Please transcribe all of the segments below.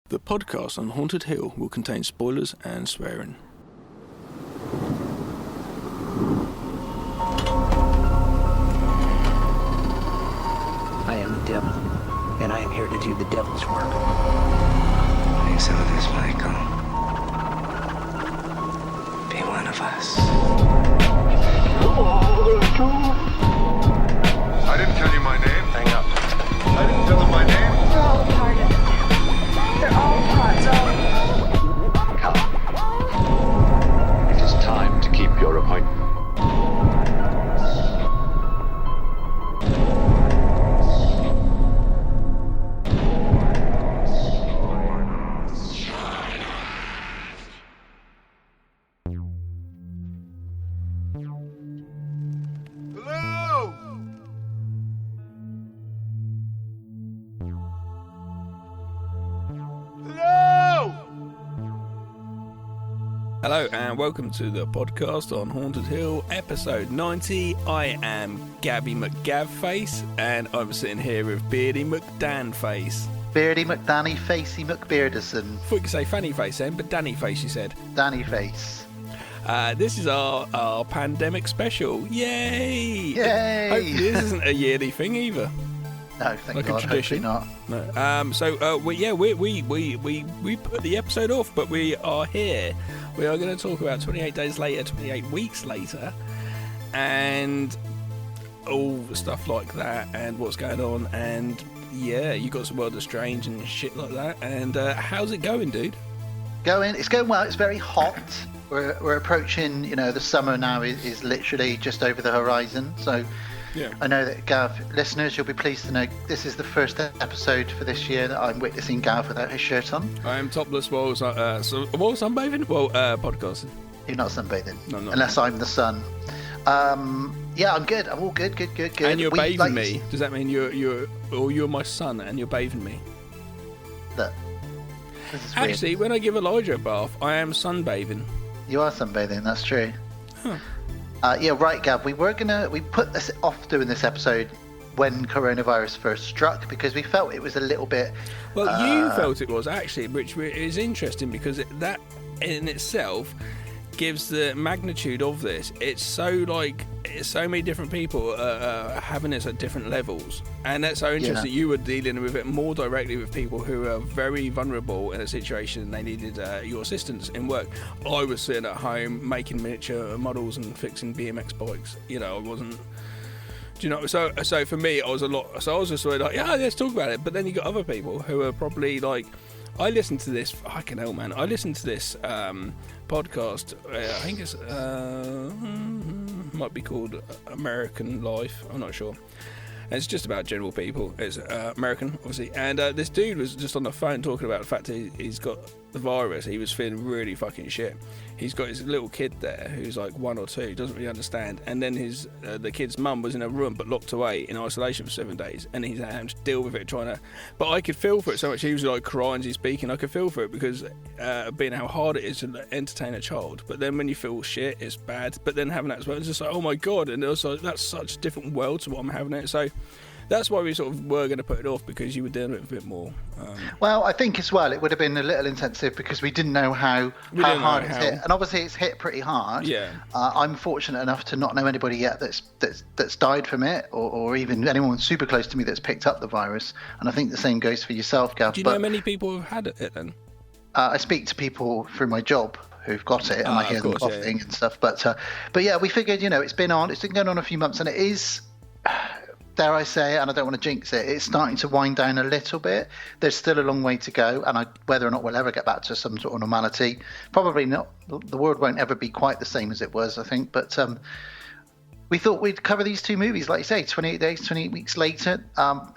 The podcast on Haunted Hill will contain spoilers and swearing. I am the devil, and I am here to do the devil's work. I saw this, Michael. Be one of us. I didn't tell you my name. Hang up. I didn't tell him my name. They're all part of it. They're all parts of Come. It is time to keep your appointment. Hello? Hello? Hello and welcome to the podcast on Haunted Hill, episode 90. I am Gabby McGavface and I'm sitting here with Beardy McDanface. Beardy McDanny Facey McBearderson. I thought you could say Fanny Face then, but Danny Face you said. Danny Face. This is our pandemic special. Yay! Yay! Hopefully this isn't a yearly thing either. No, thank Like a God, tradition. hopefully not. No. We put the episode off, but we are here. We are going to talk about 28 days later, 28 weeks later, and all the stuff like that, and what's going on, and yeah, you got some World of Strange and shit like that. And how's it going, dude? It's going well. It's very hot. We're approaching, the summer now is literally just over the horizon. So Yeah. I know that Gav, listeners, you'll be pleased to know this is the first episode for this year that I'm witnessing Gav without his shirt on. I am topless while sunbathing. Well, podcasting. You're not sunbathing, No, I'm not. unless I'm the sun. Yeah, I'm good. I'm all good. And you're bathing me. Does that mean you're my son and you're bathing me? Look, this is weird. Actually, when I give Elijah a bath, I am sunbathing. You are sunbathing, that's true. Huh. Yeah, right, Gav. We put this off doing this episode when coronavirus first struck because we felt it was a little bit. Well, you felt it was actually, which is interesting because that in itself gives the magnitude of this. It's so many different people having this at different levels, and that's so interesting. You were dealing with it more directly with people who are very vulnerable in a situation and they needed your assistance in work. I was sitting at home making miniature models and fixing BMX bikes. I wasn't. Do you know? So for me, I was just sort of like, yeah, let's talk about it. But then you got other people who are probably like, I listened to this. Fucking hell, man! I listened to this podcast. I think it's might be called American Life. I'm not sure. And it's just about general people. It's American, obviously. And this dude was just on the phone talking about the fact that he's got the virus. He was feeling really fucking shit. He's got his little kid there who's like 1 or 2, doesn't really understand. And then the kid's mum was in a room but locked away in isolation for 7 days. And he's having to deal with it, trying to. But I could feel for it so much. He was like crying as he's speaking. I could feel for it because being how hard it is to entertain a child. But then when you feel shit, it's bad. But then having that as well, it's just like, oh my God. And also, that's such a different world to what I'm having it. So that's why we sort of were going to put it off because you were doing it a bit more. Well, I think as well it would have been a little intensive because we didn't know how hard it's hit, and obviously it's hit pretty hard. Yeah. I'm fortunate enough to not know anybody yet that's died from it, or even anyone super close to me that's picked up the virus. And I think the same goes for yourself, Gav. Do you know many people who've had it then? I speak to people through my job who've got it, and I hear them coughing and stuff. But yeah, we figured it's been going on a few months, and it is. Dare I say, and I don't want to jinx it, it's starting to wind down a little bit. There's still a long way to go, and whether or not we'll ever get back to some sort of normality, probably not. The world won't ever be quite the same as it was, I think. But we thought we'd cover these 2 movies, like you say, 28 days, 28 weeks later.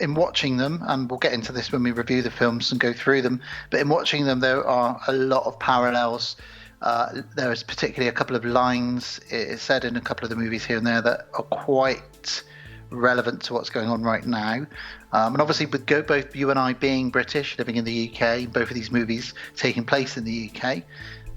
In watching them, and we'll get into this when we review the films and go through them, but in watching them, there are a lot of parallels. There's particularly a couple of lines said in a couple of the movies here and there that are quite relevant to what's going on right now, and obviously with both you and I being British, living in the UK, both of these movies taking place in the UK,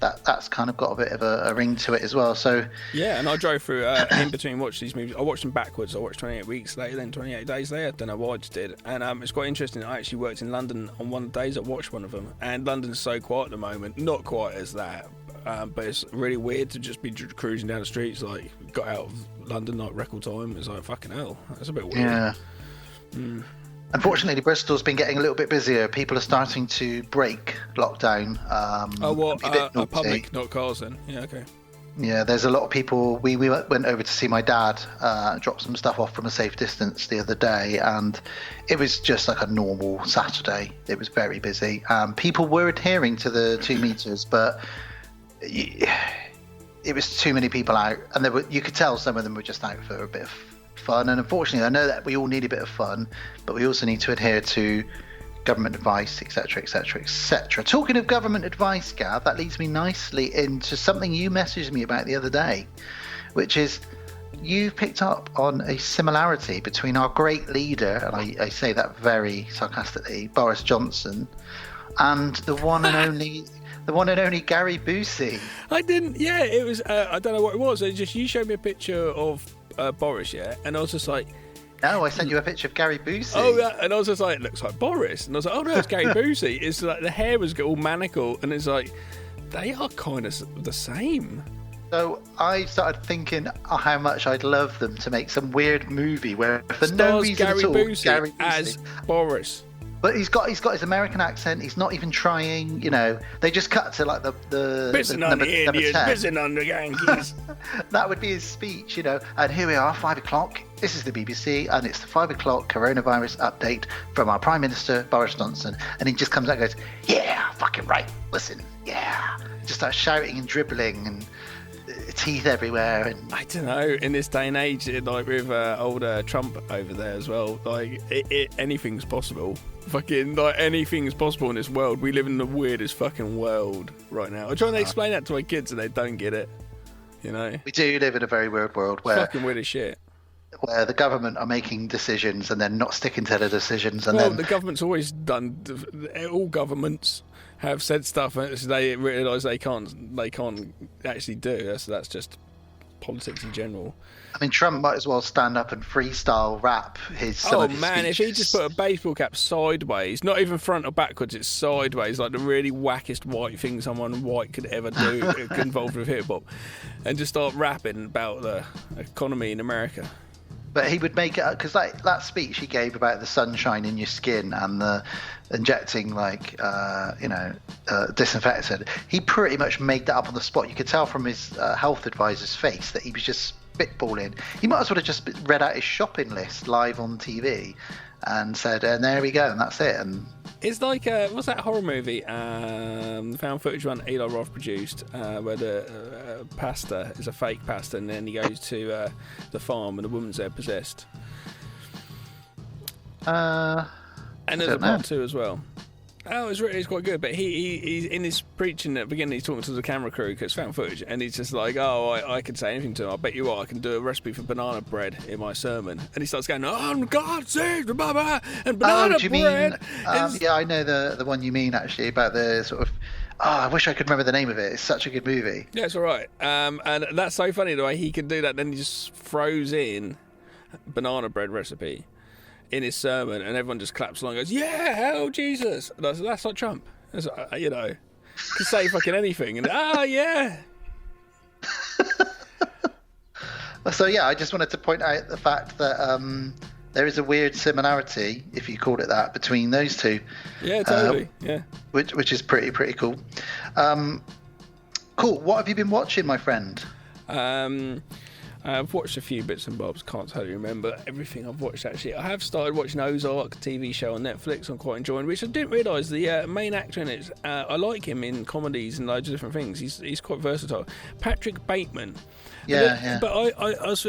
that's kind of got a bit of a ring to it as well. So yeah, and I drove through in between watched these movies. I watched them backwards. I watched 28 weeks later, then 28 days later. I don't know why I just did. And it's quite interesting. I actually worked in London on one of the days I watched one of them, and London's so quiet at the moment. Not quite as that, but it's really weird to just be cruising down the streets. Like, got out of London like record time. It's like, fucking hell, that's a bit weird. Yeah. Unfortunately, Bristol's been getting a little bit busier. People are starting to break lockdown. Public, not cars then? Yeah, okay. Yeah, there's a lot of people. We went over to see my dad, drop some stuff off from a safe distance the other day, and it was just like a normal Saturday. It was very busy. People were adhering to the 2 meters, but it was too many people out, and you could tell some of them were just out for a bit of fun. And unfortunately, I know that we all need a bit of fun, but we also need to adhere to government advice, etc., etc., etc. Talking of government advice, Gav, that leads me nicely into something you messaged me about the other day, which is you've picked up on a similarity between our great leader, and I say that very sarcastically, Boris Johnson, and the one and only Gary Busey. I didn't. Yeah, it was. I don't know what it was. It just, you showed me a picture of Boris, yeah, and I was just like, no, I sent you a picture of Gary Busey. Oh, yeah, and I was just like, it looks like Boris, and I was like, oh no, it's Gary Busey. It's like the hair was all manical, and it's like they are kind of the same. So I started thinking how much I'd love them to make some weird movie where for Stars no reason Gary at all, Busey Gary Busey as Boris. But he's got his American accent. He's not even trying. You know, they just cut to like the Pissing on the Indians, pissing on the Yankees. That would be his speech, you know. And here we are, 5 o'clock. This is the BBC, and it's the 5 o'clock coronavirus update from our Prime Minister Boris Johnson. And he just comes out and goes, "Yeah, fucking right. Listen, yeah." Just starts shouting and dribbling and teeth everywhere. And I don't know, in this day and age, like with older Trump over there as well, like anything's possible. Fucking, like, anything's possible in this world. We live in the weirdest fucking world right now. I'm trying to explain that to my kids and they don't get it. You know? We do live in a very weird world where fucking weird as shit. Where the government are making decisions and then not sticking to the decisions. And well, then the government's always done. All governments have said stuff and they realise they can't actually do. That's just politics in general. I mean, Trump might as well stand up and freestyle rap some of his speeches. If he just put a baseball cap sideways, not even front or backwards, it's sideways, like the really wackest white thing someone white could ever do involved with hip hop, and just start rapping about the economy in America. But he would make it up, because like that speech he gave about the sunshine in your skin and the injecting disinfectant, he pretty much made that up on the spot. You could tell from his health advisor's face that he was just spitballing. He might as well have just read out his shopping list live on TV and said, and there we go, and that's it. And it's like, what's that horror movie, the found footage one Eli Roth produced, where the pastor is a fake pastor, and then he goes to the farm and the woman's there possessed. And there's a part 2 as well. Oh, it's quite good, but he's in his preaching at the beginning, he's talking to the camera crew because found footage, and he's just like, I can say anything to him. I bet you what, I can do a recipe for banana bread in my sermon. And he starts going, oh, God saves blah, blah, and banana bread. Yeah, I know the one you mean, actually, about the sort of, I wish I could remember the name of it. It's such a good movie. Yeah, it's all right. And that's so funny the way he can do that. Then he just throws in banana bread recipe in his sermon, and everyone just claps along and goes, yeah, hell Jesus. That's like Trump. That's, you know, can say fucking anything, and yeah. So yeah, I just wanted to point out the fact that there is a weird similarity, if you called it that, between those two. Yeah, totally. Yeah, which is pretty cool. Cool. What have you been watching, my friend? I've watched a few bits and bobs, can't totally remember everything I've watched actually. I have started watching Ozark, TV show on Netflix I'm quite enjoying, which I didn't realise the main actor in it, I like him in comedies and loads of different things. He's quite versatile. Patrick Bateman. Yeah. But I was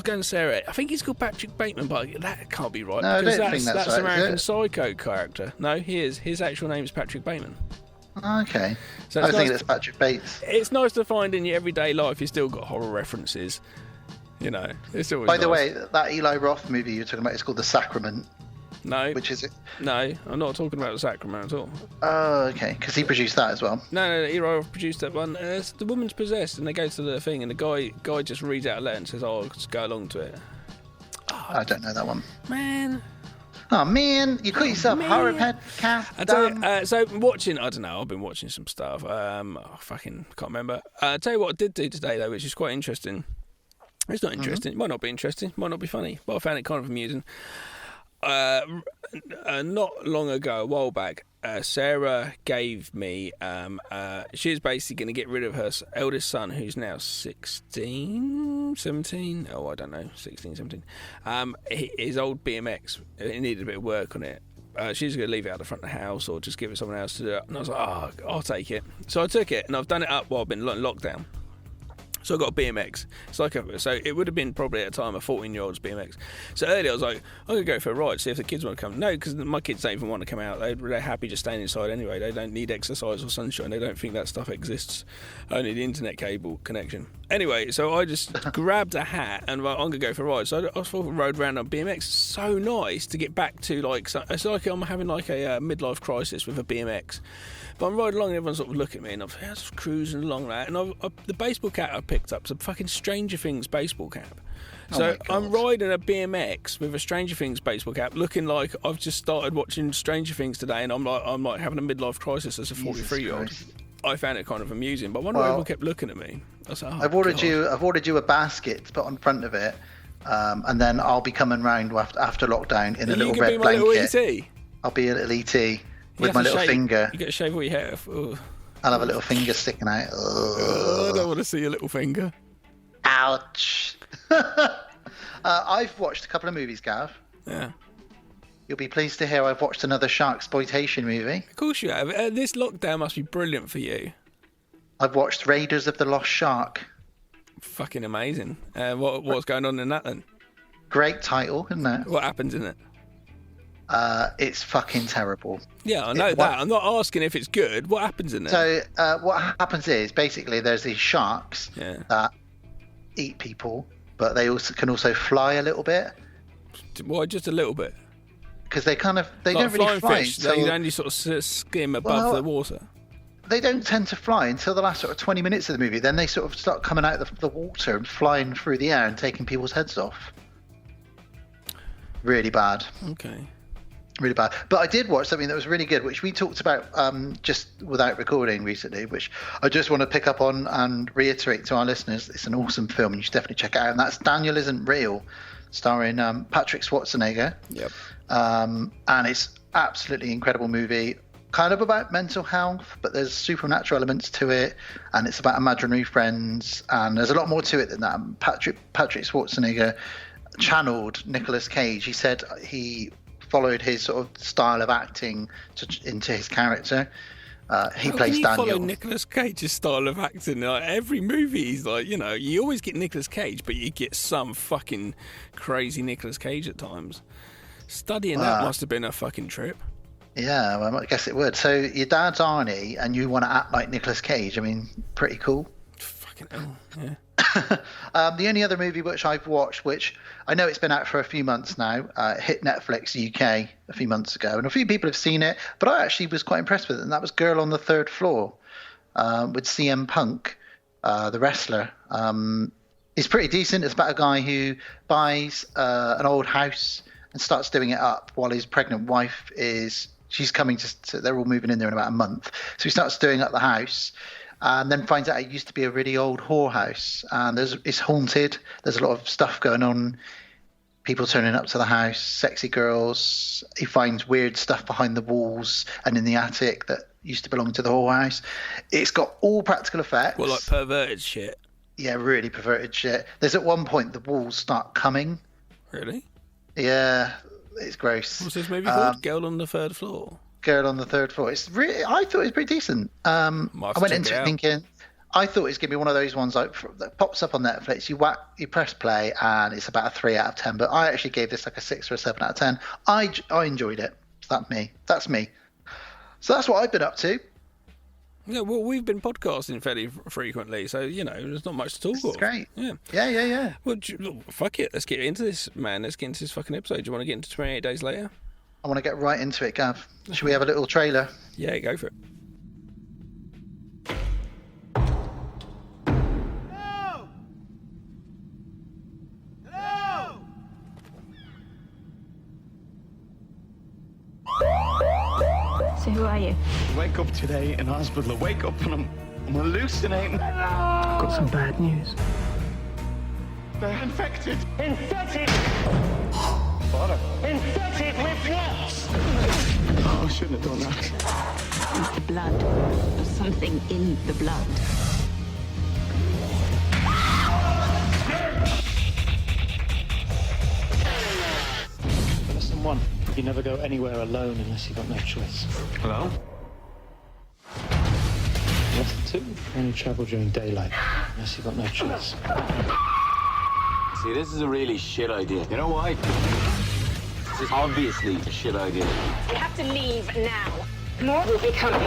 going to say it. I think he's called Patrick Bateman, but that can't be right. No, because I don't think that's right, American Psycho character. No, his actual name is Patrick Bateman. Okay. So I was thinking it's Patrick Bates. It's nice to find in your everyday life you've still got horror references. You know, it's always By the nice. way, that Eli Roth movie you're talking about is called The Sacrament. No. Which is it? No, I'm not talking about the Sacrament at all. Oh, okay. Because he produced that as well. No, Hero produced that one. The woman's possessed, and they go to the thing, and the guy just reads out a letter and says, "Oh, just go along to it." I don't know that one. Man. Oh man, you call yourself horror podcast? I tell you, so watching, I don't know, I've been watching some stuff. I fucking can't remember. I tell you what I did do today though, which is quite interesting. It's not interesting. It might not be interesting. Might not be funny, but I found it kind of amusing. Not long ago, a while back, Sarah gave me. She's basically going to get rid of her eldest son, who's now 16, 17. Oh, I don't know, 16, 17. His old BMX. It needed a bit of work on it. She's going to leave it out the front of the house or just give it someone else to do it. And I was like, oh, I'll take it. So I took it, and I've done it up while I've been in lockdown. So I got a BMX. So it would have been probably at a time a 14-year-old's BMX. So earlier I was like, I'm going to go for a ride, see if the kids want to come. No, because my kids don't even want to come out. They're happy just staying inside anyway. They don't need exercise or sunshine. They don't think that stuff exists. Only the internet cable connection. Anyway, so I just grabbed a hat and I'm going to go for a ride. So I rode around on BMX. It's so nice to get back to it's like I'm having like a midlife crisis with a BMX. But I'm riding along and everyone's sort of looking at me and I'm just cruising along that. And the baseball cap I picked up is a fucking Stranger Things baseball cap. So I'm riding a BMX with a Stranger Things baseball cap, looking like I've just started watching Stranger Things today, and I'm like having a midlife crisis as a 43-year-old. I found it kind of amusing, but I wonder why everyone kept looking at me. I was like, I've ordered you a basket to put on front of it, and then I'll be coming round after lockdown in a little red blanket. Little ET? I'll be a little ET with my little finger. You got to shave all your hair off. I'll have a little finger sticking out. I don't want to see your little finger. Ouch. I've watched a couple of movies, Gav. Yeah. You'll be pleased to hear I've watched another shark-exploitation movie. Of course you have. This lockdown must be brilliant for you. I've watched Raiders of the Lost Shark. Fucking amazing. What's going on in that then? Great title, isn't it? What happens in it? It's fucking terrible. Yeah, I know that. I'm not asking if it's good. What happens in it? So what happens is basically there's these sharks that eat people, but they can also fly a little bit. Why just a little bit? Because they don't really flying fly. Fish, they only sort of skim above the water. They don't tend to fly until the last sort of 20 minutes of the movie. Then they sort of start coming out of the water and flying through the air and taking people's heads off. Really bad. Okay. Really bad. But I did watch something that was really good, which we talked about just without recording recently, which I just want to pick up on and reiterate to our listeners. It's an awesome film and you should definitely check it out. And that's Daniel Isn't Real, starring Patrick Schwarzenegger. Yep. And it's absolutely incredible movie. Kind of about mental health, but there's supernatural elements to it, and it's about imaginary friends, and there's a lot more to it than that. Patrick Schwarzenegger channeled Nicolas Cage. He said he followed his sort of style of acting into his character. He plays Daniel. Follow Nicolas Cage's style of acting. Like, every movie, he's like, you always get Nicolas Cage, but you get some fucking crazy Nicolas Cage at times. Studying that must have been a fucking trip. Yeah, well, I guess it would. So your dad's Arnie, and you want to act like Nicolas Cage. I mean, pretty cool. Fucking hell, yeah. The only other movie which I've watched, which I know it's been out for a few months now, hit Netflix UK a few months ago, and a few people have seen it, but I actually was quite impressed with it, and that was Girl on the Third Floor with CM Punk, the wrestler. It's pretty decent. It's about a guy who buys an old house and starts doing it up while his pregnant wife she's coming to they're all moving in there in about a month. So he starts doing up the house and then finds out it used to be a really old whorehouse, and it's haunted. There's a lot of stuff going on, people turning up to the house, sexy girls. He finds weird stuff behind the walls and in the attic that used to belong to the whorehouse. It's got all practical effects. Well, like perverted shit. Yeah, really perverted shit. There's at one point the walls start coming. Really? Yeah, it's gross. What's this movie called? Girl on the Third Floor. Girl on the Third Floor. It's really. I thought it was pretty decent. I went into it thinking, I thought it was gonna be one of those ones that pops up on Netflix. You press play, and it's about a 3 out of 10. But I actually gave this like a 6 or a 7 out of 10. I enjoyed it. That's me. So that's what I've been up to. Yeah, well, we've been podcasting fairly frequently, so, there's not much to talk about. Great. Yeah. Yeah. Well, fuck it. Let's get into this, man. Let's get into this fucking episode. Do you want to get into 28 Days Later? I want to get right into it, Gav. Should we have a little trailer? Yeah, go for it. So who are you? I wake up today in hospital. I wake up and I'm hallucinating. I've got some bad news. They're infected. Infected! Infected with what? Oh, I shouldn't have done that. The blood. There's something in the blood. Lesson 1. You never go anywhere alone unless you've got no choice. Hello? Lesson 2. Only travel during daylight unless you've got no choice. See, this is a really shit idea. You know why? This is obviously a shit idea. We have to leave now. More will be coming.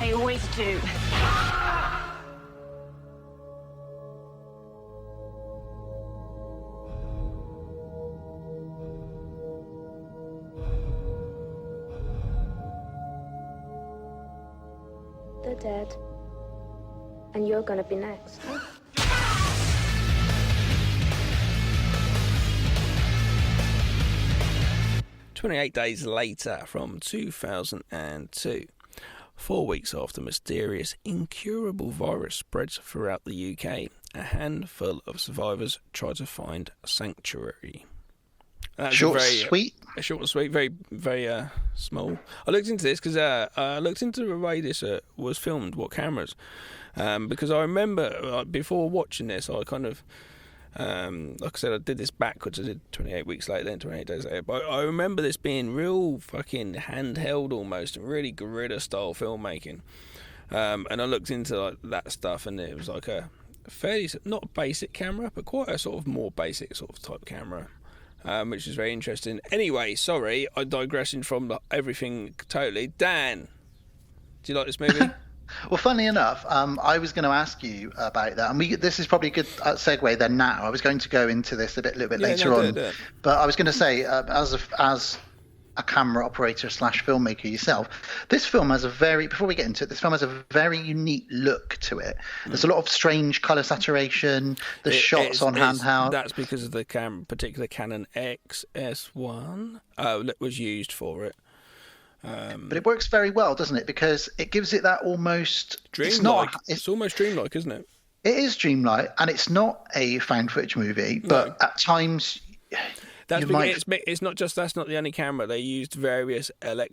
They always do. They're dead. And you're gonna be next. 28 days later from 2002, 4 weeks after mysterious incurable virus spreads throughout the UK, a handful of survivors try to find sanctuary. Short, sweet. Short and sweet, very, very small. I looked into this because I looked into the way this was filmed, what cameras, because I remember before watching this, I kind of, like I said, I did this backwards. I did 28 weeks later, then 28 days later. But I remember this being real fucking handheld almost, and really guerrilla style filmmaking. And I looked into like that stuff, and it was like a fairly, not basic camera, but quite a sort of more basic sort of type camera. Which is very interesting. Anyway, sorry, I'm digressing from everything totally. Dan, do you like this movie? Well, funnily enough, I was going to ask you about that, and this is probably a good segue then. Now, I was going to go into this a little bit later on, but I was going to say, as a camera operator / filmmaker yourself, this film has before we get into it, this film has a very unique look to it. There's a lot of strange color saturation. The shots on handheld. That's because of the particular Canon XS1 that was used for it. But it works very well, doesn't it? Because it gives it that almost dreamlike. It's almost dreamlike, isn't it? It is dreamlike, and it's not a found footage movie, but at times. That's it's not just that's not the only camera. They used various area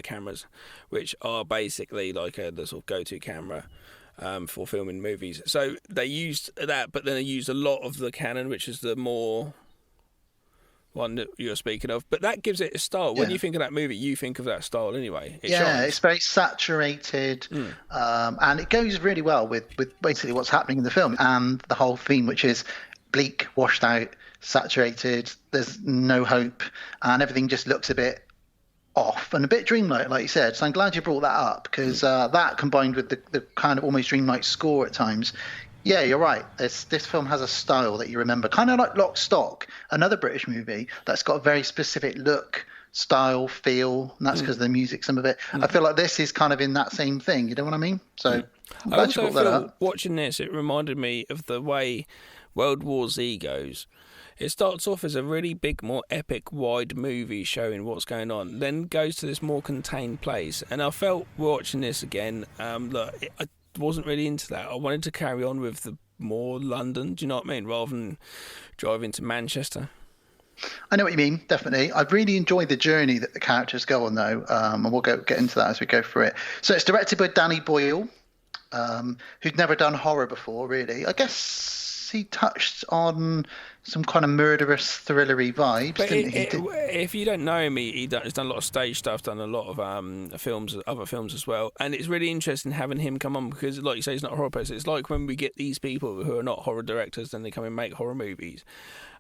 cameras, which are basically like the sort of go-to camera for filming movies. So they used that, but then they used a lot of the Canon, which is the more one that you're speaking of. But that gives it a style. When you think of that movie, you think of that style anyway. It's very saturated, and it goes really well with basically what's happening in the film and the whole theme, which is bleak, washed out, saturated, there's no hope, and everything just looks a bit off and a bit dreamlike, like you said. So I'm glad you brought that up, because that combined with the kind of almost dreamlike score at times, yeah, you're right. This film has a style that you remember, kind of like Lock, Stock, another British movie that's got a very specific look, style, feel, and that's because of the music, some of it. I feel like this is kind of in that same thing, you know what I mean? So I'm glad you brought that up. Watching this, it reminded me of the way World War Z goes. It starts off as a really big, more epic, wide movie showing what's going on, then goes to this more contained place. And I felt watching this again, look, I wasn't really into that. I wanted to carry on with the more London, do you know what I mean, rather than driving to Manchester. I know what you mean, definitely. I've really enjoyed the journey that the characters go on, though, and we'll get into that as we go through it. So it's directed by Danny Boyle, who'd never done horror before, really. I guess he touched on some kind of murderous, thrillery vibes, didn't he? If you don't know him, he's done a lot of stage stuff, done a lot of other films as well. And it's really interesting having him come on because, like you say, he's not a horror person. It's like when we get these people who are not horror directors, then they come and make horror movies.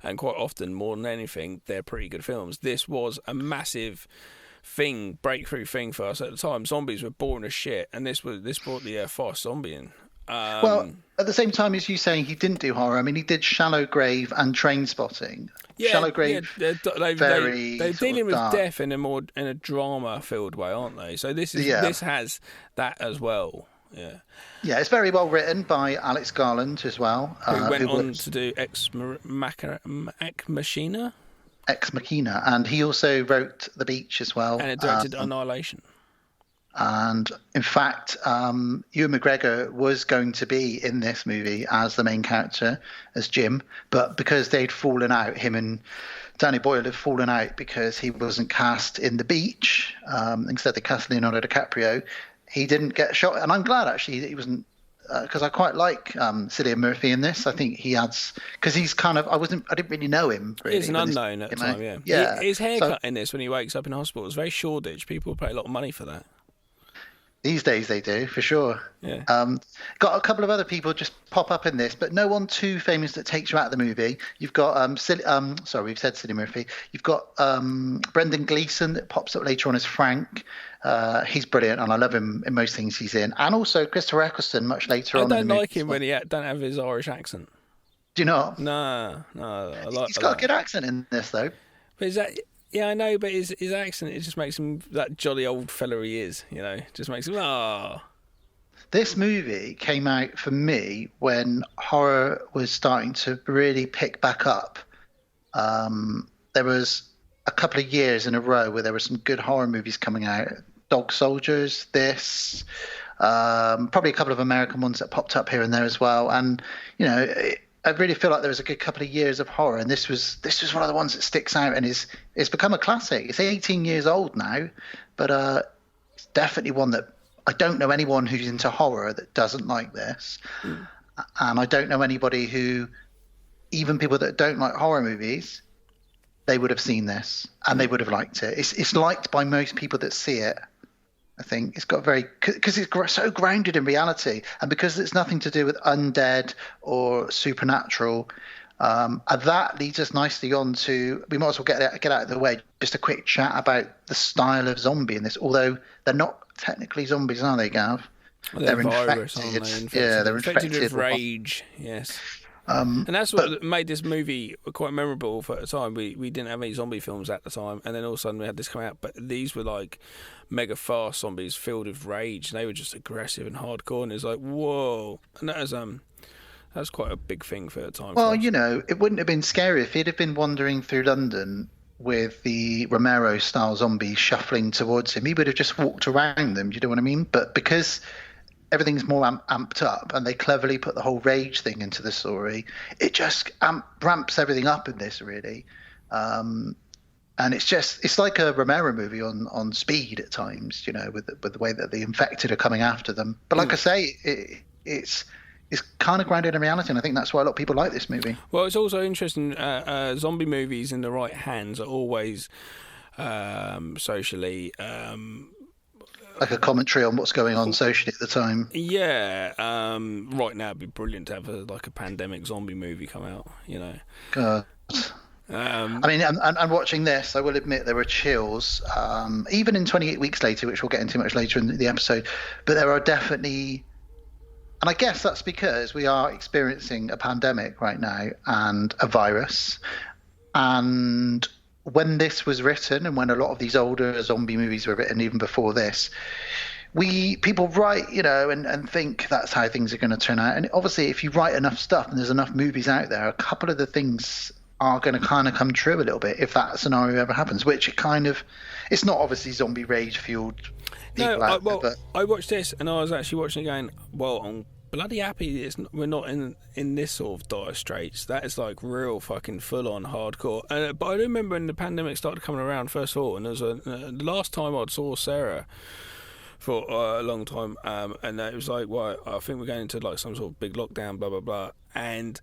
And quite often, more than anything, they're pretty good films. This was a massive breakthrough thing for us at the time. Zombies were boring as shit, and this brought the fast zombie in. Well, at the same time as you saying he didn't do horror, I mean, he did Shallow Grave and Train Spotting. Shallow Grave, they're dealing with dark. death in a drama-filled way, aren't they? So this has that as well. Yeah. Yeah, it's very well written by Alex Garland as well. Who went on to do Ex Machina? Ex Machina, and he also wrote The Beach as well. And it directed Annihilation. And in fact, Ewan McGregor was going to be in this movie as the main character, as Jim, but because they'd fallen out, him and Danny Boyle had fallen out because he wasn't cast in The Beach. Instead, they cast Leonardo DiCaprio. He didn't get shot, and I'm glad actually that he wasn't, because I quite like Cillian Murphy in this. I think he adds, because he's kind of, I didn't really know him. Really, he's an unknown at the time, yeah. His haircut in this when he wakes up in hospital is very Shoreditch. People pay a lot of money for that. These days they do, for sure. Yeah. Got a couple of other people just pop up in this, but no one too famous that takes you out of the movie. You've got we've said Cillian Murphy. You've got Brendan Gleeson that pops up later on as Frank. He's brilliant, and I love him in most things he's in. And also Christopher Eccleston much later on. I don't like him when he don't have his Irish accent. Do you not? No. He's got a good accent in this, though. But is that... Yeah, I know, but his accent, it just makes him that jolly old fella he is, you know. Just makes him, This movie came out for me when horror was starting to really pick back up. There was a couple of years in a row where there were some good horror movies coming out. Dog Soldiers, this, probably a couple of American ones that popped up here and there as well. And, you know... I really feel like there was a good couple of years of horror, and this was one of the ones that sticks out and it's become a classic. It's 18 years old now, but it's definitely one that I don't know anyone who's into horror that doesn't like this, and I don't know anybody who, even people that don't like horror movies, they would have seen this and they would have liked it. It's liked by most people that see it. I think it's got because it's so grounded in reality, and because it's nothing to do with undead or supernatural. And that leads us nicely on to, we might as well get out of the way, just a quick chat about the style of zombie in this, although they're not technically zombies, are they, Gav? Well, they're virus, infected. Aren't they? Yeah, they're infected with rage, yes. And that's what made this movie quite memorable for the time. We didn't have any zombie films at the time, and then all of a sudden we had this come out. But these were like mega fast zombies filled with rage, and they were just aggressive and hardcore. And it's like, whoa! And that's quite a big thing for the time. Well, you know, it wouldn't have been scary if he'd have been wandering through London with the Romero-style zombies shuffling towards him. He would have just walked around them. Do you know what I mean? But because everything's more amped up, and they cleverly put the whole rage thing into the story, it just ramps everything up in this, really. And it's like a Romero movie on speed at times, you know, with the way that the infected are coming after them. But like I say, it's kind of grounded in reality, and I think that's why a lot of people like this movie. Well, it's also interesting, zombie movies in the right hands are always socially... like a commentary on what's going on socially at the time. Yeah, right now it'd be brilliant to have a pandemic zombie movie come out, you know. God. I mean, and watching this, I will admit there were chills, even in 28 Weeks Later, which we'll get into much later in the episode, but there are definitely... And I guess that's because we are experiencing a pandemic right now and a virus. And when this was written, and when a lot of these older zombie movies were written, even before this, people write, you know, and think that's how things are going to turn out. And obviously, if you write enough stuff and there's enough movies out there, a couple of the things are going to kind of come true a little bit if that scenario ever happens, which it's not obviously zombie rage fueled. I watched this and I was actually watching it going, well, I'm bloody happy we're not in this sort of dire straits. That is like real fucking full on hardcore. But I remember when the pandemic started coming around first of all, and there was the last time I saw Sarah for a long time, and it was like, well, I think we're going into like some sort of big lockdown, blah blah blah, and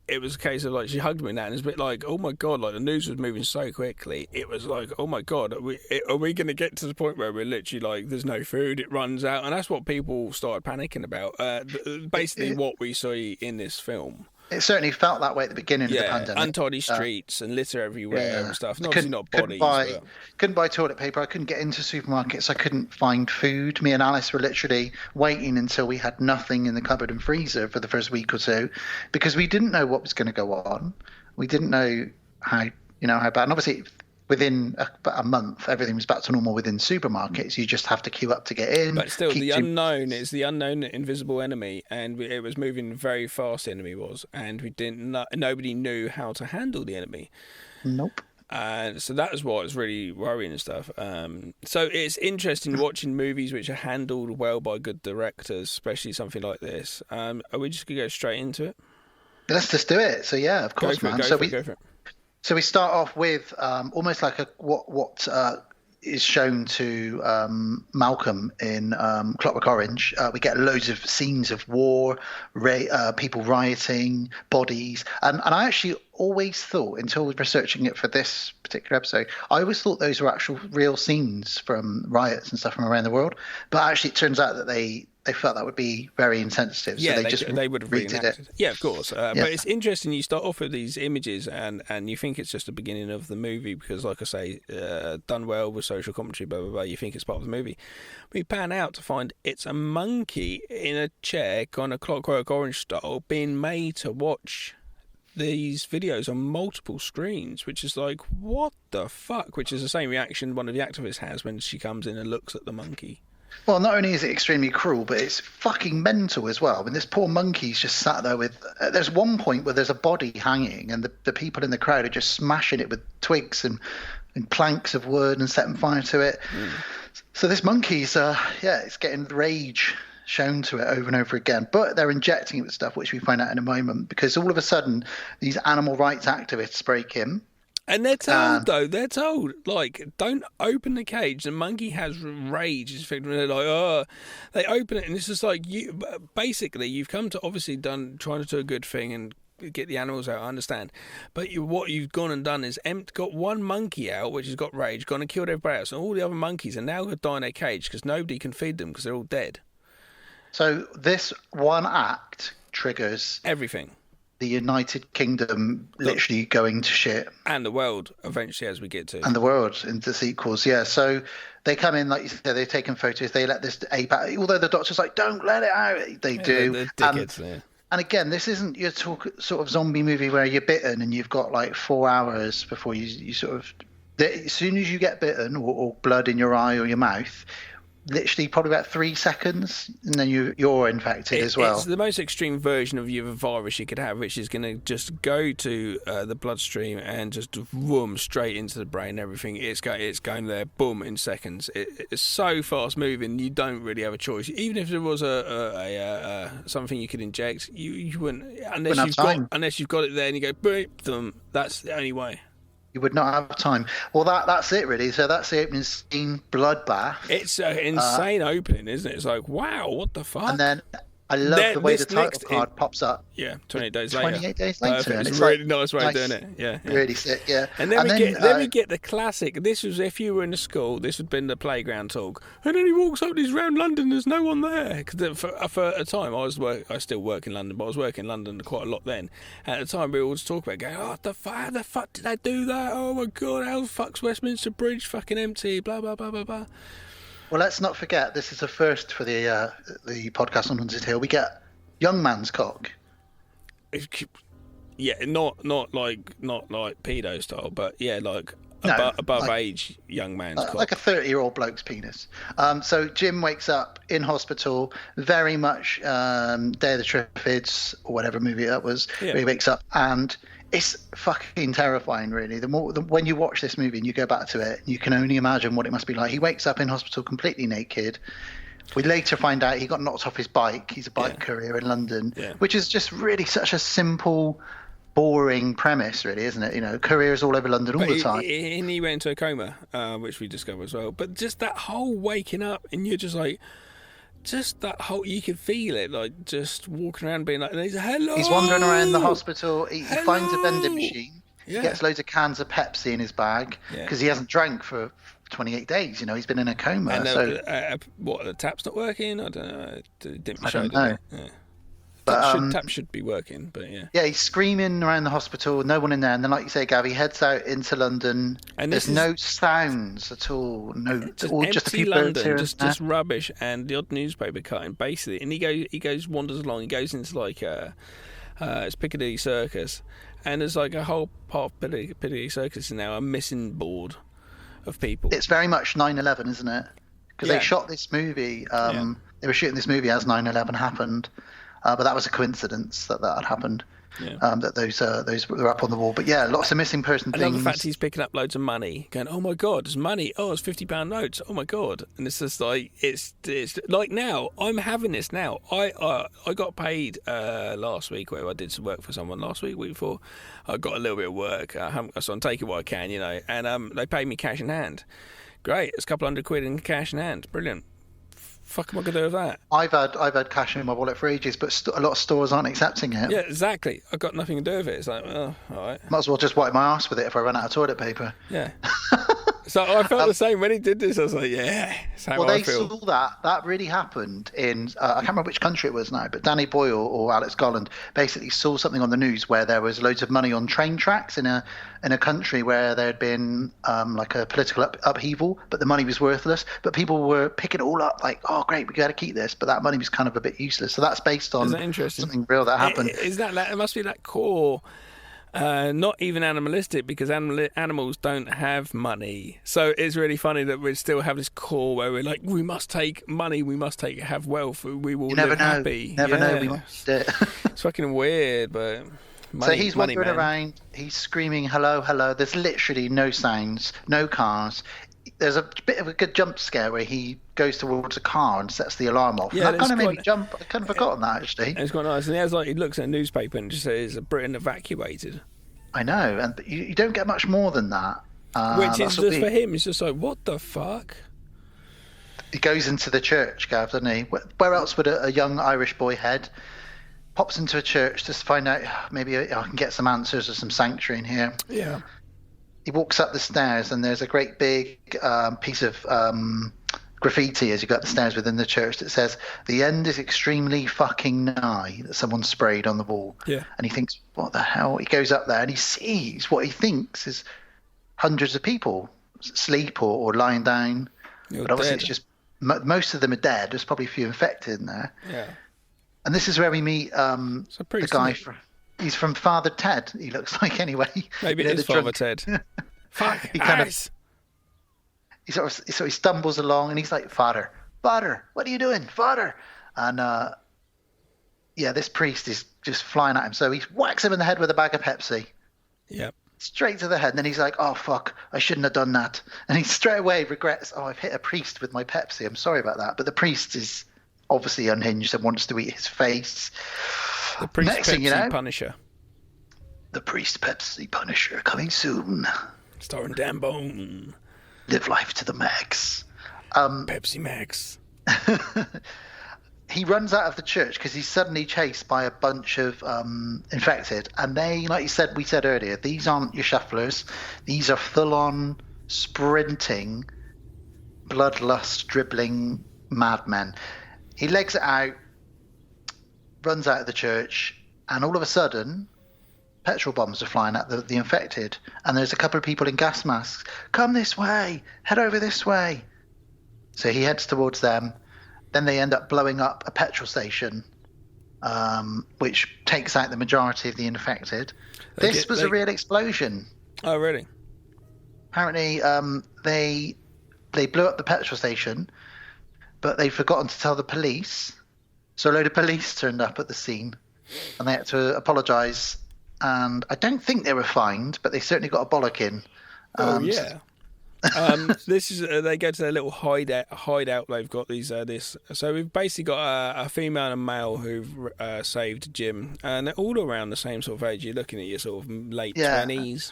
it was a case of like she hugged me and that, and it's a bit like, oh my god, like the news was moving so quickly. It was like, oh my god, are we going to get to the point where we're literally like, there's no food, it runs out, and that's what people started panicking about. Basically, what we see in this film. It certainly felt that way at the beginning of the pandemic. Untidy streets and litter everywhere and stuff. Obviously not bodies. Couldn't buy toilet paper. I couldn't get into supermarkets. I couldn't find food. Me and Alice were literally waiting until we had nothing in the cupboard and freezer for the first week or so, because we didn't know what was going to go on. We didn't know how bad. And obviously, within about a month, everything was back to normal within supermarkets. You just have to queue up to get in. But still, the unknown is the unknown invisible enemy, and it was moving very fast, the enemy was, and nobody knew how to handle the enemy. Nope. So that was what was really worrying and stuff. So it's interesting watching movies which are handled well by good directors, especially something like this. Are we just going to go straight into it? Let's just do it. So yeah, of course, man. Go for it. So we start off with almost like what is shown to Malcolm in Clockwork Orange. We get loads of scenes of war, people rioting, bodies. And I actually always thought, until researching it for this particular episode, I always thought those were actual real scenes from riots and stuff from around the world. But actually it turns out that they felt that would be very insensitive. Yeah, so they would have reenacted it. Yeah, of course. But it's interesting. You start off with these images and you think it's just the beginning of the movie because, like I say, done well with social commentary, blah, blah, blah. You think it's part of the movie. We pan out to find it's a monkey in a chair, kind of Clockwork Orange style, being made to watch these videos on multiple screens, which is like, what the fuck? Which is the same reaction one of the activists has when she comes in and looks at the monkey. Well, not only is it extremely cruel, but it's fucking mental as well. I mean, this poor monkey's just sat there with... there's one point where there's a body hanging and the people in the crowd are just smashing it with twigs and planks of wood and setting fire to it. So this monkey's, it's getting rage shown to it over and over again. But they're injecting it with stuff, which we find out in a moment, because all of a sudden, these animal rights activists break in. And they're told, like, don't open the cage. The monkey has rage. They're like, oh, they open it, and it's just like, basically, you've come to obviously trying to do a good thing and get the animals out, I understand. But what you've gone and done is got one monkey out, which has got rage, gone and killed everybody else, and all the other monkeys are now going to die in their cage because nobody can feed them because they're all dead. So this one act triggers everything. The United Kingdom literally going to shit. And the world, eventually, as we get to. And the world into sequels, yeah. So they come in, like you said, they're taking photos. They let this ape out. Although the doctor's like, don't let it out. They do. They're dickheads, and again, this isn't your sort of zombie movie where you're bitten and you've got like 4 hours before you sort of... As soon as you get bitten or blood in your eye or your mouth... Literally probably about 3 seconds and then you're infected as well. It's the most extreme version of your virus you could have, which is going to just go to the bloodstream and just boom straight into the brain. Everything it's going there, boom, in seconds. It's so fast moving, you don't really have a choice. Even if there was a something you could inject, you wouldn't unless you've got it there and you go beep them. That's the only way. You would not have time. Well, that's it, really. So that's the opening scene, Bloodbath. It's an insane opening, isn't it? It's like, wow, what the fuck? And then I love the way the title card pops up. Yeah, 28 days later. 28 days later. Perfect. It's a really nice way of doing it. Yeah. Really sick, yeah. And then we get the classic. This was, if you were in a school, this would have been the playground talk. And then he walks up, he's around London, there's no one there. Because for a time, I still work in London, but I was working in London quite a lot then. And at the time, we always talk about going, oh, how the fuck did they do that? Oh my God, how the fuck's Westminster Bridge fucking empty? Blah, blah, blah, blah, blah. Well, let's not forget, this is a first for the podcast on Haunted Hill. We get young man's cock. Yeah, not like pedo style, but yeah, like above age young man's cock. Like a 30-year-old bloke's penis. So Jim wakes up in hospital, very much Day of the Triffids or whatever movie that was. Yeah. Where he wakes up and it's fucking terrifying, really. When you watch this movie and you go back to it, you can only imagine what it must be like. He wakes up in hospital completely naked. We later find out he got knocked off his bike. He's a bike courier in London, which is just really such a simple, boring premise, really, isn't it? You know, couriers all over London all the time. And he went into a coma, which we discovered as well. But just that whole waking up and you're just like... Just that whole, you can feel it, like just walking around being like, hello. He's wandering around the hospital. He finds a vending machine. Yeah. He gets loads of cans of Pepsi in his bag because he hasn't drank for 28 days. You know, he's been in a coma. And what, the tap's not working? I don't know. It didn't show. I don't know. Yeah. Tap should be working, but yeah. Yeah, he's screaming around the hospital, no one in there, and then, like you say, Gav, he heads out into London, and there's no sounds at all, just a few London, birds here, just rubbish, and the odd newspaper cutting, basically. And he wanders along, he goes into like it's Piccadilly Circus, and there's like a whole part of Piccadilly Circus now a missing board of people. It's very much 9/11, isn't it? Because they shot this movie. They were shooting this movie as 9/11 happened, but that was a coincidence that had happened. Yeah. That those were up on the wall. But yeah, lots of missing person things. I love the fact he's picking up loads of money, going, "Oh my god, there's money! Oh, it's £50 notes! Oh my god!" And it's just like it's like now I'm having this now. I got paid last week. Where I did some work for someone last week before. I got a little bit of work, so I'm taking what I can, And they paid me cash in hand. Great, it's a couple £100 in cash in hand. Brilliant. Fuck am I going to do with that? I've had cash in my wallet for ages, but a lot of stores aren't accepting it. Yeah, exactly. I've got nothing to do with it. It's like, oh, all right. Might as well just wipe my arse with it if I run out of toilet paper. Yeah. So I felt the same when he did this. I was like, yeah, that's how I feel. They saw that really happened in, I can't remember which country it was now, but Danny Boyle or Alex Garland basically saw something on the news where there was loads of money on train tracks in a country where there had been like a political upheaval, but the money was worthless. But people were picking it all up like, oh, great, we got to keep this. But that money was kind of a bit useless. So that's based on something real that happened. It must be that core... not even animalistic, because animals don't have money. So it's really funny that we still have this core where we're like, we must take money, have wealth, we will live happy. Never know, we must. It's fucking weird, but so he's wandering around, he's screaming, hello, hello. There's literally no sounds, no cars. There's a bit of a good jump scare where he goes towards a car and sets the alarm off. Yeah, that kind of made me jump. I kind of forgotten that, actually. It's quite nice. And he looks at a newspaper and just says, Britain evacuated. I know, and you don't get much more than that. Which is just for him, it's just like, what the fuck? He goes into the church, Gav, doesn't he? Where else would a young Irish boy head? Pops into a church just to find out, maybe I can get some answers or some sanctuary in here. Yeah. He walks up the stairs and there's a great big piece of graffiti as you go up the stairs within the church that says, "The end is extremely fucking nigh," that someone sprayed on the wall. Yeah. And he thinks, what the hell? He goes up there and he sees what he thinks is hundreds of people asleep or lying down. But obviously it's just, most of them are dead. There's probably a few infected in there. Yeah. And this is where we meet the guy he's from Father Ted, he looks like, anyway. Maybe it is Father Ted. Fuck, he sort of stumbles along and he's like, Father, what are you doing, Father? And this priest is just flying at him. So he whacks him in the head with a bag of Pepsi. Yep. Straight to the head. And then he's like, oh, fuck, I shouldn't have done that. And he straight away regrets, oh, I've hit a priest with my Pepsi. I'm sorry about that. But the priest is obviously unhinged and wants to eat his face. The priest Pepsi Punisher. The priest Pepsi Punisher coming soon. Starring Dan Bone. Live life to the max. Pepsi Max. He runs out of the church because he's suddenly chased by a bunch of infected. And they, like we said earlier, these aren't your shufflers. These are full-on sprinting, bloodlust, dribbling madmen. He legs it out, runs out of the church, and all of a sudden, petrol bombs are flying at the infected. And there's a couple of people in gas masks. Come this way. Head over this way. So he heads towards them. Then they end up blowing up a petrol station, which takes out the majority of the infected. This was a real explosion. Oh, really? Apparently, they blew up the petrol station, but they'd forgotten to tell the police. So a load of police turned up at the scene, and they had to apologise. And I don't think they were fined, but they certainly got a bollocking. Yeah. This is they go to their little hideout. They've got these so we've basically got a female and a male who've saved Jim, and they're all around the same sort of age. You're looking at your sort of late 20s.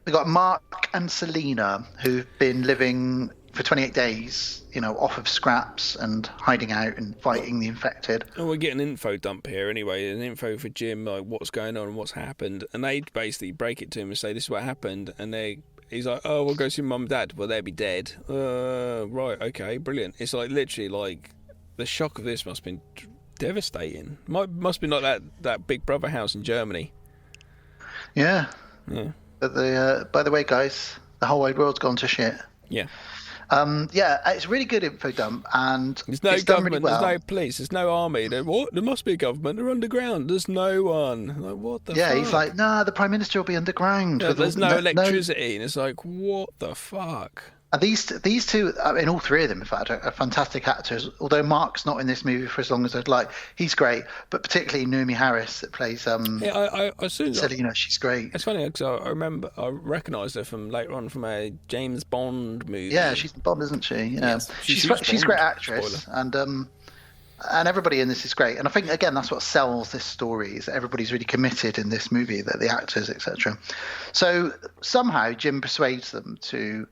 We've got Mark and Selena, who've been living for 28 days, off of scraps and hiding out and fighting the infected. And we're getting an info dump here anyway, an info for Jim, like what's going on and what's happened. And they basically break it to him and say, this is what happened. And he's like, oh, we'll go see mum and dad. Well, they'll be dead. Right, okay, brilliant. It's like literally like the shock of this must have been devastating. Must be like that Big Brother house in Germany. Yeah. Yeah. But by the way, guys, the whole wide world's gone to shit. Yeah. It's a really good info dump, and there's no it's done government, really well. there's no police, there's no army. There must be a government. They're underground. There's no one. Like, what the fuck? Yeah, he's like, nah, the Prime Minister will be underground. Yeah, there's no electricity, and it's like, what the fuck? And these two, I mean, all three of them, in fact, are fantastic actors. Although Mark's not in this movie for as long as I'd like, he's great. But particularly Naomi Harris that plays I assume Selena, she's great. It's funny because I recognised her from later on from a James Bond movie. Yeah, she's Bond, isn't she? Yeah, yes, she's a great actress, and everybody in this is great. And I think again that's what sells this story, is that everybody's really committed in this movie, that the actors, etc. So somehow Jim persuades them to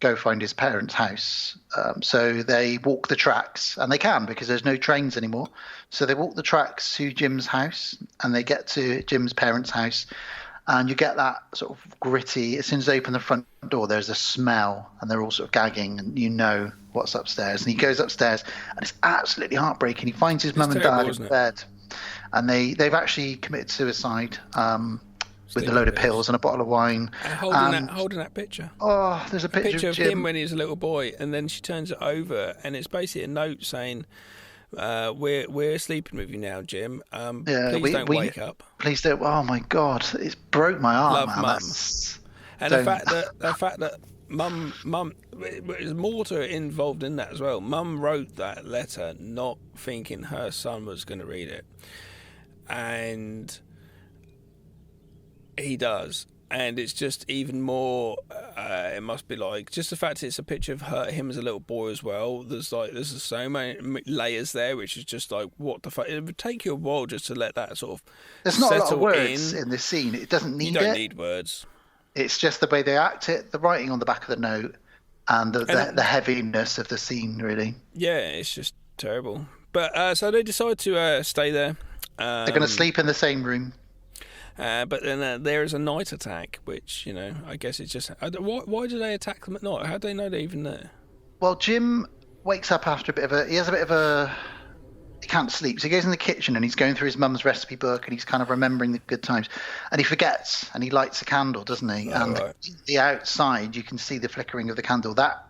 go find his parents' house. So they walk the tracks, and they can because there's no trains anymore. So they walk the tracks to Jim's house, and they get to Jim's parents' house, and you get that sort of gritty. As soon as they open the front door, there's a smell, and they're all sort of gagging, and you know what's upstairs. And he goes upstairs, and it's absolutely heartbreaking. He finds his mum and dad in bed, and they've actually committed suicide. With a load of pills and a bottle of wine. Holding that picture. Oh, there's a picture of him when he was a little boy, and then she turns it over, and it's basically a note saying, "We're sleeping with you now, Jim. Please don't wake up. Please don't." Oh my God, it's broke my heart. Love man. Mum. And the fact that Mum, there's more to it involved in that as well. Mum wrote that letter not thinking her son was going to read it, and he does, and it's just even more. It must be like just the fact it's a picture of him as a little boy as well. There's so many layers there, which is just like, what the fuck. It would take you a while just to let that sort of. There's not a lot of words in this scene. It doesn't need. You don't need words. It's just the way they act it, the writing on the back of the note, and the heaviness of the scene. Really. Yeah, it's just terrible. But so they decide to stay there. They're going to sleep in the same room. But then there is a night attack, which, I guess it's just... Why do they attack them at night? How do they know they're even there? Well, Jim wakes up after he can't sleep, so he goes in the kitchen and he's going through his mum's recipe book and he's kind of remembering the good times. And he forgets, and he lights a candle, doesn't he? The outside, you can see the flickering of the candle. That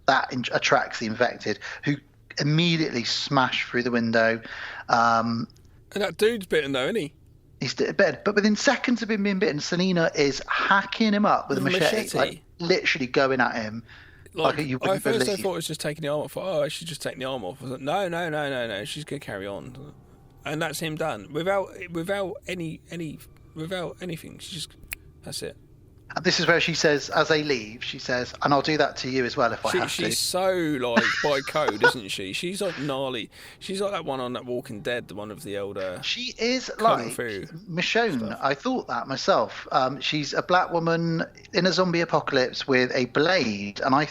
attracts the infected, who immediately smash through the window. And that dude's bitten though, isn't he? He's in bed, but within seconds of him being bitten, Selena is hacking him up with a machete, like literally going at him. Like I thought it was just taking the arm off. Oh, I should just take the arm off. I was like, no. She's gonna carry on, and that's him done without anything. That's it. And this is where she says, as they leave, she says, and I'll do that to you as well if I have to. She's so, like, by code, isn't she? She's, like, gnarly. She's like that one on that Walking Dead, the one of the older... She is like Michonne. I thought that myself. She's a black woman in a zombie apocalypse with a blade, and I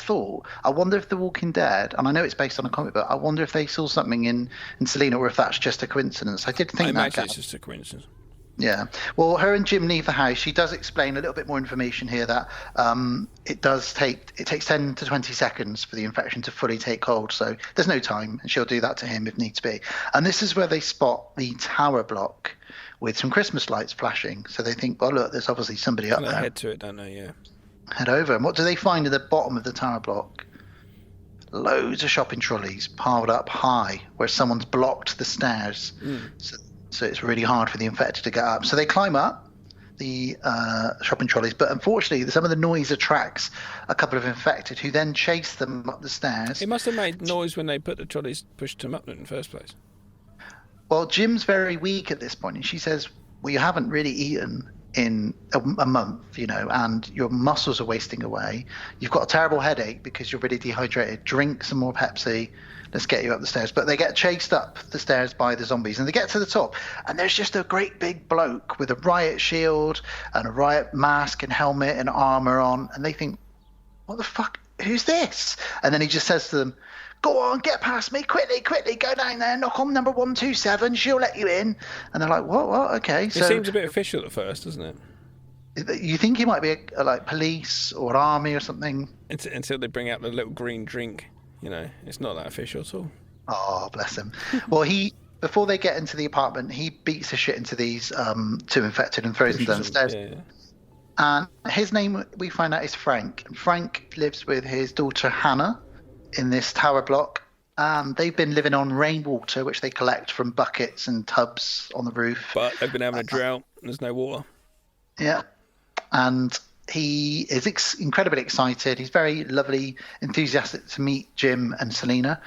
wonder if the Walking Dead, and I know it's based on a comic book, I wonder if they saw something in Selena, or if that's just a coincidence. I did think that. I imagine it's just a coincidence. Yeah. Well, her and Jim leave the house. She does explain a little bit more information here that it takes 10 to 20 seconds for the infection to fully take hold. So there's no time, and she'll do that to him if needs be. And this is where they spot the tower block with some Christmas lights flashing. So they think, oh, look, there's obviously somebody up there. They head to it, don't they? Yeah. Head over. And what do they find at the bottom of the tower block? Loads of shopping trolleys piled up high where someone's blocked the stairs. So it's really hard for the infected to get up. So they climb up the shopping trolleys, but unfortunately some of the noise attracts a couple of infected who then chase them up the stairs. It must have made noise when they put the trolleys, pushed them up in the first place. Well, Jim's very weak at this point, and she says, well, you haven't really eaten in a month, and your muscles are wasting away. You've got a terrible headache because you're really dehydrated. Drink some more Pepsi. Let's get you up the stairs. But they get chased up the stairs by the zombies, and they get to the top, and there's just a great big bloke with a riot shield and a riot mask and helmet and armor on, and they think, what the fuck, who's this? And then he just says to them, go on, get past me, quickly, go down there, knock on number 127, she'll let you in. And they're like, what, okay. It seems a bit official at first, doesn't it? You think he might be a like police or an army or something? Until they bring out the little green drink. It's not that official at all. Oh, bless him. Well, he before they get into the apartment, he beats the shit into these two infected and throws them downstairs. Yeah. And his name, we find out, is Frank. And Frank lives with his daughter Hannah in this tower block. They've been living on rainwater, which they collect from buckets and tubs on the roof. But they've been having a drought. There's no water. Yeah. And he is incredibly excited. He's very lovely, enthusiastic to meet Jim and Selena.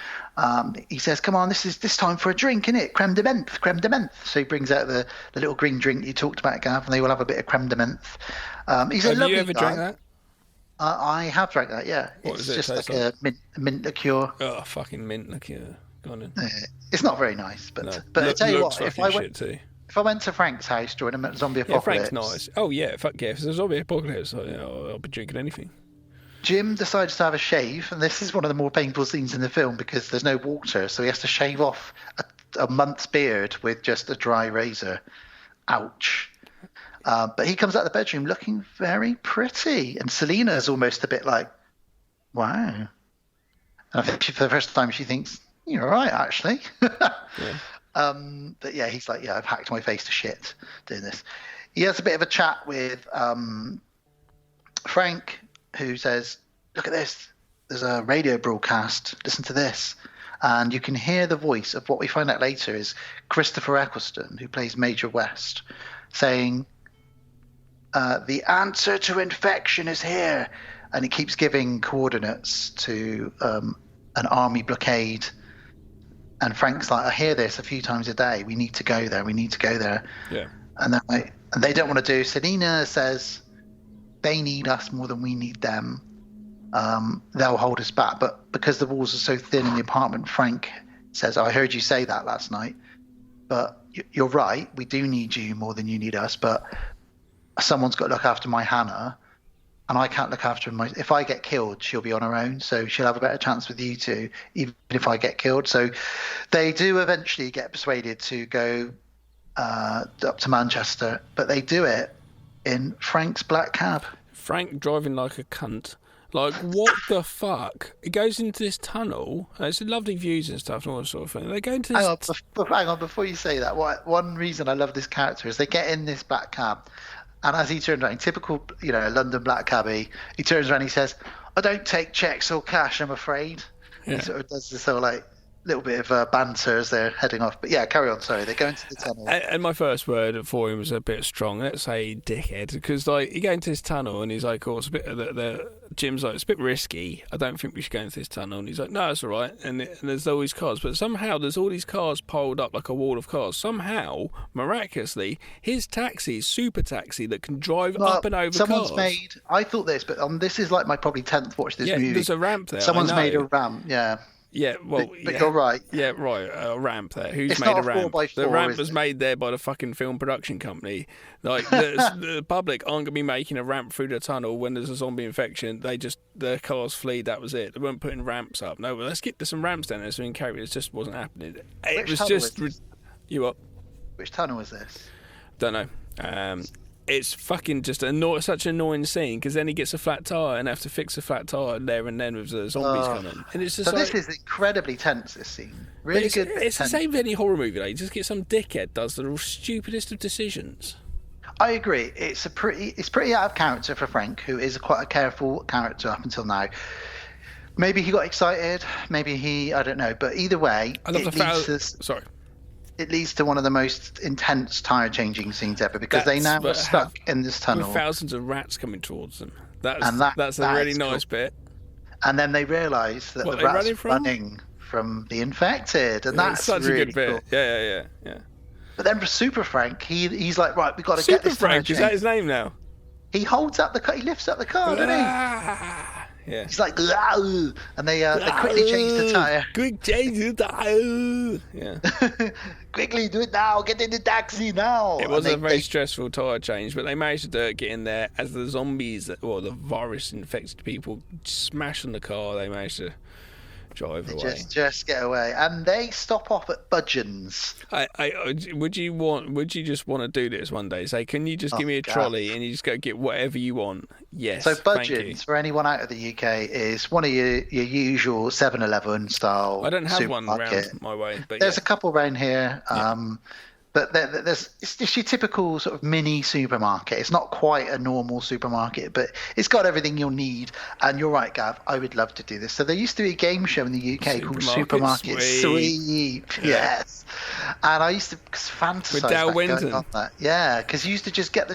He says, come on, this time for a drink, innit? Creme de menthe, creme de menthe. So he brings out the little green drink you talked about, Gav, and they will have a bit of creme de menthe. He's a lovely guy. Have you ever drank that? I have drank that, yeah. What it's does it just taste like a mint liqueur. Oh, fucking mint liqueur. Go on in. It's not very nice, but I tell you what, if I went to Frank's house during a zombie apocalypse... Yeah, Frank's nice. Oh, yeah, fuck yeah. If there's a zombie apocalypse, I'll be drinking anything. Jim decides to have a shave, and this is one of the more painful scenes in the film because there's no water, so he has to shave off a month's beard with just a dry razor. Ouch. But he comes out of the bedroom looking very pretty, and Selena's almost a bit like, wow. And I think for the first time she thinks, you're all right, actually. Yeah. But yeah, he's like, yeah, I've hacked my face to shit doing this. He has a bit of a chat with Frank, who says, look at this. There's a radio broadcast. Listen to this. And you can hear the voice of what we find out later is Christopher Eccleston, who plays Major West, saying, the answer to infection is here. And he keeps giving coordinates to an army blockade. And Frank's like, I hear this a few times a day. We need to go there. We need to go there. Yeah. And they don't want to do. Selena says they need us more than we need them. They'll hold us back. But because the walls are so thin in the apartment, Frank says, I heard you say that last night. But you're right. We do need you more than you need us. But someone's got to look after my Hannah. And I can't look after her. If I get killed, she'll be on her own. So she'll have a better chance with you two, even if I get killed. So they do eventually get persuaded to go up to Manchester. But they do it in Frank's black cab. Frank driving like a cunt. Like, what the fuck? It goes into this tunnel. It's lovely views and stuff and all that sort of thing. They go into this... Hang on, before you say that, one reason I love this character is they get in this black cab. And as he turns around, typical, London black cabbie, he turns around and he says, I don't take checks or cash, I'm afraid. Yeah. He sort of does this sort of little bit of banter as they're heading off. But yeah, carry on, sorry. They go into the tunnel. And my first word for him was a bit strong. Let's say dickhead. Because, you go into this tunnel and he's like, oh, it's a bit... Jim's like, it's a bit risky. I don't think we should go into this tunnel. And he's like, no, it's all right. And there's all these cars. But somehow there's all these cars piled up like a wall of cars. Somehow, miraculously, his taxi is super taxi that can drive up and over someone's cars. I thought this, but this is like my probably 10th watch this movie. Yeah, there's a ramp there. Someone's made a ramp, yeah. Yeah, well, but you're right. Yeah, right. A ramp there. Who's it's made not a ramp? 4x4, the ramp was made there by the fucking film production company. The public aren't gonna be making a ramp through the tunnel when there's a zombie infection. The cars flee. That was it. They weren't putting ramps up. No, well, let's get some ramps down there so we can carry it. It just wasn't happening. It was just. You what? Which tunnel was this? Don't know. It's fucking just such an annoying scene because then he gets a flat tyre and have to fix a flat tyre there and then with the zombies coming. And it's just this is incredibly tense, this scene. Really good. It's the same with any horror movie. You just get some dickhead does the stupidest of decisions. I agree. It's pretty out of character for Frank, who is quite a careful character up until now. Maybe he got excited. Maybe I don't know. But either way, it leads to one of the most intense tire-changing scenes ever because they now are stuck in this tunnel. With thousands of rats coming towards them. That's a really nice bit. And then they realise that the rats are running from the infected. And that's such really a good bit. Cool. Yeah. But then for Super Frank, he's like, right, we've got to get this Super Frank, is that his name now? He holds up the car, he lifts up the car, doesn't he? Yeah. He's like, and they quickly change the tyre. Quick, change the tyre. Yeah. Quickly, do it now. Get in the taxi now. It was a very stressful tyre change, but they managed to get in there as the zombies, or the virus-infected people, smash on the car. They managed to drive away. Just get away, and they stop off at Budgeon's. Would you just want to do this one day? Say, can you just give me a trolley and you just go get whatever you want? Yes. So Budgeon's, for anyone out of the UK, is one of your usual 7-Eleven style. I don't have supermarket. one around my way, but there's a couple around here. But it's just your typical sort of mini supermarket. It's not quite a normal supermarket, but it's got everything you'll need. And you're right, Gav, I would love to do this. So there used to be a game show in the UK called Supermarket Sweep. Yes. And I used to fantasize about going on that. Yeah, because you used to just get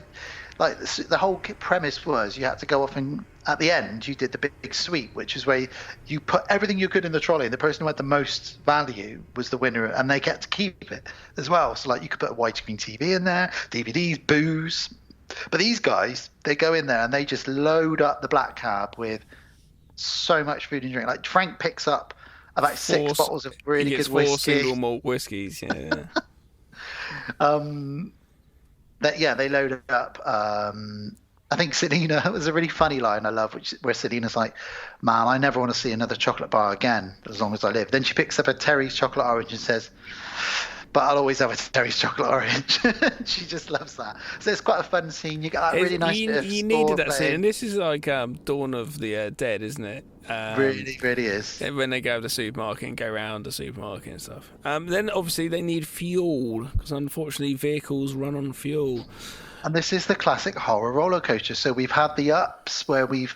the whole premise was you had to go off and at the end you did the big sweep, which is where you put everything you could in the trolley, and the person who had the most value was the winner, and they get to keep it as well. So like you could put a widescreen TV in there, DVDs, booze. But these guys, they go in there and they just load up the black cab with so much food and drink. Like Frank picks up about 6 bottles of really good whiskey. 4 single malt whiskies. Yeah. They load it up. I think Selena, it was a really funny line I love, where Selena's like, man, I never want to see another chocolate bar again as long as I live. Then she picks up a Terry's chocolate orange and says, but I'll always have a Terry's chocolate orange. She just loves that. So it's quite a fun scene. You got a really nice bit of you needed that scene. And this is like Dawn of the Dead, isn't it? Really, really is. When they go to the supermarket and go around the supermarket and stuff. Then obviously they need fuel, because unfortunately vehicles run on fuel. And this is the classic horror roller coaster. So we've had the ups where we've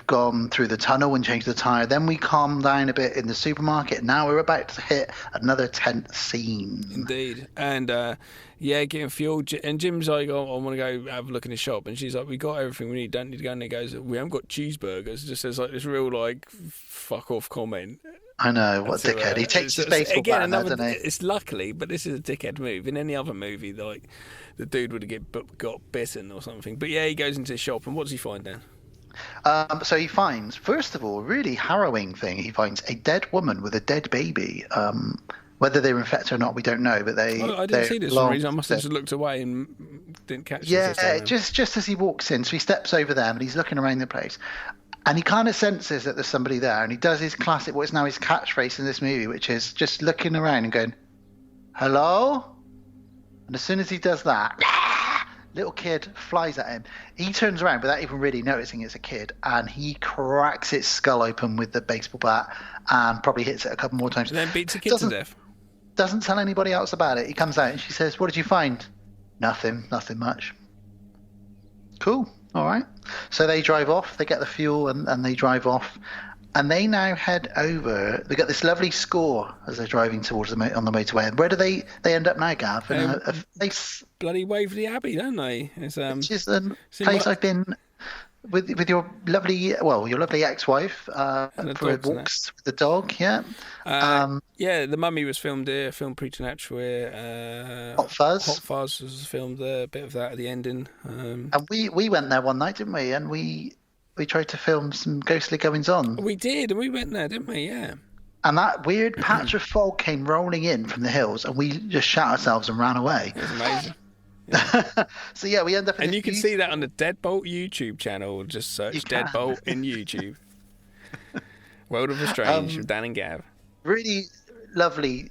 gone through the tunnel and changed the tire. Then we calm down a bit in the supermarket. Now we're about to hit another tense scene. Indeed. And getting fuel. And Jim's like, I want to go have a look in the shop. And she's like, we got everything we need. Don't need to go. And he goes, we haven't got cheeseburgers. It just says like this real like fuck off comment. I know, what a dickhead. He takes his baseball bat, doesn't he? It's luckily, but this is a dickhead move. In any other movie, like the dude would have got bitten or something. But yeah, he goes into the shop, and what does he find then? So he finds, first of all, a really harrowing thing. He finds a dead woman with a dead baby. Whether they're infected or not, we don't know. But I didn't see this for some reason. I must have just looked away and didn't catch this. Yeah, just as he walks in, so he steps over them and he's looking around the place. And he kind of senses that there's somebody there, and he does his classic, what is now his catchphrase in this movie, which is just looking around and going, hello? And as soon as he does that, little kid flies at him. He turns around without even really noticing it's a kid, and he cracks its skull open with the baseball bat and probably hits it a couple more times. And then beats the kid to death. Doesn't tell anybody else about it. He comes out and she says, what did you find? Nothing much. Cool. All right. So they drive off, they get the fuel and they drive off. And they now head over. They got this lovely score as they're driving towards on the motorway. And where do they end up now, Gav? In a place... Bloody Waverley Abbey, don't they? It's, which is a place I've been with your lovely ex-wife for walks with the dog, yeah. The Mummy was filmed here, filmed preternatural. Hot Fuzz. Hot Fuzz was filmed there, a bit of that at the ending. And we went there one night, didn't we? And we tried to film some ghostly goings on. We did, and we went there, didn't we? Yeah. And that weird patch of fog came rolling in from the hills, and we just shot ourselves and ran away. It was amazing. Yeah. So yeah, we end up in and you can see that on the Deadbolt YouTube channel. Just search Deadbolt in YouTube. World of the Strange with Dan and Gav. Really lovely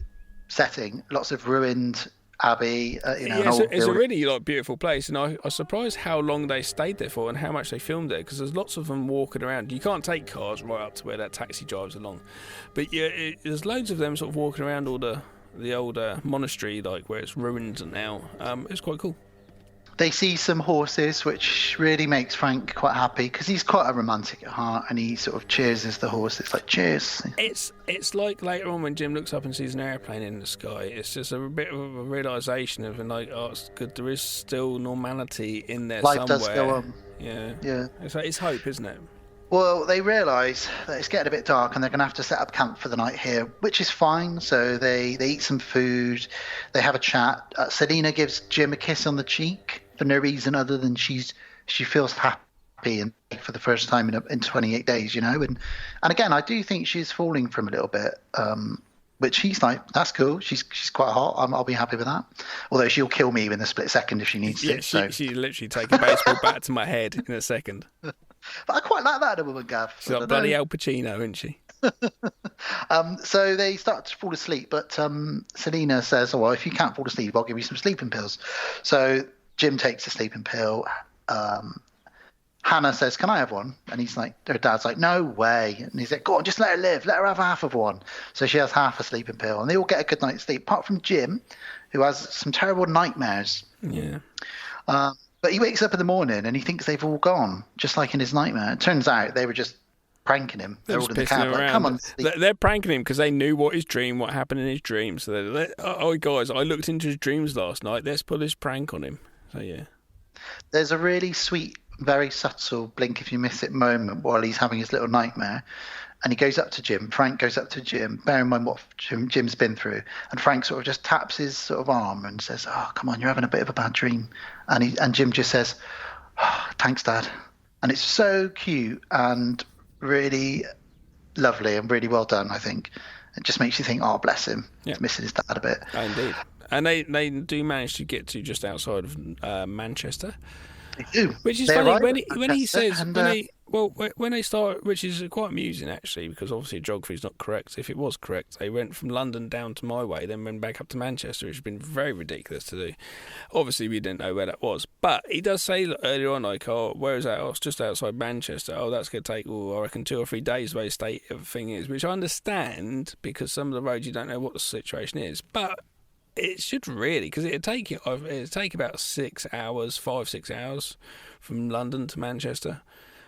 setting. Lots of ruined abbey. It's a really beautiful place, and I was surprised how long they stayed there for and how much they filmed there, because there's lots of them walking around. You can't take cars right up to where that taxi drives along, but there's loads of them sort of walking around all the old monastery, where it's ruined now. It's quite cool. They see some horses, which really makes Frank quite happy, because he's quite a romantic at heart, and he sort of cheers the horses, like cheers. It's like later on when Jim looks up and sees an airplane in the sky. It's just a bit of a realisation of it's good. There is still normality in there somewhere. Life does go on. Yeah. It's hope, isn't it? Well, they realise that it's getting a bit dark and they're going to have to set up camp for the night here, which is fine. So they eat some food, they have a chat. Selena gives Jim a kiss on the cheek for no reason other than she feels happy and for the first time in 28 days, And again, I do think she's falling for him a little bit, which he's like, that's cool. She's quite hot. I'll be happy with that. Although she'll kill me in a split second if she needs to. Yeah, she literally take a baseball bat to my head in a second. But I quite like that in a woman, Gav. She's like bloody Al Pacino, isn't she? So they start to fall asleep, but Selena says, "Oh, well, if you can't fall asleep, I'll give you some sleeping pills." So Jim takes a sleeping pill. Hannah says, "Can I have one?" And he's like, her dad's like, "No way." And he's like, "Go on, just let her live. Let her have half of one." So she has half a sleeping pill, and they all get a good night's sleep, apart from Jim, who has some terrible nightmares. Yeah. But he wakes up in the morning and he thinks they've all gone, just like in his nightmare. It turns out they were just pranking him. They're all in the cab, like, "Come on." They're pranking him because they knew what happened in his dream. So they're, "Oh, guys, I looked into his dreams last night. Let's put this prank on him." So yeah. There's a really sweet, very subtle blink if you miss it moment while he's having his little nightmare. And he goes up to Jim. Frank goes up to Jim, bear in mind what Jim's been through. And Frank sort of just taps his sort of arm and says, "Oh, come on, you're having a bit of a bad dream." And Jim just says, "Oh, thanks, Dad." And it's so cute and really lovely and really well done, I think. It just makes you think, oh, bless him. Yeah. He's missing his dad a bit. Oh, indeed. And they do manage to get to just outside of Manchester. They do. Which is funny when he says when they start, which is quite amusing actually, because obviously geography is not correct. If it was correct, they went from London down to my way, then went back up to Manchester, which has been very ridiculous to do. Obviously, we didn't know where that was, but he does say earlier on, like, "Oh, where is that? Oh, it's just outside Manchester. Oh, that's going to take, I reckon, 2 or 3 days." The way the state of the thing is, which I understand because some of the roads you don't know what the situation is, but it should really, because it'd take about 6 hours, 5-6 hours from London to Manchester.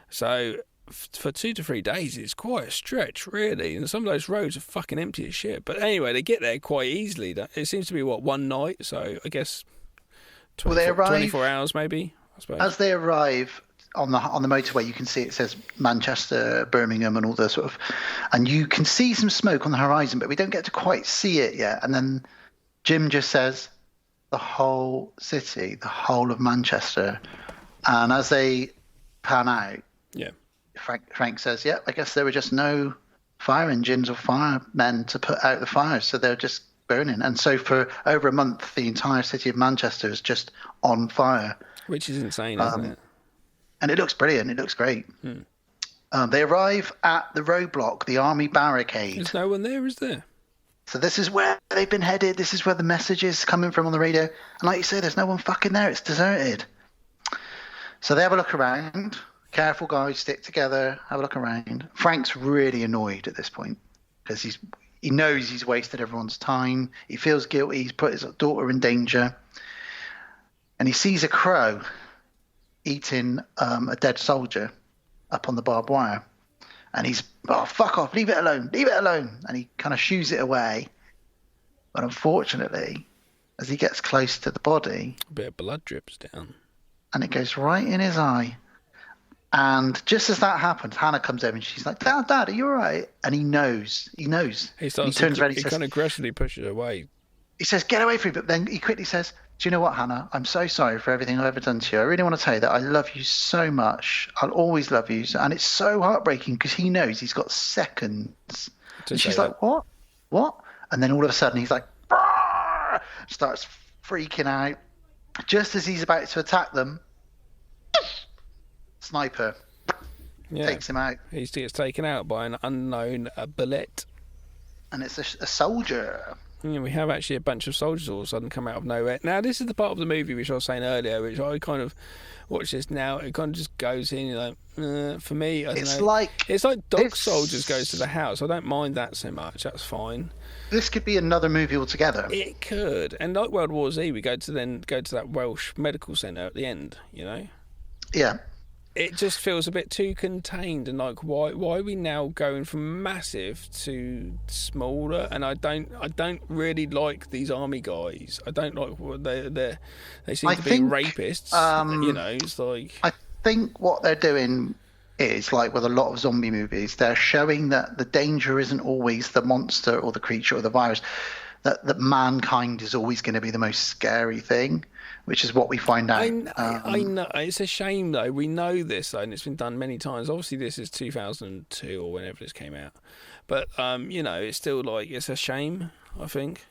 So for 2 to 3 days, it's quite a stretch, really. And some of those roads are fucking empty as shit. But anyway, they get there quite easily. It seems to be, one night? So I guess 24 hours maybe, I suppose. As they arrive on the motorway, you can see it says Manchester, Birmingham, and all the sort of... And you can see some smoke on the horizon, but we don't get to quite see it yet. And then Jim just says, "The whole city, the whole of Manchester." And as they pan out, yeah, Frank says, "Yeah, I guess there were just no fire engines or firemen to put out the fires, so they're just burning." And so for over a month, the entire city of Manchester is just on fire. Which is insane, isn't it? And it looks brilliant. It looks great. They arrive at the Roadblock, the army barricade. There's no one there, is there? So this is where they've been headed. This is where the message is coming from on the radio. And like you say, there's no one fucking there. It's deserted. So they have a look around. Careful, guys. Stick together. Have a look around. Frank's really annoyed at this point because he knows he's wasted everyone's time. He feels guilty. He's put his daughter in danger. And he sees a crow eating a dead soldier up on the barbed wire. And he's, "Oh, fuck off, leave it alone, leave it alone." And he kind of shoos it away. But unfortunately, as he gets close to the body, a bit of blood drips down. And it goes right in his eye. And just as that happens, Hannah comes over and she's like, Dad, are you all right? And he knows. He turns around, he says, kind of aggressively pushes it away. He says, "Get away from me." But then he quickly says, "Do you know what, Hannah? I'm so sorry for everything I've ever done to you. I really want to tell you that I love you so much. I'll always love you." And it's so heartbreaking because he knows he's got seconds. And she's like, "What? What?" And then all of a sudden he's like, "Brrr!" Starts freaking out. Just as he's about to attack them, sniper takes him out. He gets taken out by an unknown bullet. And it's a soldier. Yeah, we have actually a bunch of soldiers all of a sudden come out of nowhere. Now, this is the part of the movie which I was saying earlier, which I kind of watch this now. It kind of just goes in, for me, I don't know. It's like dog soldiers goes to the house. I don't mind that so much. That's fine. This could be another movie altogether. It could. And like World War Z, we go to that Welsh medical centre at the end, Yeah. It just feels a bit too contained, and like why are we now going from massive to smaller? And I don't really like these army guys. I don't like what they seem to be rapists. It's like, I think what they're doing is, like with a lot of zombie movies, they're showing that the danger isn't always the monster or the creature or the virus. That mankind is always going to be the most scary thing, which is what we find out. I know. It's a shame, though. We know this, though, and it's been done many times. Obviously, this is 2002 or whenever this came out. But, it's still like, it's a shame, I think.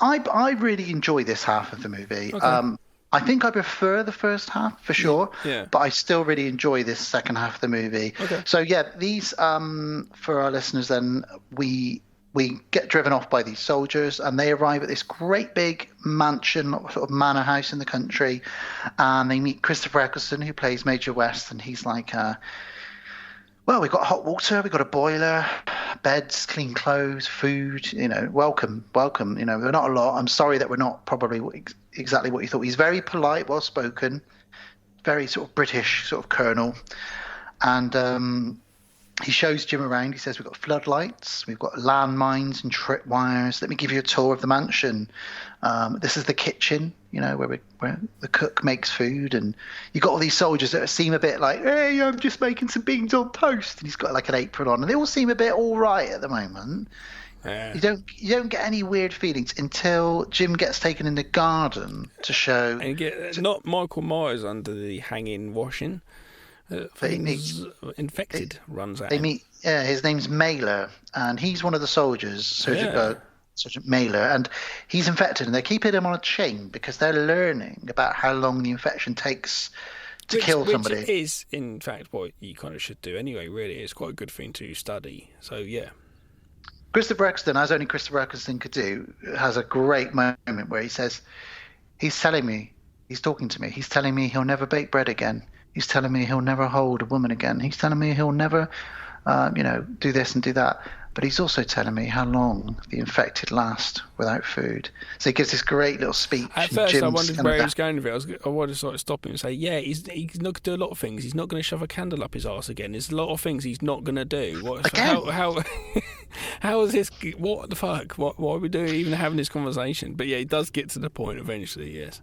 I really enjoy this half of the movie. Okay. I think I prefer the first half for sure, Yeah. but I still really enjoy this second half of the movie. Okay. So yeah, these for our listeners, then we get driven off by these soldiers, and they arrive at this great big mansion, sort of manor house in the country, and they meet Christopher Eccleston, who plays Major West, and he's like, well, we've got hot water, we've got a boiler, beds, clean clothes, food, welcome. We're not a lot. I'm sorry that we're not probably exactly what you thought. He's very polite, well spoken, very sort of British sort of colonel, and he shows Jim around. He says, we've got floodlights, we've got landmines and tripwires. Let me give you a tour of the mansion. This is the kitchen, where the cook makes food. And you've got all these soldiers that seem a bit like, hey, I'm just making some beans on toast. And he's got like an apron on. And they all seem a bit all right at the moment. Yeah. You don't get any weird feelings until Jim gets taken in the garden to show... And not Michael Myers under the hanging washing. Infected runs out. They meet. Yeah, his name's Mailer, and he's one of the soldiers, Sergeant Mailer, and he's infected, and they're keeping him on a chain because they're learning about how long the infection takes to kill somebody. Which is, in fact, what you kind of should do anyway. Really, it's quite a good thing to study. So yeah. Christopher Eccleston, as only Christopher Eccleston could do, has a great moment where he says, "He's telling me, he's talking to me. He's telling me he'll never bake bread again. He's telling me he'll never hold a woman again. He's telling me he'll never, do this and do that. But he's also telling me how long the infected last without food." So he gives this great little speech. At first, I wondered where he was going with it. I wanted to sort of stop him and say, yeah, he's not going to do a lot of things. He's not going to shove a candle up his arse again. There's a lot of things he's not going to do. How is this? What the fuck? Why are we doing even having this conversation? But yeah, he does get to the point eventually, yes.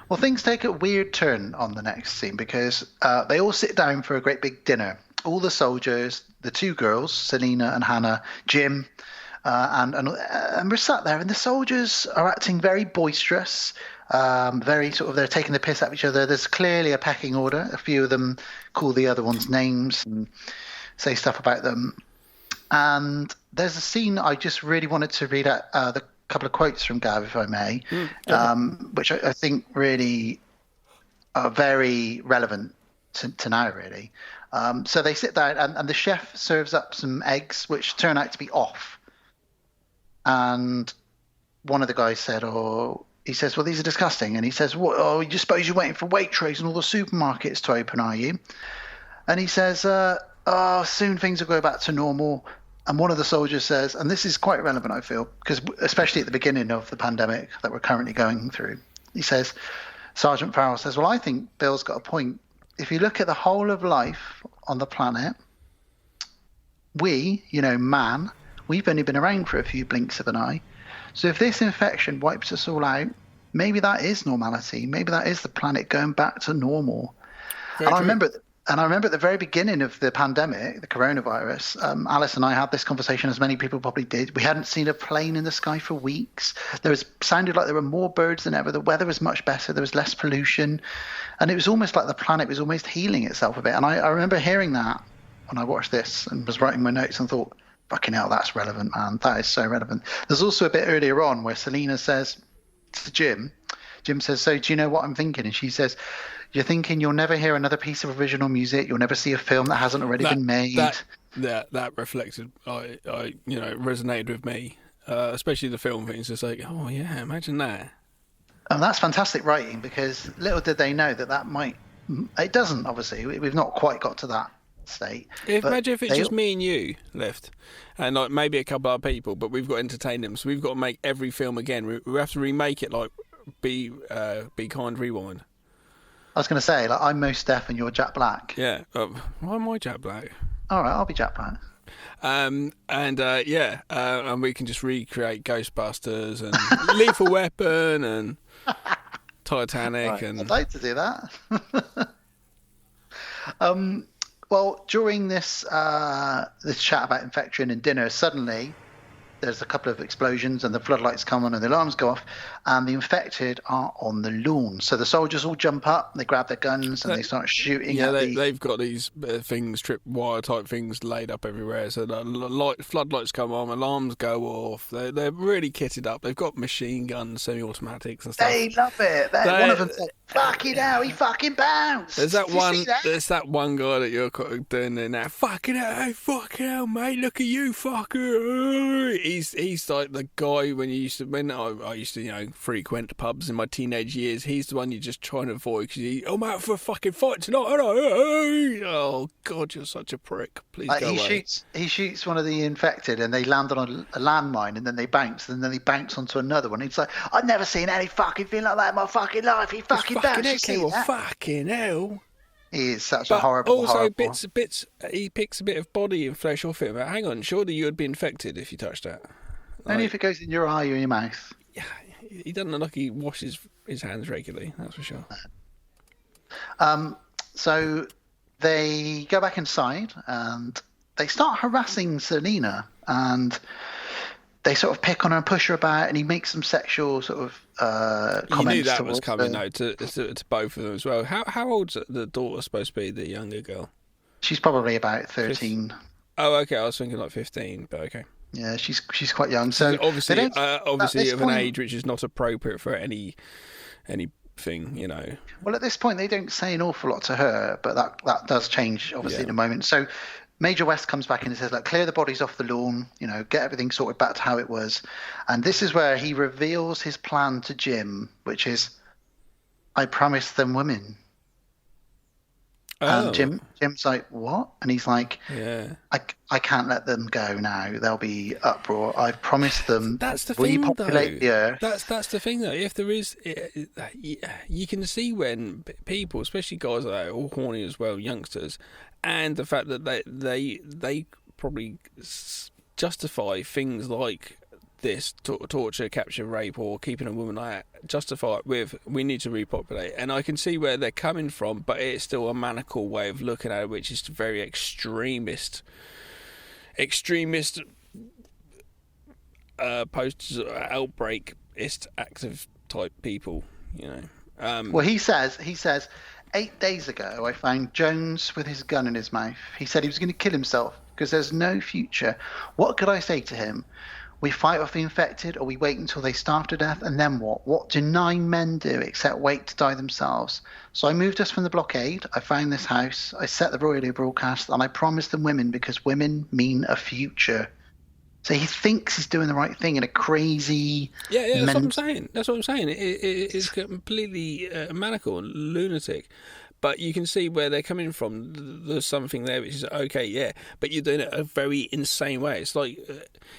Well, things take a weird turn on the next scene because they all sit down for a great big dinner. All the soldiers, the two girls, Selena and Hannah, Jim, and we're sat there, and the soldiers are acting very boisterous, very sort of, they're taking the piss out of each other. There's clearly a pecking order. A few of them call the other ones names and say stuff about them. And there's a scene I just really wanted to read out the couple of quotes from Gav, if I may, which I think really are very relevant to now, really. So they sit down, and the chef serves up some eggs, which turn out to be off. And one of the guys said, he says, well, these are disgusting. And he says, you just suppose you're waiting for Waitrose and all the supermarkets to open, are you? And he says, soon things will go back to normal. And one of the soldiers says, and this is quite relevant, I feel, because especially at the beginning of the pandemic that we're currently going through, he says, Sergeant Farrell says, well, I think Bill's got a point. If you look at the whole of life on the planet, we, man, we've only been around for a few blinks of an eye. So if this infection wipes us all out, maybe that is normality. Maybe that is the planet going back to normal. And I remember at the very beginning of the pandemic, the coronavirus, Alice and I had this conversation, as many people probably did. We hadn't seen a plane in the sky for weeks. Sounded like there were more birds than ever. The weather was much better. There was less pollution. And it was almost like the planet was almost healing itself a bit. And I remember hearing that when I watched this and was writing my notes and thought, fucking hell, that's relevant, man. That is so relevant. There's also a bit earlier on where Selena says to Jim says, so do you know what I'm thinking? And she says, you're thinking you'll never hear another piece of original music. You'll never see a film that hasn't already been made. That reflected, resonated with me, especially the film things. It's like, oh yeah, imagine that. And that's fantastic writing, because little did they know that might. It doesn't, obviously. We've not quite got to that state. Imagine if it's just me and you left, and like maybe a couple other people, but we've got to entertain them. So we've got to make every film again. We have to remake it like Be Kind Rewind. I was going to say, like, I'm Mos Def and you're Jack Black. Yeah. Why am I Jack Black? All right, I'll be Jack Black. And we can just recreate Ghostbusters and Lethal Weapon and Titanic. Right, and I'd like to do that. Well, during this chat about infection and dinner, suddenly there's a couple of explosions and the floodlights come on and the alarms go off, and the infected are on the lawn. So the soldiers all jump up, they grab their guns and they start shooting. Yeah, they've got these things, tripwire type things laid up everywhere. So the floodlights come on, alarms go off. They're really kitted up. They've got machine guns, semi-automatics and stuff. They love it. One of them said, "Fucking hell, he fucking bounced." There's that one guy that you're doing there now. Fucking hell, mate! Look at you, fucker. He's like the guy when I used to frequent pubs in my teenage years. He's the one you're just trying to avoid because I'm out for a fucking fight tonight. Oh God, you're such a prick. Please go away. He shoots one of the infected and they land on a landmine and then they bounce and then they bounce onto another one. He's like, "I've never seen any fucking thing like that in my fucking life." He fucking bounced. Fucking hell. He is such a horrible. Bits. He picks a bit of body and flesh off it. But hang on, surely you would be infected if you touched that. Only if it goes in your eye or your mouth. Yeah, he doesn't look like he washes his hands regularly. That's for sure. So they go back inside and they start harassing Selena, and they sort of pick on her and push her about, and he makes some sexual sort of comments. You knew that was coming, though, to both of them as well. How old's the daughter supposed to be, the younger girl? She's probably about 13. Oh, okay. I was thinking like 15, but okay. Yeah, she's quite young. So obviously of an age which is not appropriate for anything, you know. Well, at this point, they don't say an awful lot to her, but that does change, obviously, in a moment. So Major West comes back and he says, "Like, clear the bodies off the lawn, get everything sorted back to how it was." And this is where he reveals his plan to Jim, which is, "I promised them women." Oh. And Jim's like, "What?" And he's like, "Yeah, I can't let them go now. There'll be uproar. I've promised them. That's the repopulate thing, the earth." That's the thing, though. If there is, you can see when people, especially guys that are all horny as well, youngsters, and the fact that they probably justify things like this torture, capture, rape, or keeping a woman like that, justify it with, "We need to repopulate." And I can see where they're coming from, but it's still a maniacal way of looking at it, which is very extremist post outbreakist active type people, Well, he says 8 days ago I found Jones with his gun in his mouth. He said he was going to kill himself because there's no future. What could I say to him? We fight off the infected, or we wait until they starve to death, and then what? What do 9 men do except wait to die themselves? So I moved us from the blockade. I found this house. I set the radio broadcast, and I promised them women because women mean a future. So he thinks he's doing the right thing in a crazy... Yeah, that's what I'm saying. It's completely maniacal and lunatic. But you can see where they're coming from. There's something there which is okay, yeah, but you're doing it a very insane way. It's like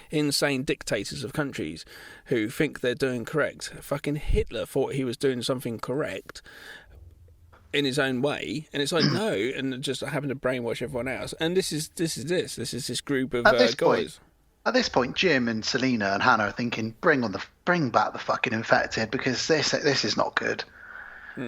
insane dictators of countries who think they're doing correct. Fucking Hitler thought he was doing something correct in his own way, and it's like no, and just having to brainwash everyone else. And this is this group of guys. At this point, Jim and Selena and Hannah are thinking, bring back the fucking infected, because this is not good.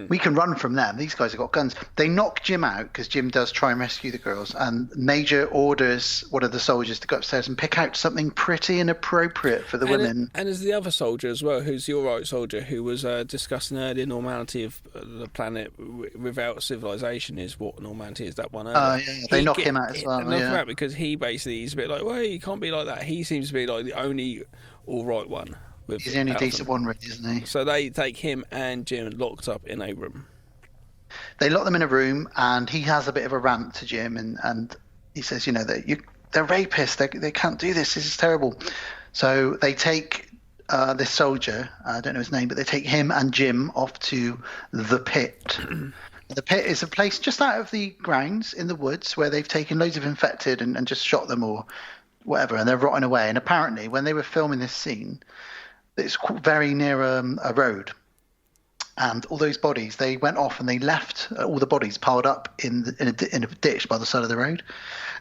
We can run from them. These guys have got guns. They knock Jim out because Jim does try and rescue the girls, and Major orders one of the soldiers to go upstairs and pick out something pretty and appropriate for the women. And there's the other soldier as well, who's the all-right soldier, who was discussing earlier normality of the planet without civilization is what normality is. That one earlier. Yeah. They knock him out as well. Knock him out because he's a bit like, well, you can't be like that. He seems to be like the only all-right one. He's the only decent one, really, isn't he? So they take him and Jim locked up in a room. They lock them in a room, and he has a bit of a rant to Jim, and he says, they're rapists. They can't do this. This is terrible. So they take this soldier, I don't know his name, but they take him and Jim off to the pit. The pit is a place just out of the grounds in the woods where they've taken loads of infected and just shot them or whatever, and they're rotting away. And apparently, when they were filming this scene, it's very near a road, and all those bodies, they went off and they left all the bodies piled up in a ditch by the side of the road.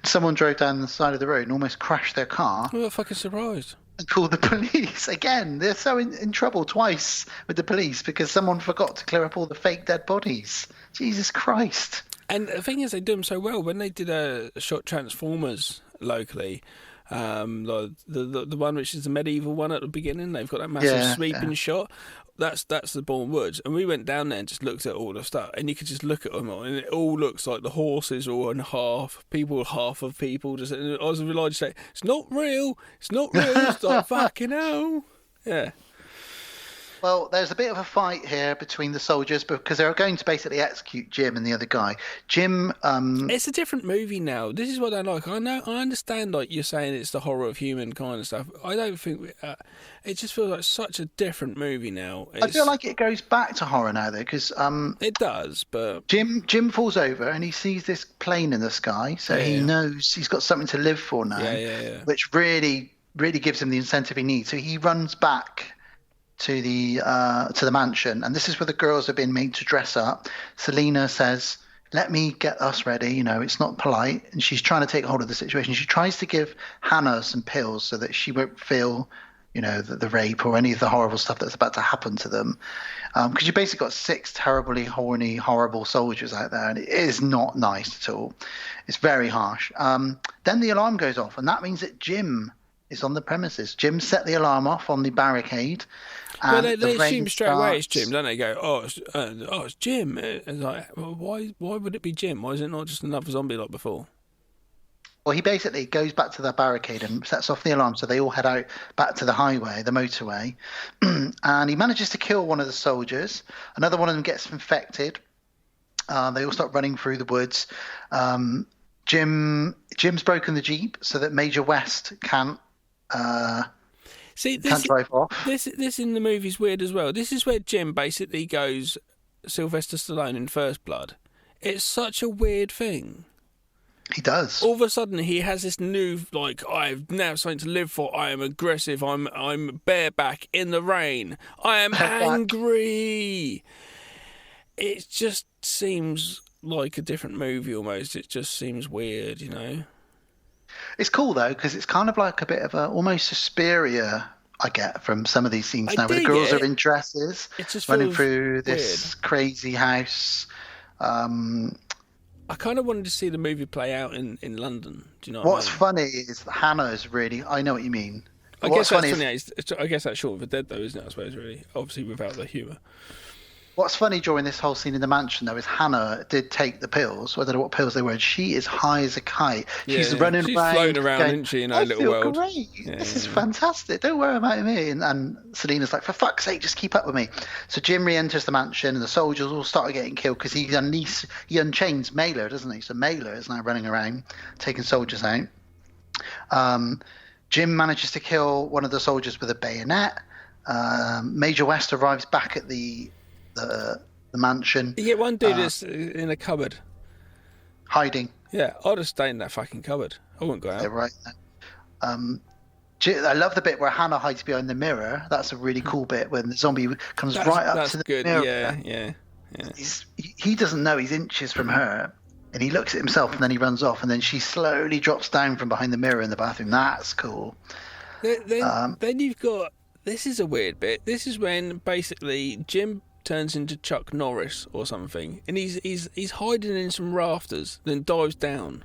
Someone drove down the side of the road and almost crashed their car. What a fucking surprise. And called the police. Again, they're so in trouble twice with the police because someone forgot to clear up all the fake dead bodies. Jesus Christ. And the thing is, they do them so well. When they did shot Transformers locally, Like the one which is the medieval one at the beginning. They've got that massive sweeping shot. That's the Bourne Woods, and we went down there and just looked at all the stuff, and you could just look at them all, and it all looks like the horses are all in half, half of people. Just, and I was obliged to say, it's not real. It's like fucking hell. Yeah. Well, there's a bit of a fight here between the soldiers because they're going to basically execute Jim and the other guy. Jim. It's a different movie now. This is what I like. I understand, like you're saying, it's the horror of human kind of stuff. I don't think it just feels like such a different movie now. I feel like it goes back to horror now, though, because it does. But Jim falls over and he sees this plane in the sky, so he knows he's got something to live for now. Yeah. Which really gives him the incentive he needs. So he runs back to the mansion, and this is where the girls have been made to dress up. Selena says, "Let me get us ready. You know, it's not polite." And she's trying to take hold of the situation. She tries to give Hannah some pills so that she won't feel, you know, the rape or any of the horrible stuff that's about to happen to them. Because you basically got 6 terribly horny, horrible soldiers out there, and it is not nice at all. It's very harsh. Then the alarm goes off, and that means that Jim is on the premises. Jim set the alarm off on the barricade. Well, they assume straight away it's Jim, don't they? Go, it's Jim. It's like, well, why would it be Jim? Why is it not just another zombie like before? Well, he basically goes back to the barricade and sets off the alarm, so they all head out back to the highway, the motorway, and he manages to kill one of the soldiers. Another one of them gets infected. They all start running through the woods. Jim's broken the Jeep so that Major West can't. Can't drive off. This in the movie's weird as well. This is where Jim basically goes Sylvester Stallone in First Blood. It's such a weird thing. He does. All of a sudden, he has this new, like, I've now something to live for. I am aggressive. I'm bareback in the rain. I am angry. It just seems like a different movie almost. It just seems weird, you know. It's cool though, because it's kind of like a bit of almost Suspiria I get from some of these scenes now, where the girls are in dresses, running through this crazy house. I kind of wanted to see the movie play out in London. Do you know what's what I mean? funny is that Hannah is really. I know what you mean. I guess that's funny. I guess that's Shaun of the Dead though, isn't it? I suppose really, obviously without the humour. What's funny during this whole scene in the mansion, though, is Hannah did take the pills. I don't know what pills they were. And she is high as a kite. She's running she's around. Floating around, isn't she, in her little world? I feel great. This is fantastic. Don't worry about me. And Selena's like, for fuck's sake, just keep up with me. So Jim re-enters the mansion, and the soldiers all start getting killed because he unchains Mailer, doesn't he? So Mailer is now running around, taking soldiers out. Jim manages to kill one of the soldiers with a bayonet. Major West arrives back at the mansion. You get one dude that's in a cupboard. Hiding. Yeah, I'd have stayed in that fucking cupboard. I wouldn't go out. Yeah, right. I love the bit where Hannah hides behind the mirror. That's a really cool bit when the zombie comes right up to the mirror. Yeah. He doesn't know he's inches from her, and he looks at himself, and then he runs off, and then she slowly drops down from behind the mirror in the bathroom. That's cool. Then you've got... This is a weird bit. This is when basically Jim turns into Chuck Norris or something, and he's hiding in some rafters, then dives down.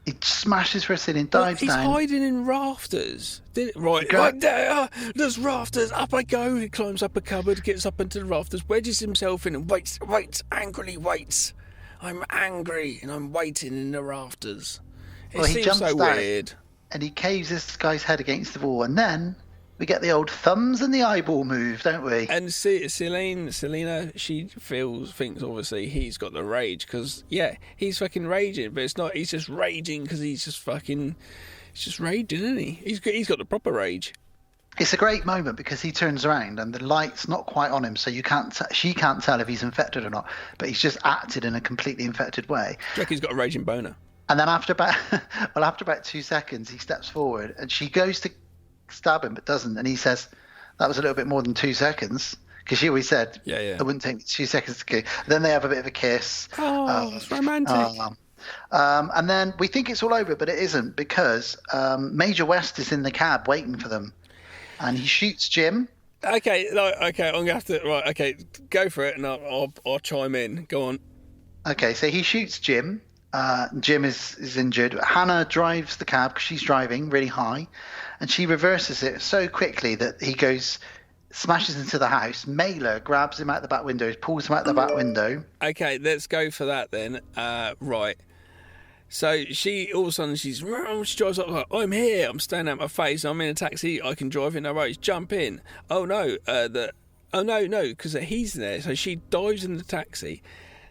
He smashes for a ceiling, dives down. He's hiding in rafters. Right there, there's rafters. Up I go. He climbs up a cupboard, gets up into the rafters, wedges himself in, and waits, angrily waits. I'm angry, and I'm waiting in the rafters. It seems so weird. And he caves this guy's head against the wall, and then we get the old thumbs and the eyeball move, don't we? And Selena, she thinks obviously he's got the rage because he's fucking raging, but it's not. He's just raging because he's just raging, isn't he? He's got the proper rage. It's a great moment because he turns around and the light's not quite on him, so she can't tell if he's infected or not. But he's just acted in a completely infected way. Jackie's got a raging boner. And then after about 2 seconds, he steps forward and she goes to stab him but doesn't, and he says that was a little bit more than 2 seconds, because she always said it wouldn't take me 2 seconds to kill. Then they have a bit of a kiss. It's romantic. And then we think it's all over, but it isn't, because Major West is in the cab waiting for them, and he shoots Jim. Okay, I'm gonna have to go for it, and I'll chime in. Go on. Okay, so he shoots Jim. Jim is injured. Hannah drives the cab because she's driving really high, and she reverses it so quickly that he smashes into the house. Mailer grabs him out the back window, pulls him out the back window. Okay, let's go for that then. Right. So she, all of a sudden, she drives up like, I'm here, I'm standing out my face, I'm in a taxi, I can drive in, no worries, jump in. Oh no, because he's there. So she dives in the taxi,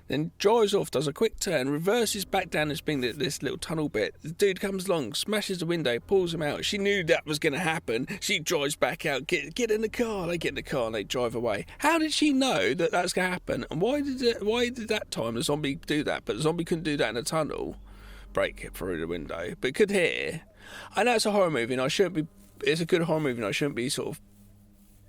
then drives off, does a quick turn, reverses back down this little tunnel bit. The dude comes along, smashes the window, pulls him out. She knew that was going to happen. She drives back out, get in the car. They get in the car and they drive away. How did she know that that's going to happen? And why did that time the zombie do that? But the zombie couldn't do that in a tunnel, break it through the window, but could hear. I know it's a horror movie, and it's a good horror movie, and I shouldn't be sort of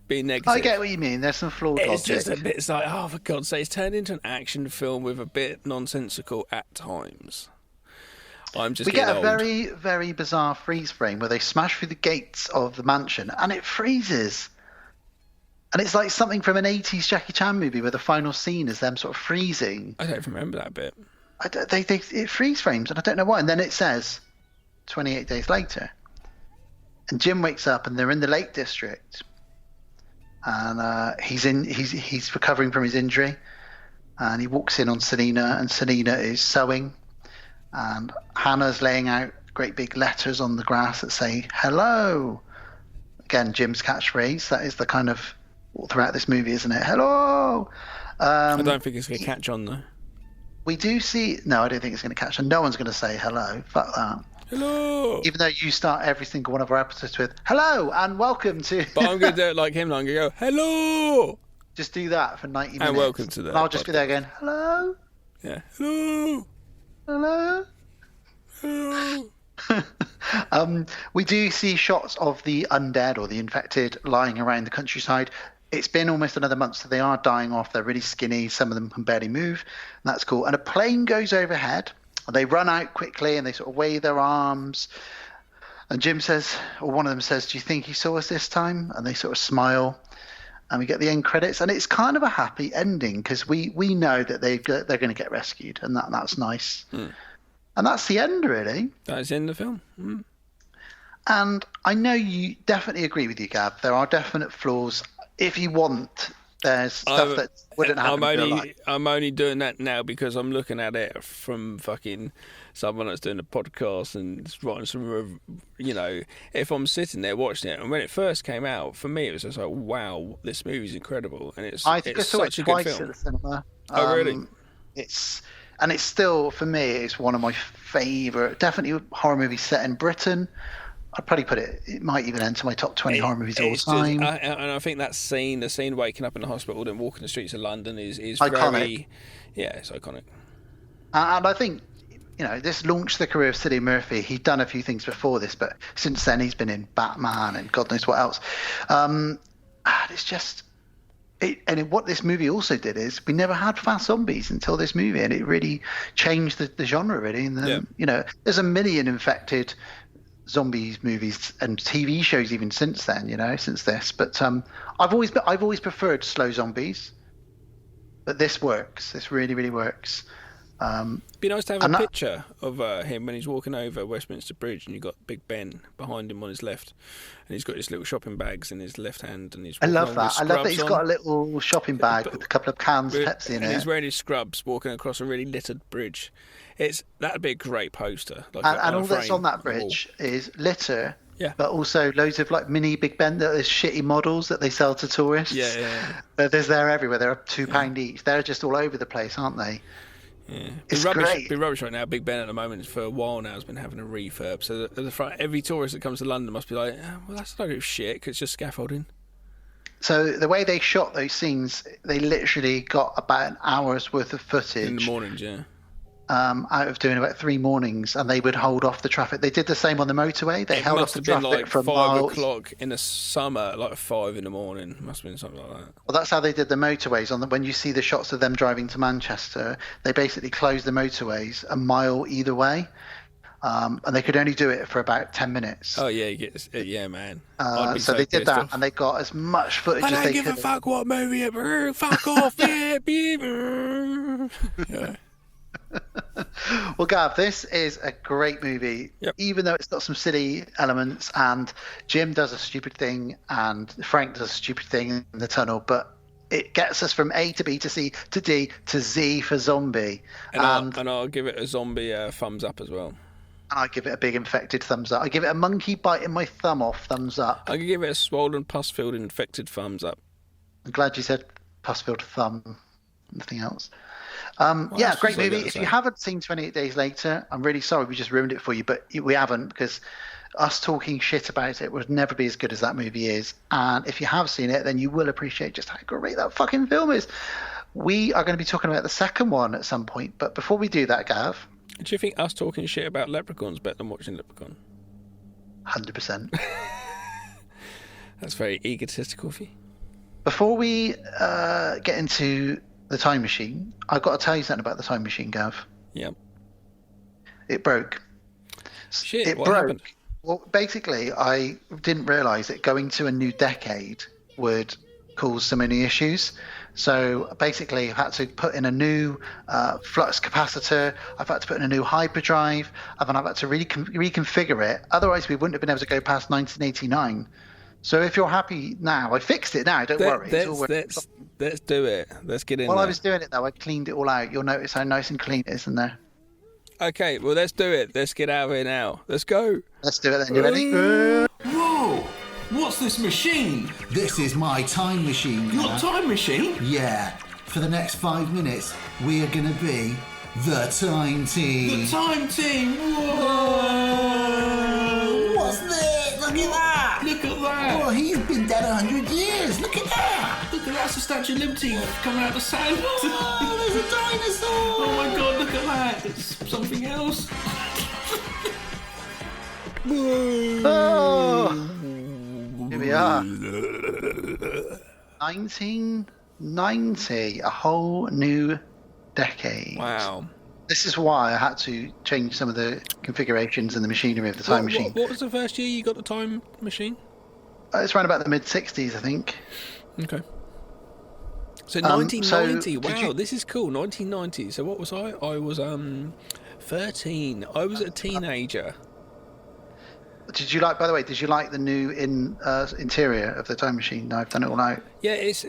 being negative. I get what you mean. There's some flawed logic. It's just a bit. It's like, oh, for God's sake, it's turned into an action film with a bit nonsensical at times. We get a very, very bizarre freeze frame where they smash through the gates of the mansion and it freezes. And it's like something from an 80s Jackie Chan movie where the final scene is them sort of freezing. I don't remember that bit. It freeze frames, and I don't know why. And then it says 28 days later. And Jim wakes up and they're in the Lake District. And he's recovering from his injury, and he walks in on Selena, and Selena is sewing, and Hannah's laying out great big letters on the grass that say hello. Again, Jim's catchphrase. That is the kind of all throughout this movie, isn't it? Hello. I don't think it's going to catch on though. We do see. No, I don't think it's going to catch on. No one's going to say hello. Fuck that. Hello. Even though you start every single one of our episodes with hello and welcome to. But I'm going to do it like him. I'm going to go hello. Just do that for 90 minutes. And welcome to that. And I'll just be there again. Hello. Yeah. Hello. Hello. Hello. We do see shots of the undead or the infected lying around the countryside. It's been almost another month, so they are dying off. They're really skinny. Some of them can barely move. And that's cool. And a plane goes overhead. They run out quickly and they sort of wave their arms. And Jim says, or one of them says, do you think he saw us this time? And they sort of smile. And we get the end credits. And it's kind of a happy ending because we know that they're going to get rescued. And that's nice. Mm. And that's the end, really. That's the end of the film. Mm. And I know you definitely agree with you, Gab. There are definite flaws. If you want, there's stuff that wouldn't happen in real life. I'm only doing that now because I'm looking at it from fucking someone that's doing a podcast and writing some, if I'm sitting there watching it. And when it first came out, for me, it was just like, wow, this movie's incredible. And it's such a good film. At the cinema. Oh, really? It's still, for me, it's one of my favourite, definitely horror movies set in Britain. I'd probably put it might even enter my top 20 horror movies all time. And I think that scene, the scene waking up in the hospital and walking the streets of London is iconic. Very, it's iconic. And I think, this launched the career of Cillian Murphy. He'd done a few things before this, but since then he's been in Batman and God knows what else. It's just... what this movie also did is we never had fast zombies until this movie, and it really changed the genre, really. And then, there's a million infected zombies movies and TV shows even since then, since this. But I've always preferred slow zombies, but this works. This really, really works. Be nice to have a picture of him when he's walking over Westminster Bridge, and you've got Big Ben behind him on his left, and he's got his little shopping bags in his left hand, and he's. I love that. I love that he's got a little shopping bag with a couple of cans of Pepsi in it. And he's wearing his scrubs, walking across a really littered bridge. That'd be a great poster. And all that's on that bridge is litter. Yeah. But also loads of mini Big Ben, there's shitty models that they sell to tourists. Yeah. But they're everywhere. They're £2 each. They're just all over the place, aren't they? Yeah. It's great. Be rubbish right now. Big Ben at the moment for a while now has been having a refurb. So at the front, every tourist that comes to London must be like, well, that's not shit because it's just scaffolding. So the way they shot those scenes, they literally got about an hour's worth of footage in the mornings, yeah. Out of doing about 3 mornings, and they would hold off the traffic. They did the same on the motorway. They held off the traffic for 5 o'clock in the summer, 5 in the morning. Must have been something like that. Well, that's how they did the motorways. When you see the shots of them driving to Manchester, they basically closed the motorways a mile either way, and they could only do it for about 10 minutes. Oh yeah, man. So they did that, and they got as much footage as they could. I don't give a fuck what movie. Fuck off, yeah. Well, Gav, this is a great movie, even though it's got some silly elements, and Jim does a stupid thing, and Frank does a stupid thing in the tunnel, but it gets us from A to B to C to D to Z for zombie. And I'll give it a zombie thumbs up as well. And I give it a big infected thumbs up. I give it a monkey biting my thumb off thumbs up. I can give it a swollen, pus-filled, infected thumbs up. I'm glad you said pus-filled thumb. Nothing else. Yeah, great movie. If you haven't seen 28 Days Later, I'm really sorry we just ruined it for you, but we haven't, because us talking shit about it would never be as good as that movie is. And if you have seen it, then you will appreciate just how great that fucking film is. We are going to be talking about the second one at some point, but before we do that, Gav... Do you think us talking shit about Leprechauns better than watching Leprechaun? 100%. That's very egotistical of you. Before we get into the time machine, I've got to tell you something about the time machine, Gav. Yeah. It broke. Shit, what happened? Well, basically, I didn't realise that going to a new decade would cause so many issues. So basically, I've had to put in a new flux capacitor. I've had to put in a new hyperdrive. I've had to reconfigure it. Otherwise, we wouldn't have been able to go past 1989. So if you're happy now, I fixed it now. Don't worry. Let's do it. Let's get in. While I was doing it, though, I cleaned it all out. You'll notice how nice and clean it is in there. Okay, well, let's do it. Let's get out of here now. Let's go. Let's do it then. You ready? Whoa! What's this machine? This is my time machine. Your time machine? Yeah. For the next 5 minutes, we are going to be the time team. The time team? Whoa! What's this? Look at that! Look at that! Oh, he's been dead 100 years. Look at that! Look at that's the Statue of Liberty coming out of the sand. Oh, there's a dinosaur! Oh my God! Look at that! It's something else. Oh! Here we are. 1990, a whole new decade. Wow. This is why I had to change some of the configurations and the machinery of the time machine. What was the first year you got the time machine? It's around about the mid-60s, I think. Okay. So 1990, so wow, this is cool, 1990. So what was I? I was 13. I was a teenager. Did you like, by the way, the new interior of the time machine? No, I've done it all out. Yeah, it's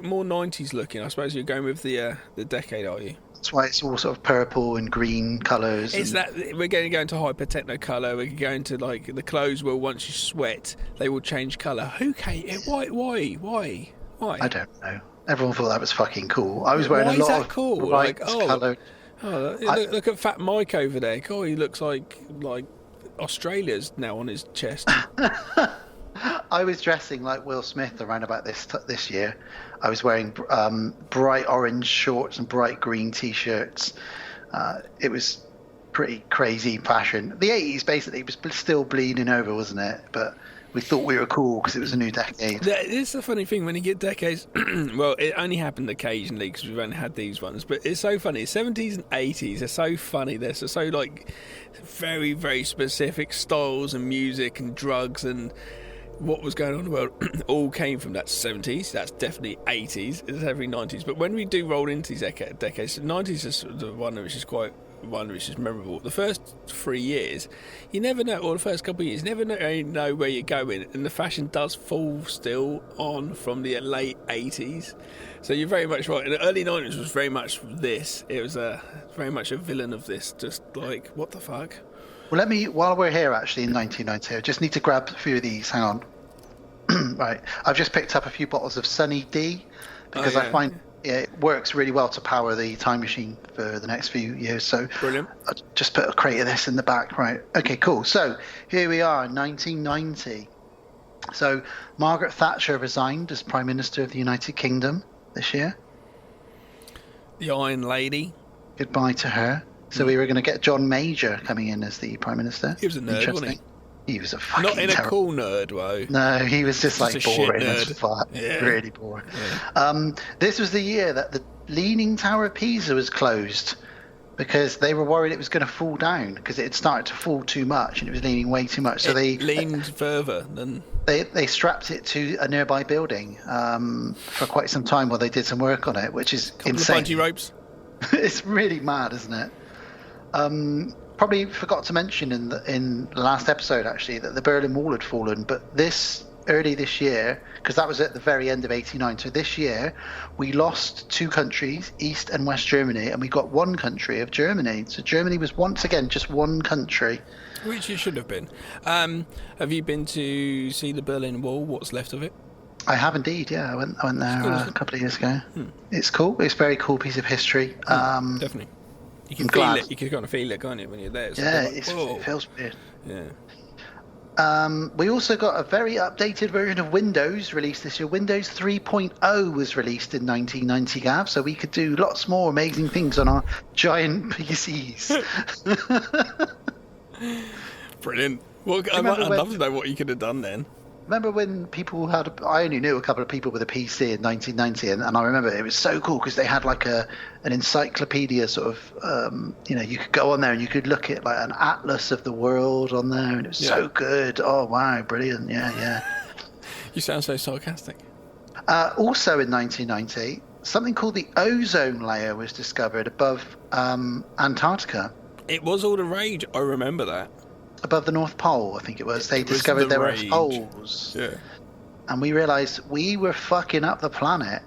more 90s looking. I suppose you're going with the decade, are you? That's why it's all sort of purple and green colours. It's that we're going to go into hyper techno colour. We're going to like the clothes will once you sweat they will change colour. Who cares? Why? I don't know. Everyone thought that was fucking cool. I was wearing a lot of cool? bright colour. Look at Fat Mike over there. God, he looks like Australia's now on his chest. I was dressing like Will Smith around about this year. I was wearing bright orange shorts and bright green t-shirts. It was pretty crazy fashion. The 80s basically was still bleeding over, wasn't it? But we thought we were cool because it was a new decade. It's the funny thing when you get decades. Well, it only happened occasionally because we've only had these ones. But it's so funny. 70s and 80s are so funny. They're so like very, very specific styles and music and drugs and what was going on in the world all came from that 70s. That's definitely 80s. It's every 90s. But when we do roll into these decades, the 90s is the one which is memorable. The first 3 years, you never know, or the first couple of years, you never know where you're going, and the fashion does fall still on from the late 80s. So you're very much right. And the early 90s was very much this. It was very much a villain of this, just like, what the fuck? Well, while we're here actually in 1990, I just need to grab a few of these. Hang on. Right. I've just picked up a few bottles of Sunny D because I find it works really well to power the time machine for the next few years. So brilliant. I'll just put a crate of this in the back. Right. Okay, cool. So here we are, 1990. So Margaret Thatcher resigned as Prime Minister of the United Kingdom this year. The Iron Lady. Goodbye to her. So we were going to get John Major coming in as the Prime Minister. He was a nerd, wasn't he? He was a fucking not in a cool nerd way. No, he was just like boring as fuck. Yeah. Really boring. Yeah. This was the year that the Leaning Tower of Pisa was closed because they were worried it was going to fall down because it had started to fall too much and it was leaning way too much. So they leaned further than they strapped it to a nearby building for quite some time while they did some work on it, which is insane. Couple of bungee ropes. It's really mad, isn't it? Probably forgot to mention in the last episode actually that the Berlin Wall had fallen, but early this year, because that was at the very end of '89. So this year, we lost 2 countries, East and West Germany, and we got 1 country of Germany. So Germany was once again just 1 country. Which it should have been. Have you been to see the Berlin Wall? What's left of it? I have indeed, yeah. I went there a couple of years ago. It's cool. It's a very cool piece of history. Definitely. You can feel it. You can kind of feel it, can't you, when you're there? It feels weird. Yeah. We also got a very updated version of Windows released this year. Windows 3.0 was released in 1990, Gav, so we could do lots more amazing things on our giant PCs. Brilliant. Well, I'd love to know what you could have done then. Remember when people had... I only knew a couple of people with a PC in 1990, and I remember it was so cool because they had like an encyclopedia sort of... you could go on there and you could look at like an atlas of the world on there, and it was so good. Oh, wow, brilliant. Yeah. You sound so sarcastic. Also in 1990, something called the ozone layer was discovered above Antarctica. It was all the rage. I remember that. Above the North Pole, I think it was. They discovered there were holes. Yeah. And we realised we were fucking up the planet.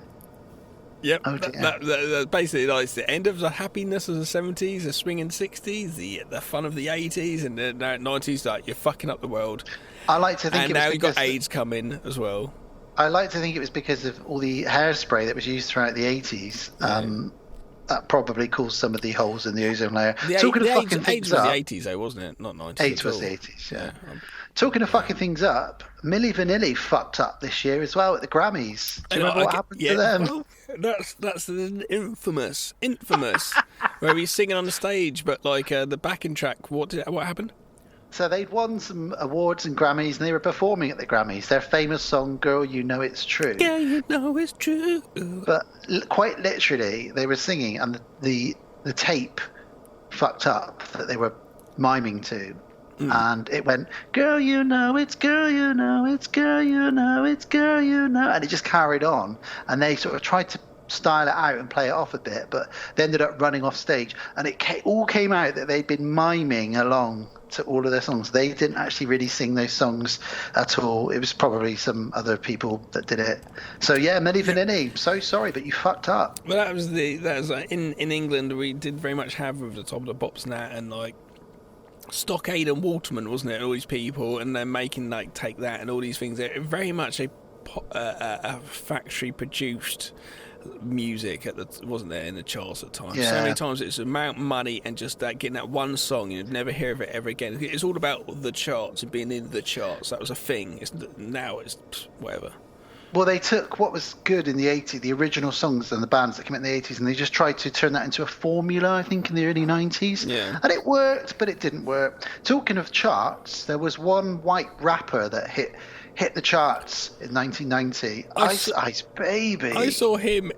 Yep. Oh, that basically, like, it's the end of the happiness of the 70s, the swinging 60s, the fun of the 80s, and the 90s, like, you're fucking up the world. I like to think and now you've got AIDS coming as well. I like to think it was because of all the hairspray that was used throughout the 80s. That probably caused some of the holes in the ozone layer. Talking of fucking things up, AIDS was the 80s, though, wasn't it? Not 90s. AIDS was the 80s, yeah. Talking of fucking things up, Milli Vanilli fucked up this year as well at the Grammys. Do you remember what happened to them? Well, that's infamous, where he's singing on the stage, but like the backing track. What happened? So they'd won some awards and Grammys, and they were performing at the Grammys. Their famous song, "Girl, You Know It's True." Yeah, you know it's true. But quite literally, they were singing, and the tape fucked up that they were miming to. And it went, "Girl, you know it's, girl, you know it's, girl, you know it's, girl, you know," and it just carried on. And they sort of tried to style it out and play it off a bit, but they ended up running off stage. And it all came out that they'd been miming along to all of their songs. They didn't actually really sing those songs at all. It was probably some other people that did it. So yeah, Milli Vanilli, so sorry, but you fucked up. Well, that was in England. We did very much have with the Top of the Pops and that, and like Stockade and Waterman, wasn't it? All these people, and they're making like Take That and all these things. They're very much a factory produced music wasn't there in the charts at times. So many times it's amount of money and just getting that one song, you'd never hear of it ever again. It's all about the charts and being in the charts. That was a thing. Now it's whatever. Well, they took what was good in the 80s, the original songs and the bands that came out in the 80s, and they just tried to turn that into a formula, I think, in the early 90s. Yeah. And it worked, but it didn't work. Talking of charts, there was one white rapper that hit the charts in 1990. Ice Baby. I saw him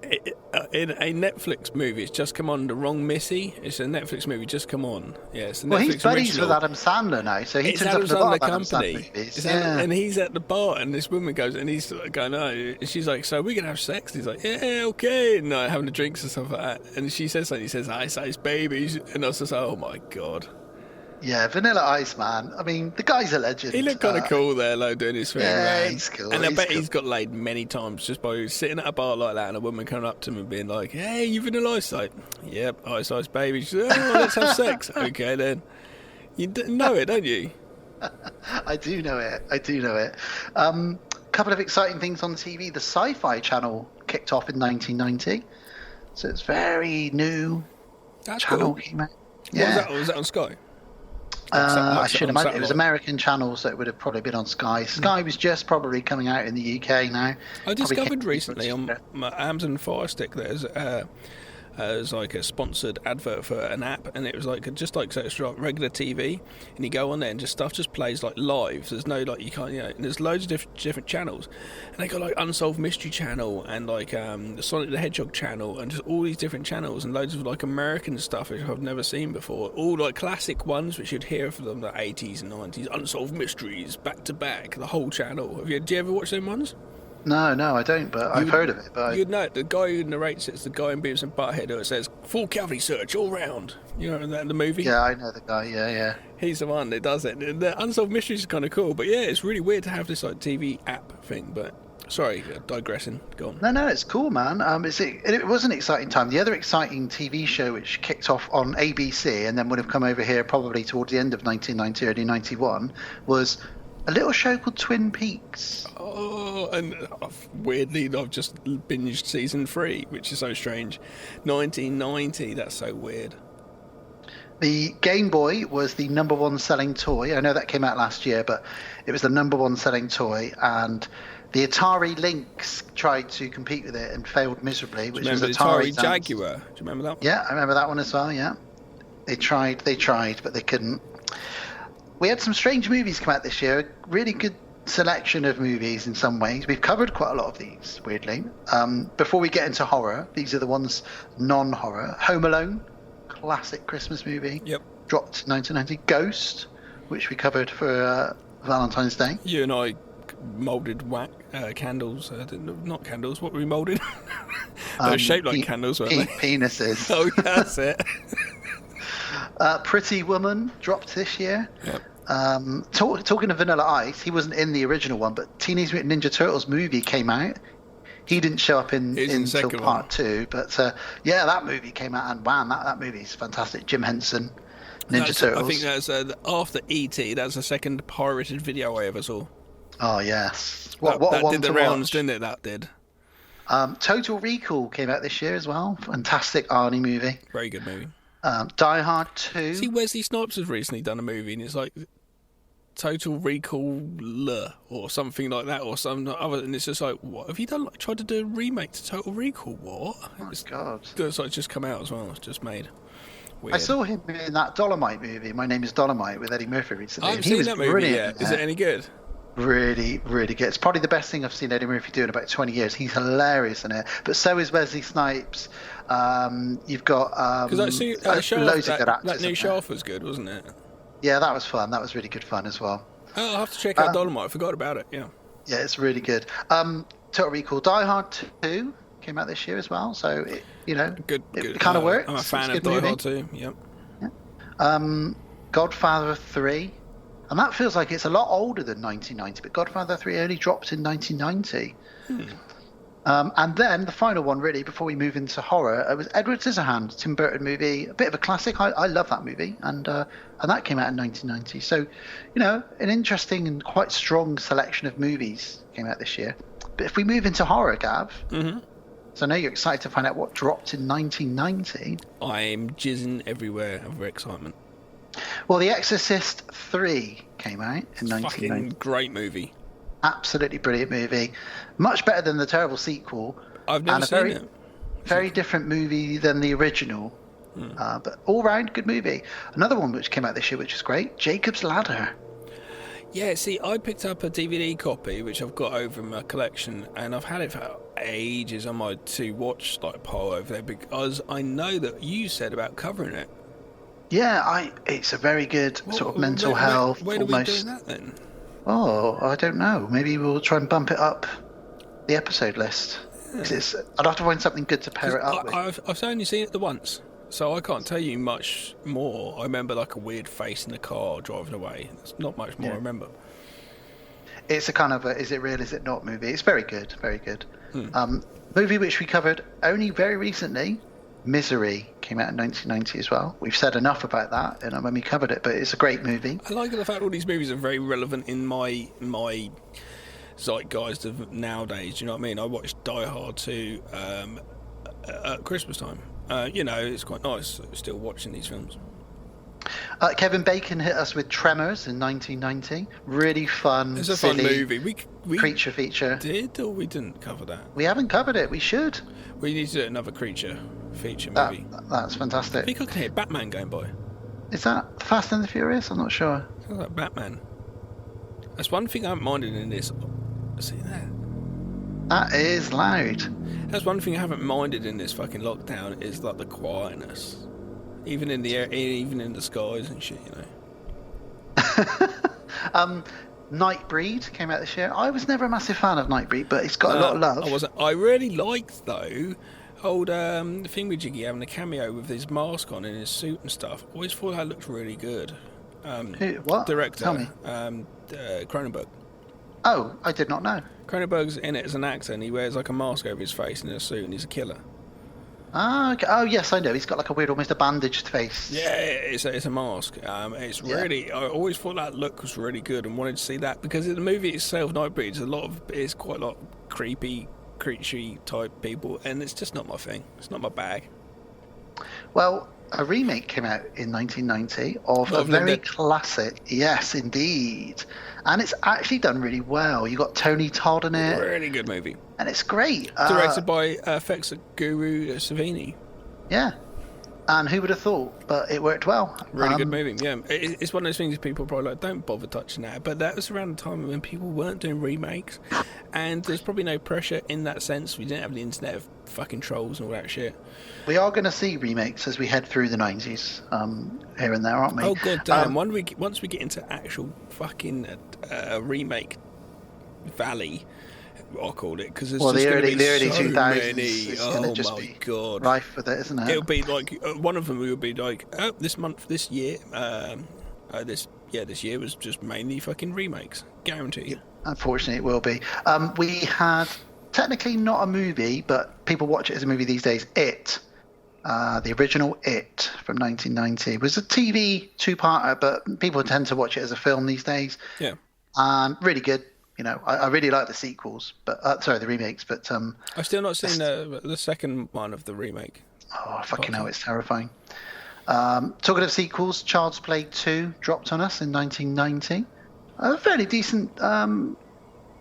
in a Netflix movie. It's just come on, The Wrong Missy. It's a Netflix movie, just come on. Yeah, it's a Netflix he's buddies original. with Adam Sandler now, so he turns up to the bar of Adam Sandler movies. And he's at the bar, and this woman goes, and he's going, "Oh," and she's like, "So we're gonna have sex?" And he's like, "Yeah, okay," and having the drinks and stuff like that. And she says something. He says, "Ice Baby," and I was just like, "Oh my god." Yeah, Vanilla Ice, man. I mean, the guy's a legend. He looked kind of cool there, like, doing his thing. Yeah, he's cool. And I bet he's got laid many times just by sitting at a bar like that and a woman coming up to him and being like, "Hey, you Vanilla Ice?" Like, "Yep, Ice Baby." She's like, "Oh, let's have sex." Okay, then. You know it, don't you? I do know it. Couple of exciting things on TV. The Sci-Fi Channel kicked off in 1990. So it's very new. That's channel cool. Came out. Yeah. Was that on Sky? I should imagine it was American channel, so it would have probably been on Sky. Sky was just probably coming out in the UK now. I discovered recently on my Amazon Fire Stick there's like a sponsored advert for an app, and it was like just like so it's like regular TV, and you go on there and stuff just plays like live. There's no like you can't and there's loads of different channels, and they got like Unsolved Mystery Channel and like the Sonic the Hedgehog channel and just all these different channels and loads of like American stuff which I've never seen before. All like classic ones which you'd hear from them the 80s and 90s. Unsolved Mysteries back to back, the whole channel. Do you ever watch them ones? No, I don't, but I've heard of it. But you'd know it. The guy who narrates it's the guy in Beavis and Butthead who says, full cavity search all round. You know that in the movie? Yeah, I know the guy, yeah. He's the one that does it. The Unsolved Mysteries is kind of cool, but yeah, it's really weird to have this like TV app thing, but... Sorry, digressing. Go on. No, it's cool, man. It was an exciting time. The other exciting TV show which kicked off on ABC and then would have come over here probably towards the end of 1990, early 91, was a little show called Twin Peaks. Oh, and weirdly, I've just binged season 3, which is so strange. 1990, that's so weird. The Game Boy was the number one selling toy. I know that came out last year, but it was the number one selling toy, and the Atari Lynx tried to compete with it and failed miserably, which was Atari Jaguar. Do you remember that one? Yeah, I remember that one as well, yeah. They tried, but they couldn't. We had some strange movies come out this year, a really good selection of movies in some ways. We've covered quite a lot of these, weirdly. Before we get into horror, these are the ones non-horror. Home Alone, classic Christmas movie. Yep. Dropped 1990. Ghost, which we covered for Valentine's Day. You and I moulded candles. Not candles, what were we moulded? They were shaped like candles, weren't they? Penises. Oh, that's it. Pretty Woman dropped this year. Yep. Talking of Vanilla Ice, he wasn't in the original one, but Teenage Mutant Ninja Turtles movie came out. He didn't show up until part 2, but yeah, that movie came out, and wow, that movie's fantastic. Jim Henson, Ninja Turtles. I think that's after E.T. That's the second pirated video I ever saw. Oh yes, that did the rounds, didn't it? That did. Total Recall came out this year as well. Fantastic Arnie movie. Very good movie. Die Hard 2. See, Wesley Snipes has recently done a movie, and it's like Total Recall or something like that, or some other. And it's just like, what have you done? Like, tried to do a remake to Total Recall? What? Oh my god! It's like just come out as well. It's just made. Weird. I saw him in that Dolomite movie. My Name is Dolomite with Eddie Murphy recently. I haven't seen that movie yet. Is it any good? Really, really good. It's probably the best thing I've seen Eddie Murphy do in about 20 years. He's hilarious in it. But so is Wesley Snipes. You've got loads of good actors. That new Shaft was good, wasn't it? Yeah, that was fun. That was really good fun as well. Oh, I'll have to check out Dolomite. I forgot about it. Yeah. Yeah, it's really good. Total Recall. Die Hard 2 came out this year as well. So, good. It kind of works. I'm a fan of Die Hard 2. Yep. Yeah. Godfather 3. And that feels like it's a lot older than 1990, but Godfather 3 only dropped in 1990. And then the final one, really, before we move into horror, it was Edward Scissorhands, Tim Burton movie, a bit of a classic. I love that movie, and that came out in 1990. So, an interesting and quite strong selection of movies came out this year. But if we move into horror, Gav, so I know you're excited to find out what dropped in 1990. I'm jizzing everywhere over excitement. Well, The Exorcist 3 came out in 1990. Fucking great movie. Absolutely brilliant movie. Much better than the terrible sequel. I've never seen it. Very different movie than the original. But all round, good movie. Another one which came out this year, which is great, Jacob's Ladder. Yeah, see, I picked up a DVD copy, which I've got over in my collection, and I've had it for ages on my to-watch pile over there, because I know that you said about covering it. Yeah, it's a very good sort of mental health. When are we doing that then? Oh, I don't know. Maybe we'll try and bump it up the episode list. Yeah. I'd have to find something good to pair it up with. I've only seen it the once, so I can't tell you much more. I remember a weird face in the car driving away. There's not much more I remember. It's a kind of is it real, is it not movie. It's very good, very good. Movie which we covered only very recently, Misery, came out in 1990 as well. We've said enough about that when we covered it, but it's a great movie. I like the fact all these movies are very relevant in my zeitgeist of nowadays. Do you know what I mean? I watched Die Hard 2 at Christmas time. It's quite nice still watching these films. Kevin Bacon hit us with Tremors in 1990. Really fun, it's a silly fun movie. We creature feature. Did or we didn't cover that? We haven't covered it. We should. We need to do another creature feature movie. That's fantastic. I think I can hear Batman going by. Is that Fast and the Furious? I'm not sure. Sounds like Batman. That's one thing I haven't minded in this. See that? That is loud. That's one thing I haven't minded in this fucking lockdown is the quietness. Even in the air, even in the skies and shit, Nightbreed came out this year. I was never a massive fan of Nightbreed, but it's got a lot of love. I wasn't. I really liked though old Thingamajiggy having a cameo with his mask on and his suit and stuff. Always thought that looked really good. What? Director? Tell me. Cronenberg. Oh, I did not know. Cronenberg's in it as an actor, and he wears like a mask over his face and a suit, and he's a killer. Ah, okay. Oh yes, I know. He's got like a weird, almost a bandaged face. Yeah, it's a mask. It's really. I always thought that look was really good, and wanted to see that because in the movie itself, Nightbreed, it's quite a lot of creepy type people, and it's just not my thing. It's not my bag. Well, a remake came out in 1990 of a very classic. Yes, indeed. And it's actually done really well. You got Tony Todd in it. Really good movie. And it's great. Directed by effects guru Savini. Yeah. And who would have thought? But it worked well. Really good movie, yeah. It's one of those things people are probably like, don't bother touching that. But that was around the time when people weren't doing remakes. And there's probably no pressure in that sense. We didn't have the internet of fucking trolls and all that shit. We are going to see remakes as we head through the 90s here and there, aren't we? Oh, god damn. Once we get into actual fucking remake valley, I'll call it, because it's the early 2000s. many. It's going to just be god, rife with it, isn't it? It'll be like one of them will be like, this year was just mainly fucking remakes, guaranteed. Unfortunately, it will be. We had technically not a movie, but people watch it as a movie these days. It. The original It from 1990 was a TV two-parter, but people tend to watch it as a film these days. Yeah. Really good. You know, I really like the sequels, but the remakes. But I've still not seen the second one of the remake. Oh, fucking hell, it's terrifying. Talking of sequels, Child's Play 2 dropped on us in 1990. A fairly decent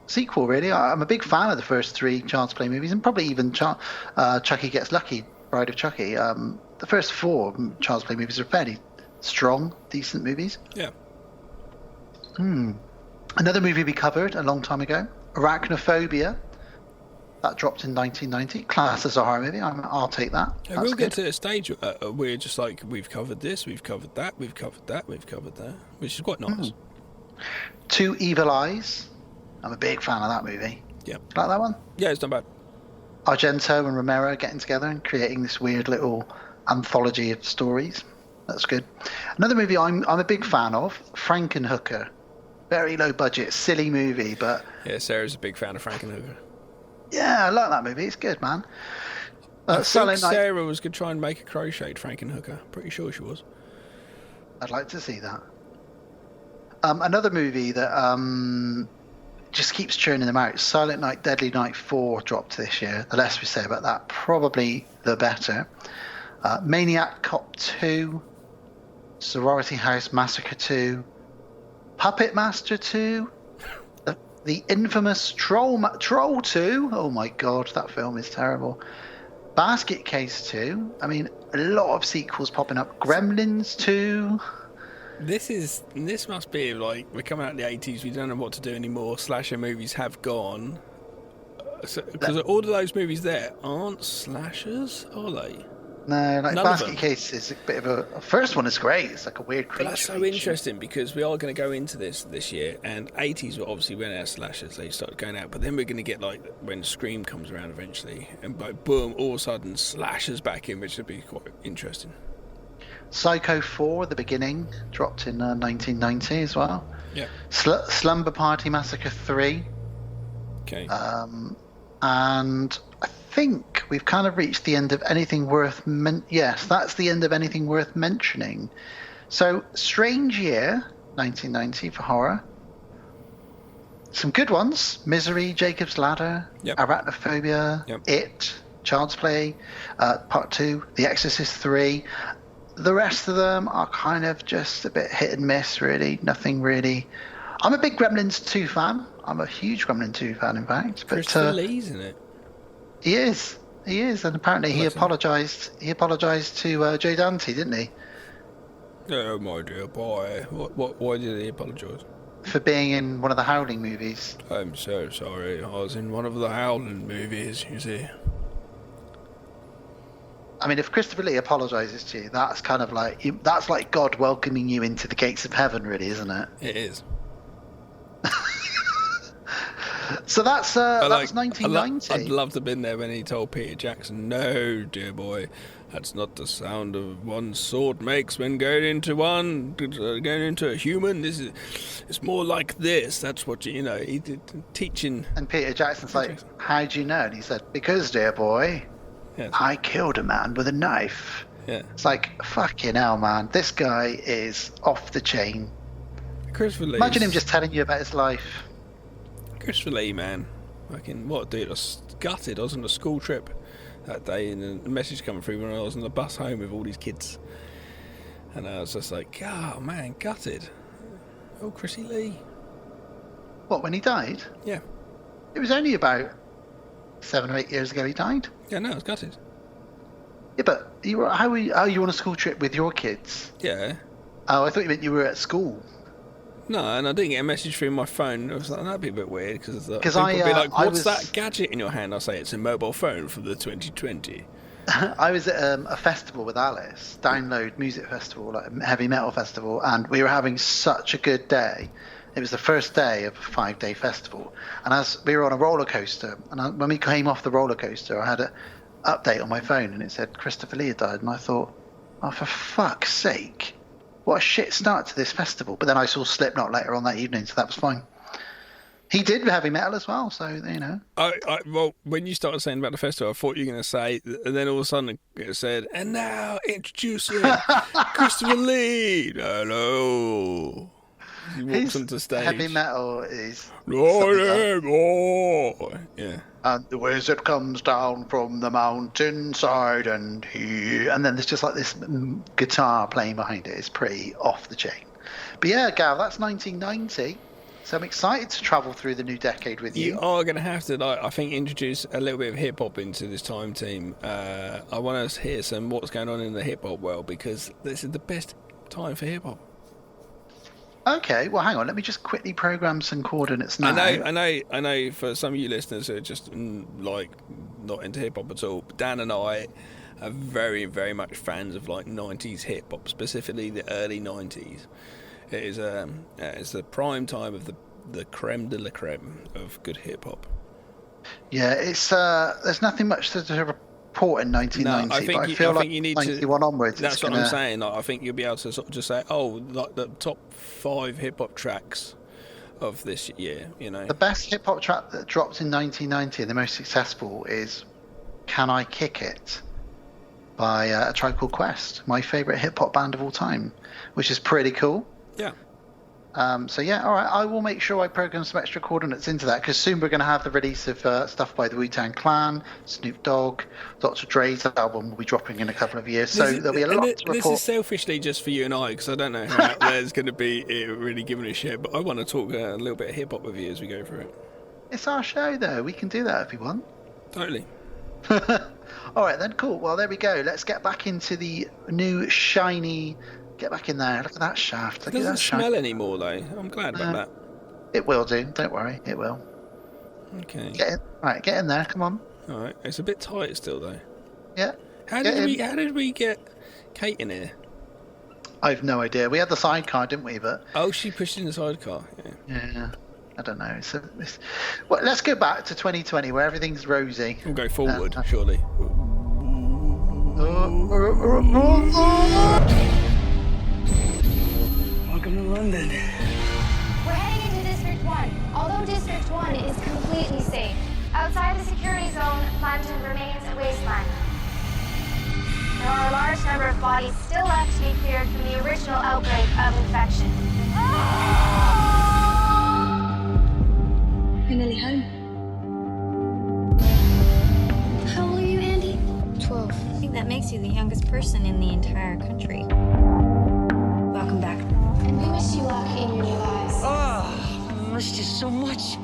sequel, really. I'm a big fan of the first three Child's Play movies, and probably even Chucky Gets Lucky, Bride of Chucky. The first four Child's Play movies are fairly strong, decent movies. Yeah. Another movie we covered a long time ago, Arachnophobia. That dropped in 1990. Classed as a horror movie. I'll take that. We'll get to a stage where we're just like, we've covered this, we've covered that, we've covered that, we've covered that, which is quite nice. Two Evil Eyes. I'm a big fan of that movie. Yeah. Like that one? Yeah, it's not bad. Argento and Romero getting together and creating this weird little anthology of stories. That's good. Another movie I'm a big fan of, Frankenhooker. Very low budget, silly movie, but... Yeah, Sarah's a big fan of Frankenhooker. Yeah, I like that movie. It's good, man. I think Sarah was going to try and make a crocheted Frankenhooker. Pretty sure she was. I'd like to see that. Another movie that just keeps churning them out. Silent Night, Deadly Night 4 dropped this year. The less we say about that, probably the better. Maniac Cop 2, Sorority House Massacre 2, Puppet Master 2, the infamous Troll 2. Oh my god, that film is terrible. Basket Case 2. I mean, a lot of sequels popping up. Gremlins 2. This must be like, we're coming out in the 80s, we don't know what to do anymore. Slasher movies have gone. Because all of those movies there aren't slashers, are they? No, like None Basket Case is a bit of a... first one is great. It's like a weird creature. But that's so interesting because we are going to go into this year, and 80s were obviously when our slashers, they started going out, but then we're going to get like when Scream comes around eventually, and like boom, all of a sudden slashers back in, which would be quite interesting. Psycho 4, The Beginning, dropped in 1990 as well. Yeah. Slumber Party Massacre 3. Okay. And I think we've kind of reached the end of anything worth... yes, that's the end of anything worth mentioning. So, strange year, 1990 for horror. Some good ones. Misery, Jacob's Ladder, Arachnophobia, It, Child's Play, Part 2, The Exorcist 3. The rest of them are kind of just a bit hit and miss, really. Nothing really... I'm a big Gremlins 2 fan. I'm a huge Gremlins 2 fan, in fact. But Christopher Lee's in it. He is, and apparently he apologised. He apologised to Joe Dante, didn't he? Oh my dear boy, why did he apologise? For being in one of the Howling movies. I'm so sorry. I was in one of the Howling movies. You see. I mean, if Christopher Lee apologises to you, that's kind of like that's like God welcoming you into the gates of heaven, really, isn't it? It is. So that's 1990. I'd love to have been there when he told Peter Jackson, "No, dear boy, that's not the sound of one sword makes when going into a human. It's more like this." That's what he did teaching. And Peter Jackson's like, "How do you know?" And he said, "Because, dear boy, I killed a man with a knife." Yeah. It's like, fucking hell, man. This guy is off the chain. Christopher Lee. Imagine him just telling you about his life. Christopher Lee, man. Fucking what, dude? I was gutted. I was on a school trip that day, and a message coming through when I was on the bus home with all these kids. And I was just like, oh, man, gutted. Oh, Chrissy Lee. What, when he died? Yeah. It was only about 7 or 8 years ago he died. Yeah, no, I was gutted. Yeah, but you were on a school trip with your kids? Yeah. Oh, I thought you meant you were at school. No, and I didn't get a message through my phone. I was like, that'd be a bit weird, because people I would be like, what's was... that gadget in your hand? I say, it's a mobile phone from the 2020. I was at a festival with Alice, Download Music Festival, like a heavy metal festival, and we were having such a good day. It was the first day of a 5-day festival, and as we were on a roller coaster, and when we came off the roller coaster, I had an update on my phone, and it said Christopher Lee had died, and I thought, oh, for fuck's sake, what a shit start to this festival. But then I saw Slipknot later on that evening, so that was fine. He did heavy metal as well, so you know. Well, when you started saying about the festival, I thought you were going to say, and then all of a sudden it said, and now introducing Christopher Lee. Hello. He walks onto stage. Heavy metal is. Yeah. And the wizard comes down from the mountainside, and then there's just like this guitar playing behind it. It's pretty off the chain. But yeah, Gav, that's 1990. So I'm excited to travel through the new decade with you. You are going to have to, I think, introduce a little bit of hip-hop into this time team. I want to hear some what's going on in the hip-hop world, because this is the best time for hip-hop. Okay, well, hang on. Let me just quickly program some coordinates now. I know. For some of you listeners who are just like not into hip hop at all, Dan and I are very, very much fans of like 90s hip hop, specifically the early 90s. It is it's the prime time of the creme de la creme of good hip hop. Yeah, it's there's nothing much to report in 1990. No, I feel like you need 91 to, onwards. That's what I'm saying. Like, I think you'll be able to sort of just say, like the top 5 hip hop tracks of this year. You know, the best hip hop track that dropped in 1990 and the most successful is "Can I Kick It" by A Tribe Called Quest, my favourite hip hop band of all time, which is pretty cool. Yeah. So yeah, all right. I will make sure I program some extra coordinates into that, because soon we're going to have the release of stuff by the Wu-Tang Clan, Snoop Dogg, Dr. Dre's album will be dropping in a couple of years. So there'll be a lot to report. This is selfishly just for you and I, because I don't know how there's going to be really giving a shit. But I want to talk a little bit of hip hop with you as we go through it. It's our show, though. We can do that if we want. Totally. All right then, cool. Well, there we go. Let's get back into the new shiny. Get back in there. Look at that shaft. It doesn't smell anymore, though. I'm glad about that. It will do. Don't worry. It will. Okay. Get in. Right, get in there. Come on. All right. It's a bit tight still, though. Yeah. How did we get Kate in here? I've no idea. We had the sidecar, didn't we? But she pushed in the sidecar. Yeah. I don't know. Well, let's go back to 2020 where everything's rosy. We'll go forward, surely. Welcome to London. We're heading into District 1. Although District 1 is completely safe, outside the security zone, London remains a wasteland. There are a large number of bodies still left to be cleared from the original outbreak of infection. You're nearly home. How old are you, Andy? 12. I think that makes you the youngest person in the entire country. Welcome back. And we wish you luck in your new lives. Oh, I missed you so much.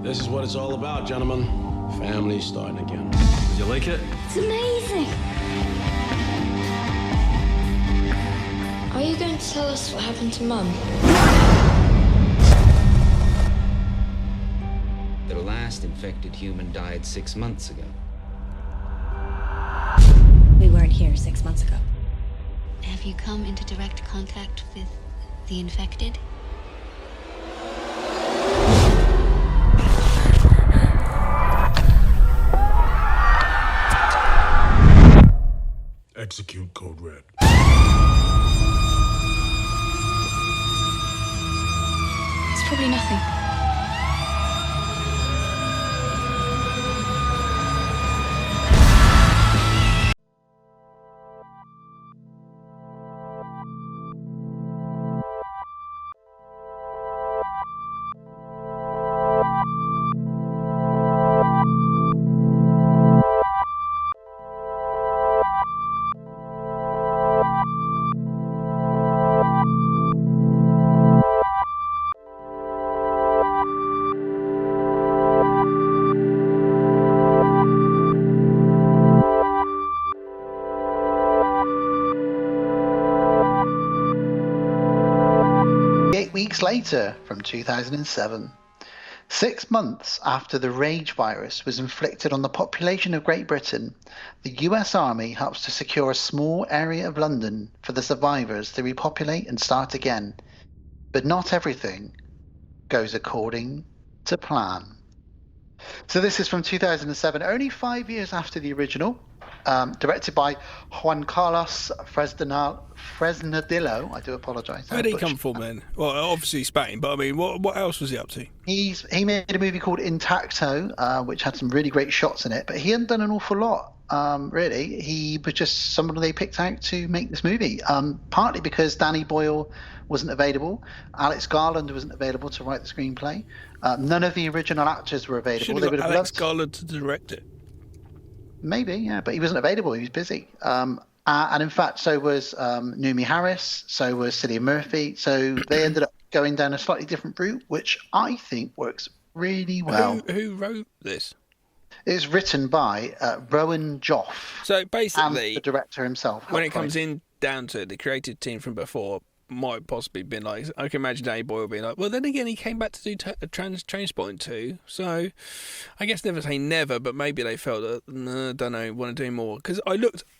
This is what it's all about, gentlemen. Family starting again. Did you like it? It's amazing. Are you going to tell us what happened to Mum? The last infected human died 6 months ago. We weren't here 6 months ago. Have you come into direct contact with the infected? execute Code Red. It's probably nothing. Later, from 2007, 6 months after the rage virus was inflicted on the population of Great Britain, the US Army helps to secure a small area of London for the survivors to repopulate and start again. But not everything goes according to plan. So this is from 2007, only 5 years after the original. Directed by Juan Carlos Fresnadillo. I do apologise. Where did he come from then? Well, obviously Spain, but I mean, what else was he up to? He made a movie called Intacto, which had some really great shots in it, but he hadn't done an awful lot, really. He was just someone they picked out to make this movie, partly because Danny Boyle wasn't available. Alex Garland wasn't available to write the screenplay. None of the original actors were available. Should have got Alex Garland to direct it. Maybe, yeah, but he wasn't available. He was busy. And in fact, so was Noomi Harris, so was Cillian Murphy. So they ended up going down a slightly different route, which I think works really well. Who wrote this? It's written by Rowan Joff. So basically, and the director himself. When it comes in down to it, the creative team from before might possibly been like, I can imagine Danny Boyle being like, well, then again, he came back to do Trainspotting 2, so I guess never say never, but maybe they felt that, no, don't know, want to do more. Because I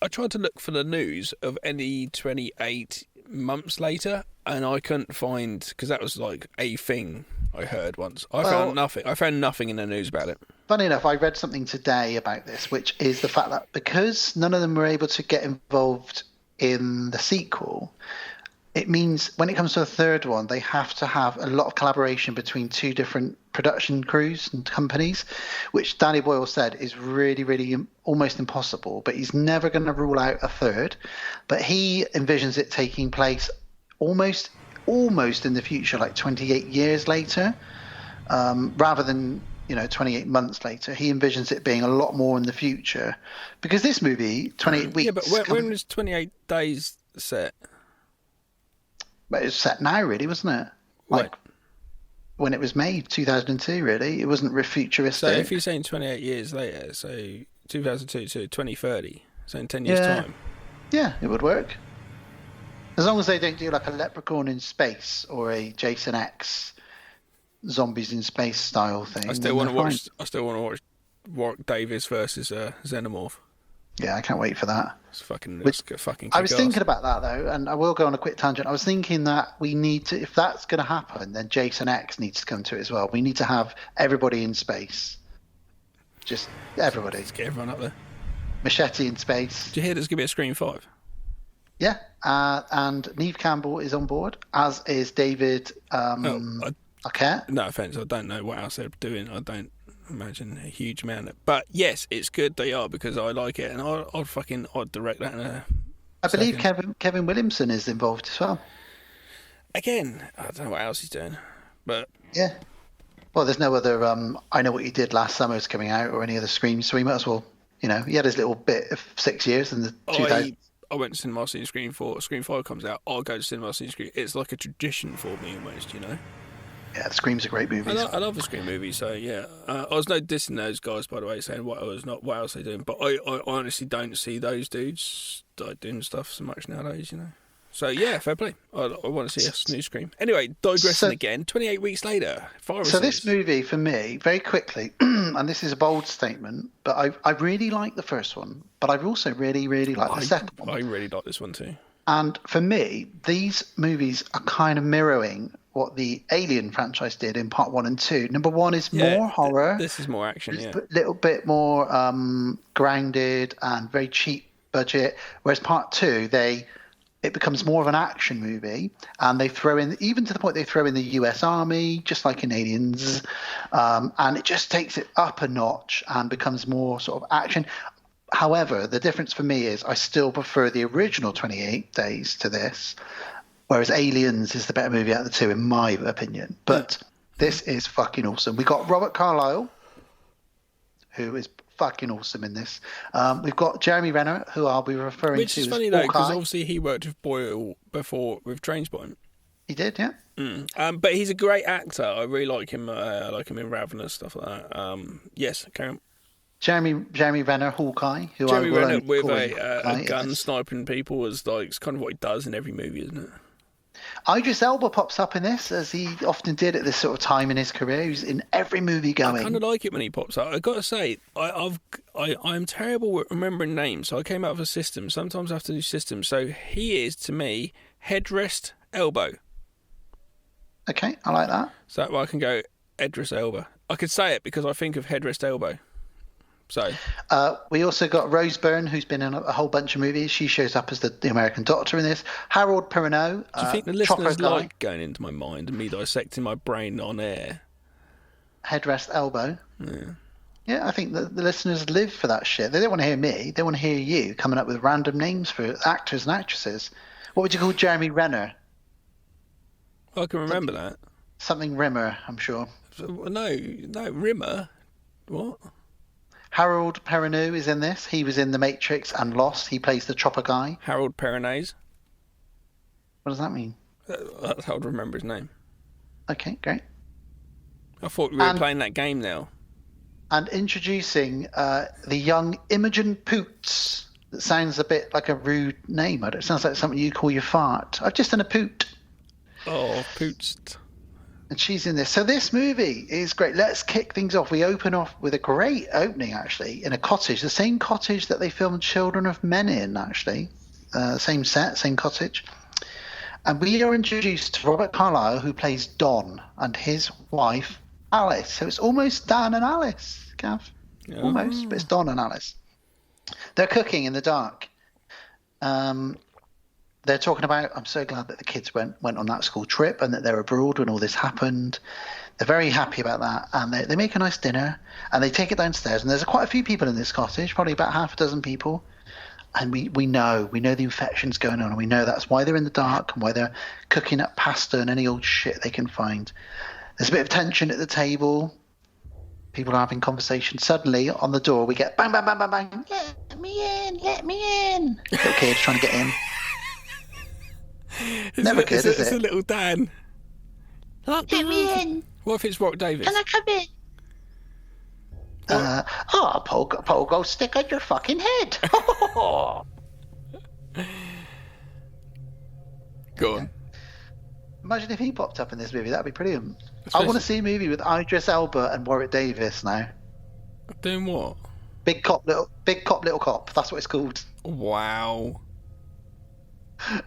tried to look for the news of any 28 months later, and I couldn't find, because that was like a thing I heard once. I found nothing in the news about it. Funny enough, I read something today about this, which is the fact that because none of them were able to get involved in the sequel, it means when it comes to a third one, they have to have a lot of collaboration between two different production crews and companies, which Danny Boyle said is really, really almost impossible. But he's never going to rule out a third. But he envisions it taking place almost in the future, like 28 years later, rather than 28 months later. He envisions it being a lot more in the future, because this movie, 28 weeks. Yeah, but when was 28 Days set? But it was set now, really, wasn't it? Like when it was made, 2002, really. It wasn't futuristic. So if you're saying 28 years later, so 2002 to 2030, so in 10 years' time. Yeah, it would work. As long as they don't do like a Leprechaun in space or a Jason X zombies in space style thing. I still want to watch Warwick Davis versus Xenomorph. Yeah, I can't wait for that. It's fucking I was thinking about that though, and I will go on a quick tangent. I was thinking that we need to, if that's going to happen, then Jason X needs to come to it as well. We need to have everybody in space. Just everybody. Let's get everyone up there. Machete in space. Did you hear there's going to be a Scream 5? Yeah, and Neve Campbell is on board, as is David Arquette. No offence, I don't know what else they're doing. I don't imagine a huge amount. But yes, it's good they are, because I like it, and I'd direct that in a I believe Kevin Williamson is involved as well. Again, I don't know what else he's doing, but yeah. Well, there's no other I Know What You Did Last Summer is coming out, or any other Scream, so he might as well, he had his little bit of 6 years in the 2000s. I went to cinema seeing Scream 4. Scream 5 comes out, I'll go to cinema seeing Scream. It's like a tradition for me almost, Yeah, the Scream's a great movie. I love the Scream movie, so yeah. I was no dissing those guys, by the way, saying what else they're doing. But I honestly don't see those dudes doing stuff so much nowadays, So yeah, fair play. I want to see a new Scream. Anyway, digressing again. 28 weeks later, viruses. So this movie, for me, very quickly, and this is a bold statement, but I really like the first one, but I also really, really like the second one. I really like this one too. And for me, these movies are kind of mirroring what the Alien franchise did in part 1 and 2. Number 1 is more horror. This is more action, a little bit more grounded and very cheap budget. Whereas part 2, it becomes more of an action movie, and they throw in, even to the point they throw in the US Army, just like in Aliens, and it just takes it up a notch and becomes more sort of action. However, the difference for me is I still prefer the original 28 Days to this, whereas Aliens is the better movie out of the two, in my opinion. But this is fucking awesome. We got Robert Carlyle, who is fucking awesome in this. We've got Jeremy Renner, who I'll be referring to. Which is funny, though, because obviously he worked with Boyle before with Trainspotting. He did, yeah. But he's a great actor. I really like him. I like him in Ravenous, stuff like that. Yes, carry on. Jeremy Renner, Hawkeye, who Jeremy I will Renner only with call a gun sniping people is like, it's kind of what he does in every movie, isn't it? Idris Elba pops up in this, as he often did at this sort of time in his career. He's in every movie going. I kind of like it when he pops up. I've got to say, I'm terrible at remembering names, so I came out of a system. Sometimes I have to do systems. So he is, to me, headrest elbow. Okay, I like that. So I can go Idris Elba. I could say it because I think of headrest elbow. So we also got Rose Byrne, who's been in a whole bunch of movies. She shows up as the American Doctor in this. Harold Perrineau. Do you think the listeners like going into my mind and me dissecting my brain on air? Headrest elbow. Yeah. Yeah, I think the listeners live for that shit. They don't want to hear me. They want to hear you coming up with random names for actors and actresses. What would you call Jeremy Renner? I can remember that. Something Rimmer, I'm sure. No, Rimmer. What? Harold Perrineau is in this. He was in The Matrix and Lost. He plays the chopper guy. Harold Perrineau. What does that mean? That's how I'd remember his name. Okay, great. I thought we were playing that game now. And introducing the young Imogen Poots. That sounds a bit like a rude name. It sounds like something you call your fart. I've just done a poot. Oh, Poots. And she's in this. So this movie is great. Let's kick things off. We open off with a great opening, actually, in a cottage. The same cottage that they filmed Children of Men in, actually. Same set, same cottage. And we are introduced to Robert Carlyle, who plays Don, and his wife, Alice. So it's almost Dan and Alice, Gav. Almost, but it's Don and Alice. They're cooking in the dark. They're talking about, I'm so glad that the kids went on that school trip and that they're abroad when all this happened. They're very happy about that. And they make a nice dinner and they take it downstairs. And there's quite a few people in this cottage, probably about half a dozen people. And we know the infection's going on. And we know that's why they're in the dark and why they're cooking up pasta and any old shit they can find. There's a bit of tension at the table. People are having conversations. Suddenly, on the door, we get bang, bang, bang, bang, bang. Let me in. Little kid trying to get in. Never good, is it? It's a little Dan. Let me in. What if it's Rock Davis? Can I come in? Paul, go stick on your fucking head. Go on. Imagine if he popped up in this movie. That'd be brilliant. I want to see a movie with Idris Elba and Warwick Davis now. Doing what? Big cop, little cop. That's what it's called. Wow.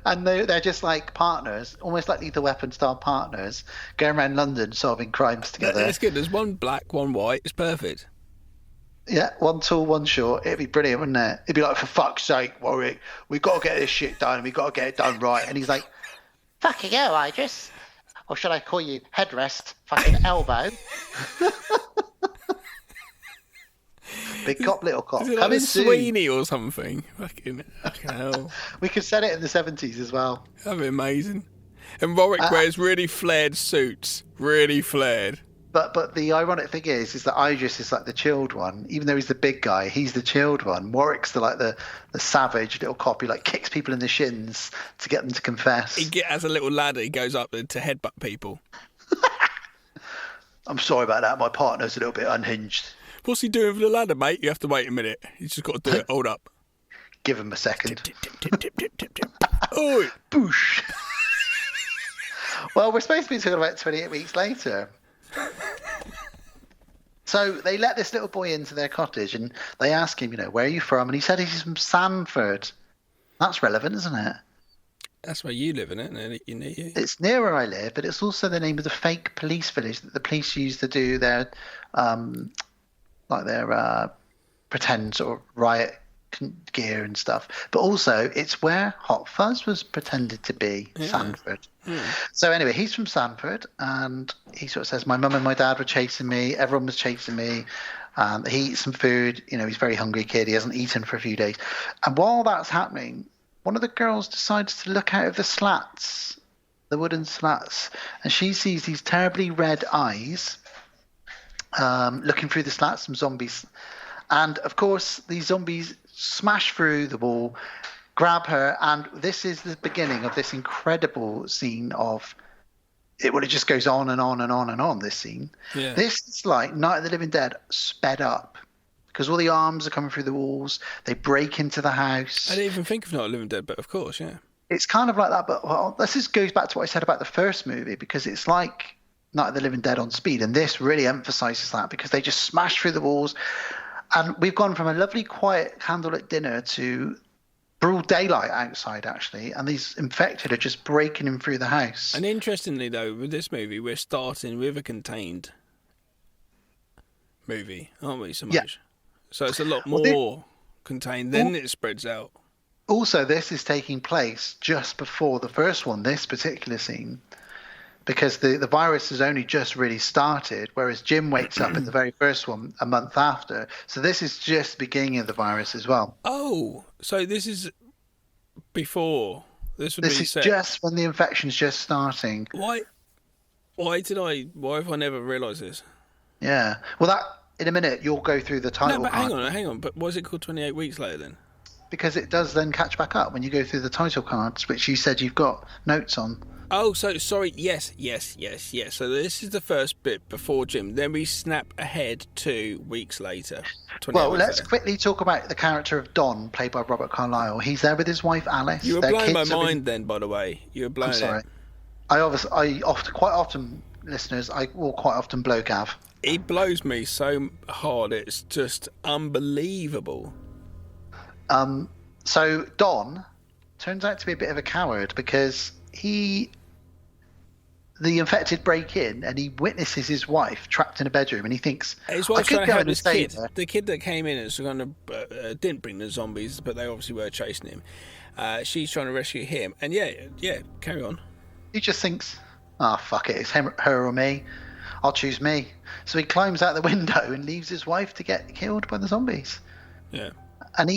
And they're just like partners, almost like Lethal Weapon style partners, going around London solving crimes together. It's good. There's one black, one white. It's perfect. Yeah, one tall, one short. It'd be brilliant, wouldn't it? It'd be like, for fuck's sake, Warwick, we've got to get this shit done. We've got to get it done right. And he's like, fucking hell, Idris. Or should I call you headrest, fucking elbow? Big cop, little cop. Is it like Sweeney or something? Fucking hell. We could set it in the 70s as well. That'd be amazing. And Warwick wears really flared suits. Really flared. But the ironic thing is that Idris is like the chilled one. Even though he's the big guy, he's the chilled one. Warwick's the savage little cop who like kicks people in the shins to get them to confess. As a little ladder, he goes up to headbutt people. I'm sorry about that. My partner's a little bit unhinged. What's he doing with the ladder, mate? You have to wait a minute. He's just got to do it. Hold up. Give him a second. Tip. Oh, boosh. Well, we're supposed to be talking about 28 weeks later. So they let this little boy into their cottage and they ask him, where are you from? And he said he's from Sanford. That's relevant, isn't it? That's where you live, isn't it? It's near where I live, but it's also the name of the fake police village that the police use to do their pretend sort of riot gear and stuff. But also, it's where Hot Fuzz was pretended to be, Sanford. So anyway, he's from Sanford, and he sort of says, my mum and my dad were chasing me. Everyone was chasing me. He eats some food. You know, he's a very hungry kid. He hasn't eaten for a few days. And while that's happening, one of the girls decides to look out of the slats, the wooden slats, and she sees these terribly red eyes looking through the slats, some zombies. And, of course, these zombies smash through the wall, grab her, and this is the beginning of this incredible scene of it. Well, it just goes on and on and on and on, this scene. Yeah. This is like Night of the Living Dead sped up, because all the arms are coming through the walls. They break into the house. I didn't even think of Night of the Living Dead, but of course, yeah. It's kind of like that, but this just goes back to what I said about the first movie, because it's like Night of the Living Dead on speed, and this really emphasises that, because they just smash through the walls. And we've gone from a lovely, quiet candlelit dinner to broad daylight outside, actually, and these infected are just breaking in through the house. And interestingly, though, with this movie, we're starting with a contained movie, aren't we, so much? Yeah. So it's a lot more contained, then it spreads out. Also, this is taking place just before the first one, this particular scene, because the virus has only just really started, whereas Jim wakes up in the very first one a month after. So this is just the beginning of the virus as well. Oh, so this is before. This is just when the infection's just starting. Why have I never realised this? Yeah. Well, that in a minute you'll go through the title. No, but hang on. But why is it called 28 weeks later then? Because it does then catch back up when you go through the title cards, which you said you've got notes on. Oh, so sorry. Yes. So this is the first bit before Jim. Then we snap ahead 2 weeks later. Well, let's quickly talk about the character of Don, played by Robert Carlyle. He's there with his wife Alice. You were blowing my mind then, by the way. You were blowing it. I'm sorry. Quite often, listeners, I will quite often blow Gav. He blows me so hard, it's just unbelievable. So Don turns out to be a bit of a coward, because the infected break in and he witnesses his wife trapped in a bedroom, and he thinks, his wife's trying to help this kid. The kid that came in and kind of didn't bring the zombies, but they obviously were chasing him. She's trying to rescue him, and yeah, carry on. He just thinks, fuck it, it's her or me. I'll choose me. So he climbs out the window and leaves his wife to get killed by the zombies. Yeah. And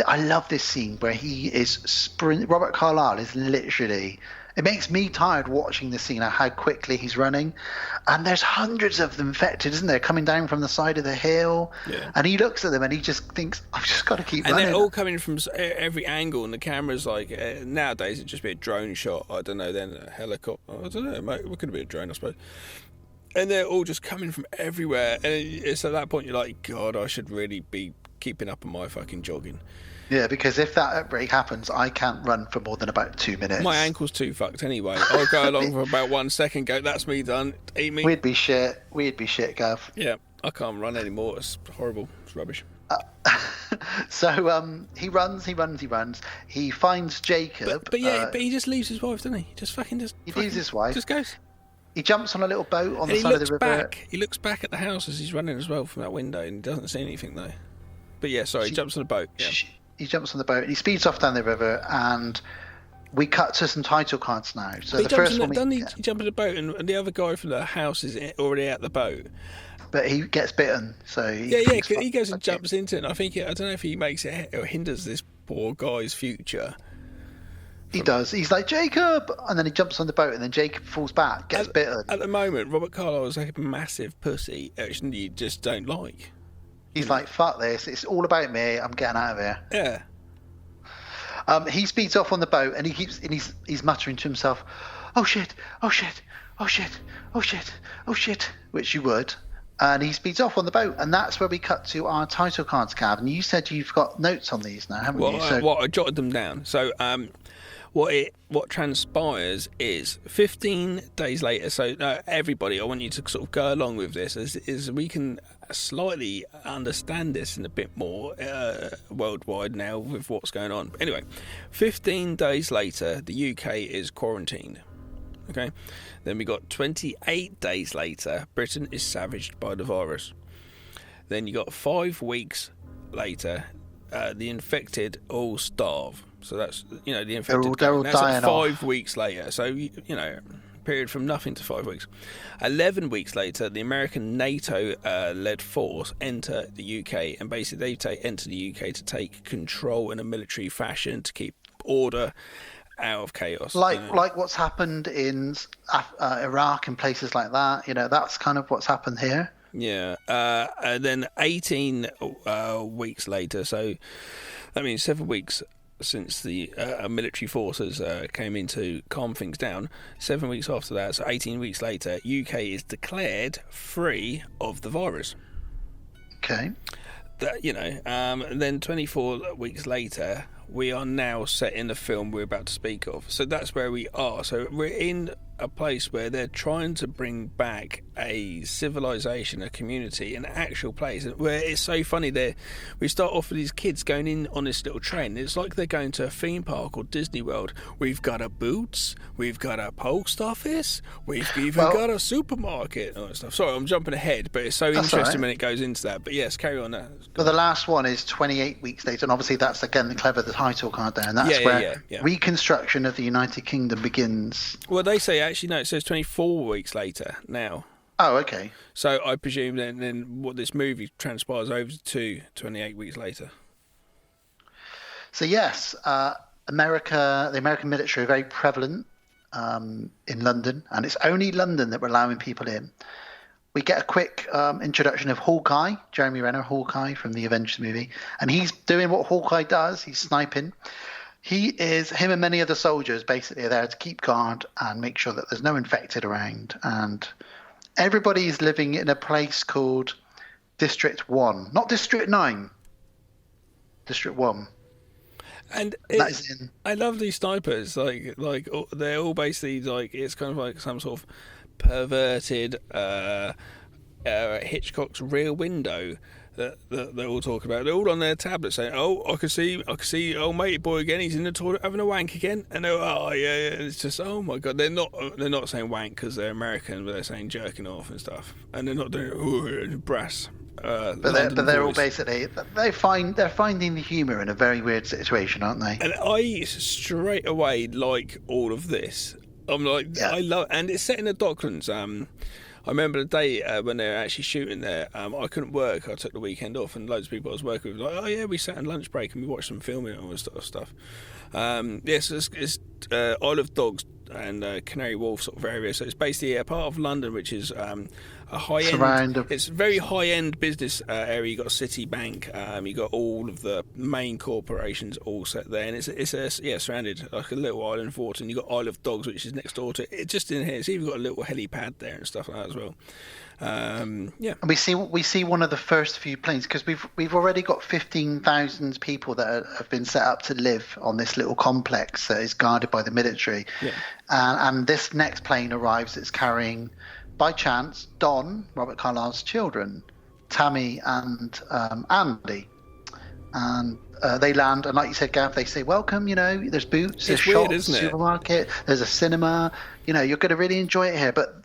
I love this scene where he is Robert Carlyle is literally, it makes me tired watching this scene, how quickly he's running. And there's hundreds of them infected, isn't there, coming down from the side of the hill. Yeah. And he looks at them and he just thinks, I've just got to keep running. And they're all coming from every angle, and the camera's like, nowadays it'd just be a drone shot. I don't know, then a helicopter. I don't know, mate, it could be a drone, I suppose. And they're all just coming from everywhere. And it's at that point you're like, God, I should really be keeping up on my fucking jogging. Yeah, because if that outbreak happens, I can't run for more than about 2 minutes. My ankle's too fucked anyway. I'll go along for about 1 second, go, that's me done, eat me. We'd be shit, Gav. Yeah, I can't run anymore. It's horrible. It's rubbish. So he runs. He finds Jacob. But he just leaves his wife, doesn't he? He leaves his wife. Just goes. He jumps on a little boat on the side of the river. He looks back at the house as he's running as well from that window, and he doesn't see anything though. But yeah, sorry, he jumps on a boat. Yeah. He jumps on the boat and he speeds off down the river, and we cut to some title cards now. So the first one, he jumps on the boat, and the other guy from the house is already at the boat. But he gets bitten, so he goes and jumps into it. And I don't know if he makes it or hinders this poor guy's future. He does. He's like, Jacob! And then he jumps on the boat, and then Jacob falls back, gets bitten. At the moment, Robert Carlyle is like a massive pussy, actually, you just don't like. He's like, fuck this, it's all about me, I'm getting out of here. Yeah. He speeds off on the boat, and he's muttering to himself, oh shit, which you would. And he speeds off on the boat, and that's where we cut to our title cards, Gav. And you said you've got notes on these now, haven't you? I jotted them down. So, what transpires is 15 days later. So, everybody, I want you to sort of go along with this, as we can slightly understand this in a bit more worldwide now with what's going on. Anyway, 15 days later, the UK is quarantined. Okay, then we got 28 days later, Britain is savaged by the virus. Then you got 5 weeks later, the infected all starve. So that's, the infected. They're all that's dying 5 weeks later. So, period from nothing to 5 weeks. 11 weeks later, the American NATO-led force enter the UK, and basically they enter the UK to take control in a military fashion to keep order out of chaos. Like what's happened in Iraq and places like that. That's kind of what's happened here. Yeah. And then 18 weeks later, so that means 7 weeks since the military forces came in to calm things down. 7 weeks after that, so 18 weeks later, UK is declared free of the virus. Okay. And then 24 weeks later, we are now set in the film we're about to speak of. So that's where we are. So we're in a place where they're trying to bring back a civilization, a community, an actual place where it's so funny. We start off with these kids going in on this little train. It's like they're going to a theme park or Disney World. We've got a Boots, we've got a post office, we've even got a supermarket and all that stuff. Sorry, I'm jumping ahead, but it's so interesting when it goes into that. But yes, carry on now. But the last one is 28 weeks later, and obviously that's again the title card there, and that's where reconstruction of the United Kingdom begins. Well, they say actually no, it says 24 weeks later now. Oh, okay. So I presume then what this movie transpires over to 28 weeks later. So yes, the American military are very prevalent in London, and it's only London that we're allowing people in. We get a quick introduction of Hawkeye, Jeremy Renner, Hawkeye from the Avengers movie, and he's doing what Hawkeye does. He's sniping. Him and many other soldiers basically are there to keep guard and make sure that there's no infected around. And everybody's living in a place called District 1, not District 9, District 1. And I love these snipers. Like they're all basically like, it's kind of like some sort of perverted Hitchcock's Rear Window that they're all talking about. They're all on their tablets saying, "Oh, I can see old matey boy again. He's in the toilet having a wank again." And they're, "Oh yeah." It's just, oh my god. They're not saying wank because they're American, but they're saying jerking off and stuff. And they're not doing brass. But they're all basically they're finding the humour in a very weird situation, aren't they? And I straight away like all of this. I'm like, I love, and it's set in the Docklands. I remember the day when they were actually shooting there. I couldn't work. I took the weekend off, and loads of people I was working with were like, "Oh yeah, we sat on lunch break and we watched some filming and all this sort of stuff." Yes, it's Isle of Dogs and Canary Wharf sort of area. So it's basically a part of London which is a high-end. It's a very high-end business area. You got Citibank. You got all of the main corporations all set there, and it's surrounded like a little island of water. And you got Isle of Dogs, which is next door to it. It's just in here. It's even got a little helipad there and stuff like that as well. And we see one of the first few planes because we've already got 15,000 people that have been set up to live on this little complex that is guarded by the military. And this next plane arrives. It's carrying, by chance, Don, Robert Carlyle's children, Tammy and Andy. And they land, and like you said, Gav, they say, "Welcome." There's Boots, there's weird, shops, isn't it? Supermarket, there's a cinema. You're going to really enjoy it here. But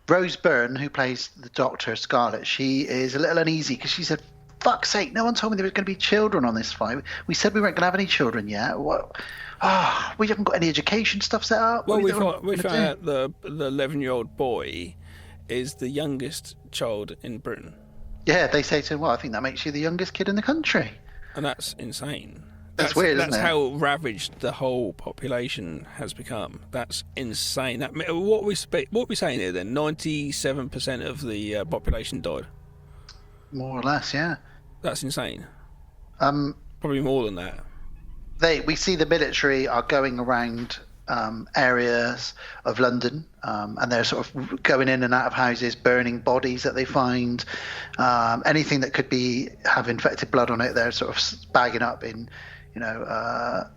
Rose Byrne, who plays the Doctor Scarlet, she is a little uneasy because she said, "Fuck's sake, no one told me there was going to be children on this flight. We said we weren't going to have any children yet. What? We haven't got any education stuff set up." Well, we found out the 11-year-old boy is the youngest child in Britain. Yeah, they say to him, "Well, I think that makes you the youngest kid in the country." And that's insane. That's weird, isn't it? That's how ravaged the whole population has become. That's insane. What we saying here then? 97% of the population died. More or less, yeah. That's insane. Probably more than that. We see the military are going around areas of London, and they're sort of going in and out of houses, burning bodies that they find, anything that could have infected blood on it. They're sort of bagging up in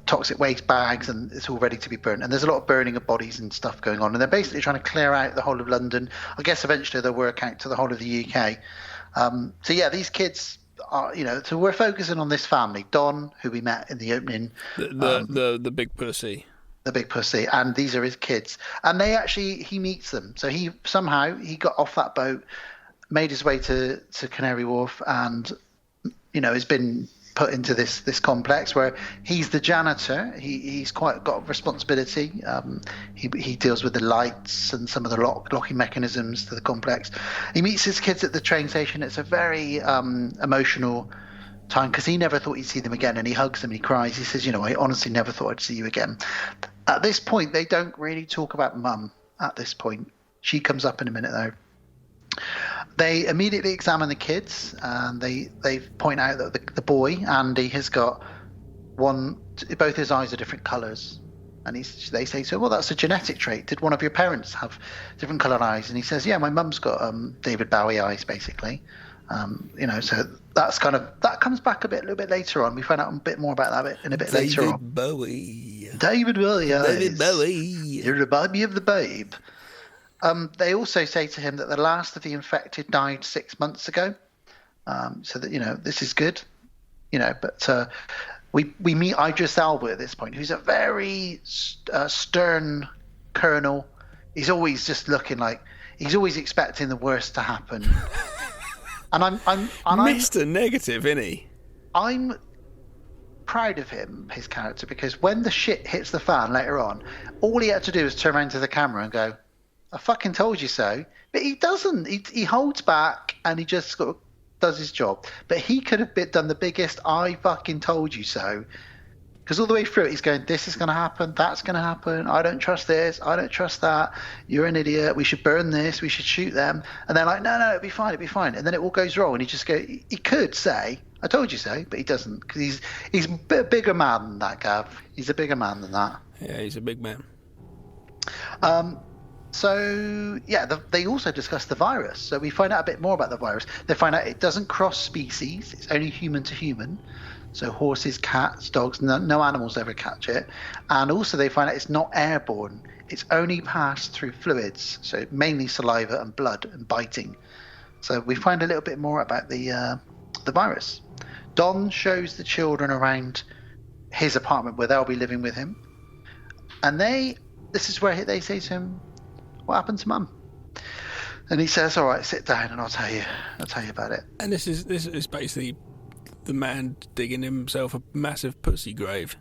toxic waste bags, and it's all ready to be burnt. And there's a lot of burning of bodies and stuff going on, and they're basically trying to clear out the whole of London. I guess eventually they'll work out to the whole of the UK. So yeah, these kids are, so we're focusing on this family, Don, who we met in the opening, the big pussy. The big pussy, and these are his kids. And he meets them. So he got off that boat, made his way to Canary Wharf, and has been put into this complex where he's the janitor. He's quite got responsibility. He deals with the lights and some of the locking mechanisms to the complex. He meets his kids at the train station. It's a very emotional time because he never thought he'd see them again, and he hugs them and he cries. He says, I honestly never thought I'd see you again. At this point, they don't really talk about Mum at this point. She comes up in a minute though. They immediately examine the kids, and they point out that the boy Andy has got both his eyes are different colours, and they say so. Well, that's a genetic trait. Did one of your parents have different coloured eyes? And he says, yeah, my mum's got David Bowie eyes, basically. So that's that comes back a little bit later on. We find out a bit more about that in a bit later on. David Bowie eyes. David Bowie. You remind me of the Babe. They also say to him that the last of the infected died 6 months ago, so that this is good, But we meet Idris Elba at this point, who's a very stern colonel. He's always just looking like he's always expecting the worst to happen. And I'm Mr. Negative, isn't he? I'm proud of him, his character, because when the shit hits the fan later on, all he had to do was turn around to the camera and go, I fucking told you so. But he doesn't. He holds back and he just sort of does his job. But he could have done the biggest I fucking told you so. Because all the way through it, he's going, this is going to happen, that's going to happen, I don't trust this, I don't trust that, you're an idiot, we should burn this, we should shoot them. And they're like, no, it'll be fine. And then it all goes wrong. And he could say, I told you so, but he doesn't. Because he's a bigger man than that, Gav. He's a bigger man than that. Yeah, he's a big man. So, yeah, they also discuss the virus. So we find out a bit more about the virus. They find out it doesn't cross species. It's only human to human. So horses, cats, dogs, no animals ever catch it. And also they find out it's not airborne. It's only passed through fluids. So mainly saliva and blood and biting. So we find a little bit more about the virus. Don shows the children around his apartment where they'll be living with him. And this is where they say to him, what happened to Mum? And he says, all right, sit down and I'll tell you about it. And this is basically the man digging himself a massive pussy grave.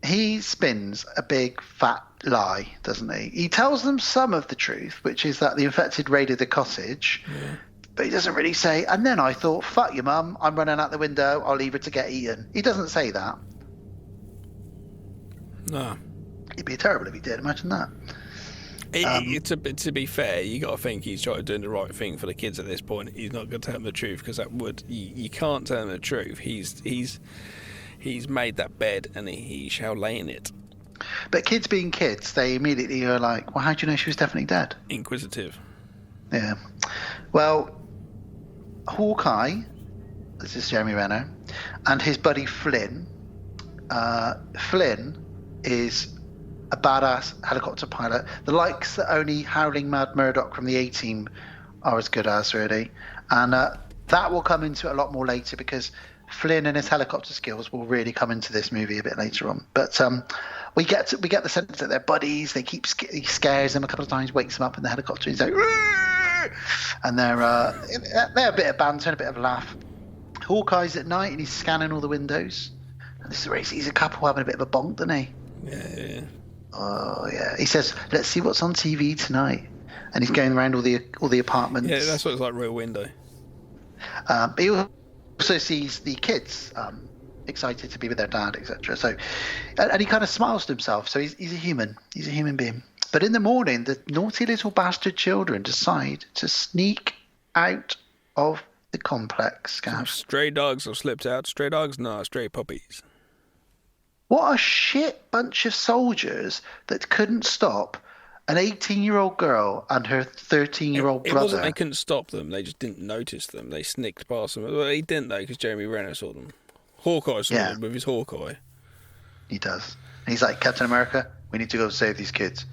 He spins a big fat lie, doesn't he? He tells them some of the truth, which is that the infected raided the cottage, but he doesn't really say, and then I thought, fuck your Mum, I'm running out the window, I'll leave her to get eaten. He doesn't say that. No. It'd be terrible if he did, imagine that. To be fair, you got to think he's trying to do the right thing for the kids at this point. He's not going to tell them the truth because you can't tell them the truth. He's made that bed and he shall lay in it. But kids being kids, they immediately are like, well, how do you know she was definitely dead? Inquisitive. Yeah. Well, Hawkeye, this is Jeremy Renner, and his buddy Flynn. Flynn is a badass helicopter pilot, the likes that only Howling Mad Murdoch from the A-Team are as good as, really. And that will come into it a lot more later because Flynn and his helicopter skills will really come into this movie a bit later on. But we get the sense that they're buddies. He scares them a couple of times, wakes them up in the helicopter. He's like, Rrr! And they're a bit of banter and a bit of a laugh. Hawkeye's at night and he's scanning all the windows. And this is where he sees a couple having a bit of a bonk, doesn't he? Yeah. Oh yeah. He says, "Let's see what's on TV tonight," and he's going around all the apartments. Yeah, that's what it's like, Rear Window. But he also sees the kids excited to be with their dad, etc. So, and he kind of smiles to himself. So he's a human. He's a human being. But in the morning, the naughty little bastard children decide to sneak out of the complex. Stray dogs have slipped out. Stray dogs, no, stray puppies. What a shit bunch of soldiers that couldn't stop an 18-year-old girl and her 13-year-old brother. It wasn't they couldn't stop them, they just didn't notice them. They snicked past them. Well, he didn't, though, because Jeremy Renner saw them. Hawkeye saw them with his Hawkeye. He does. And he's like, Captain America, we need to go save these kids.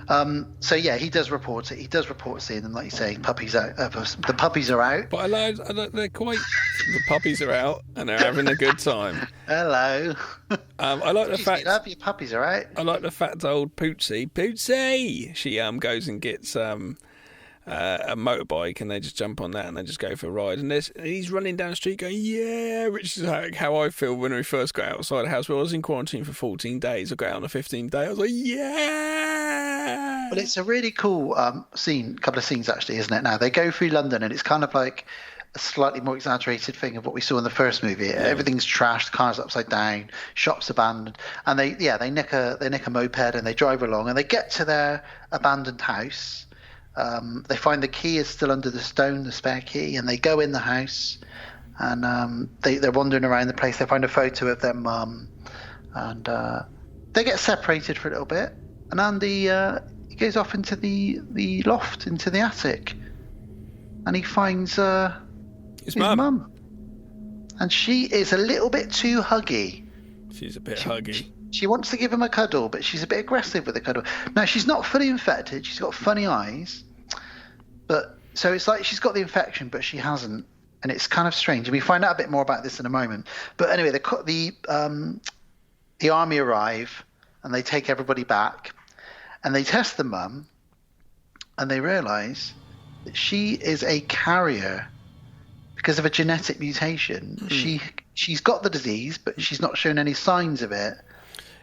So yeah, he does report it. He does report seeing them, like you say. Puppies out. The puppies are out. But I like they're quite. The puppies are out and they're having a good time. Hello. I like the fact. Your puppies are out. I like the fact that old Pootsy, she goes and gets a motorbike, and they just jump on that and they just go for a ride. And he's running down the street going, yeah, which is like how I feel when we first got outside the house. Well, I was in quarantine for 14 days. I got out on the 15th day. I was like, yeah. Well, it's a really cool couple of scenes actually, isn't it? Now they go through London, and it's kind of like a slightly more exaggerated thing of what we saw in the first movie. Yeah. Everything's trashed, cars upside down, shops abandoned, and they nick a moped and they drive along, and they get to their abandoned house. They find the key is still under the stone, the spare key, and they go in the house, and they're wandering around the place. They find a photo of their mum, and they get separated for a little bit, and Andy he goes off into the loft, into the attic, and he finds his mum. And she is a little bit too huggy. She's a bit huggy. She wants to give him a cuddle, but she's a bit aggressive with the cuddle. Now, she's not fully infected. She's got funny eyes. But so it's like she's got the infection, but she hasn't. And it's kind of strange. And we find out a bit more about this in a moment. But anyway, the army arrive, and they take everybody back. And they test the mum, and they realise that she is a carrier because of a genetic mutation. She's got the disease, but she's not shown any signs of it.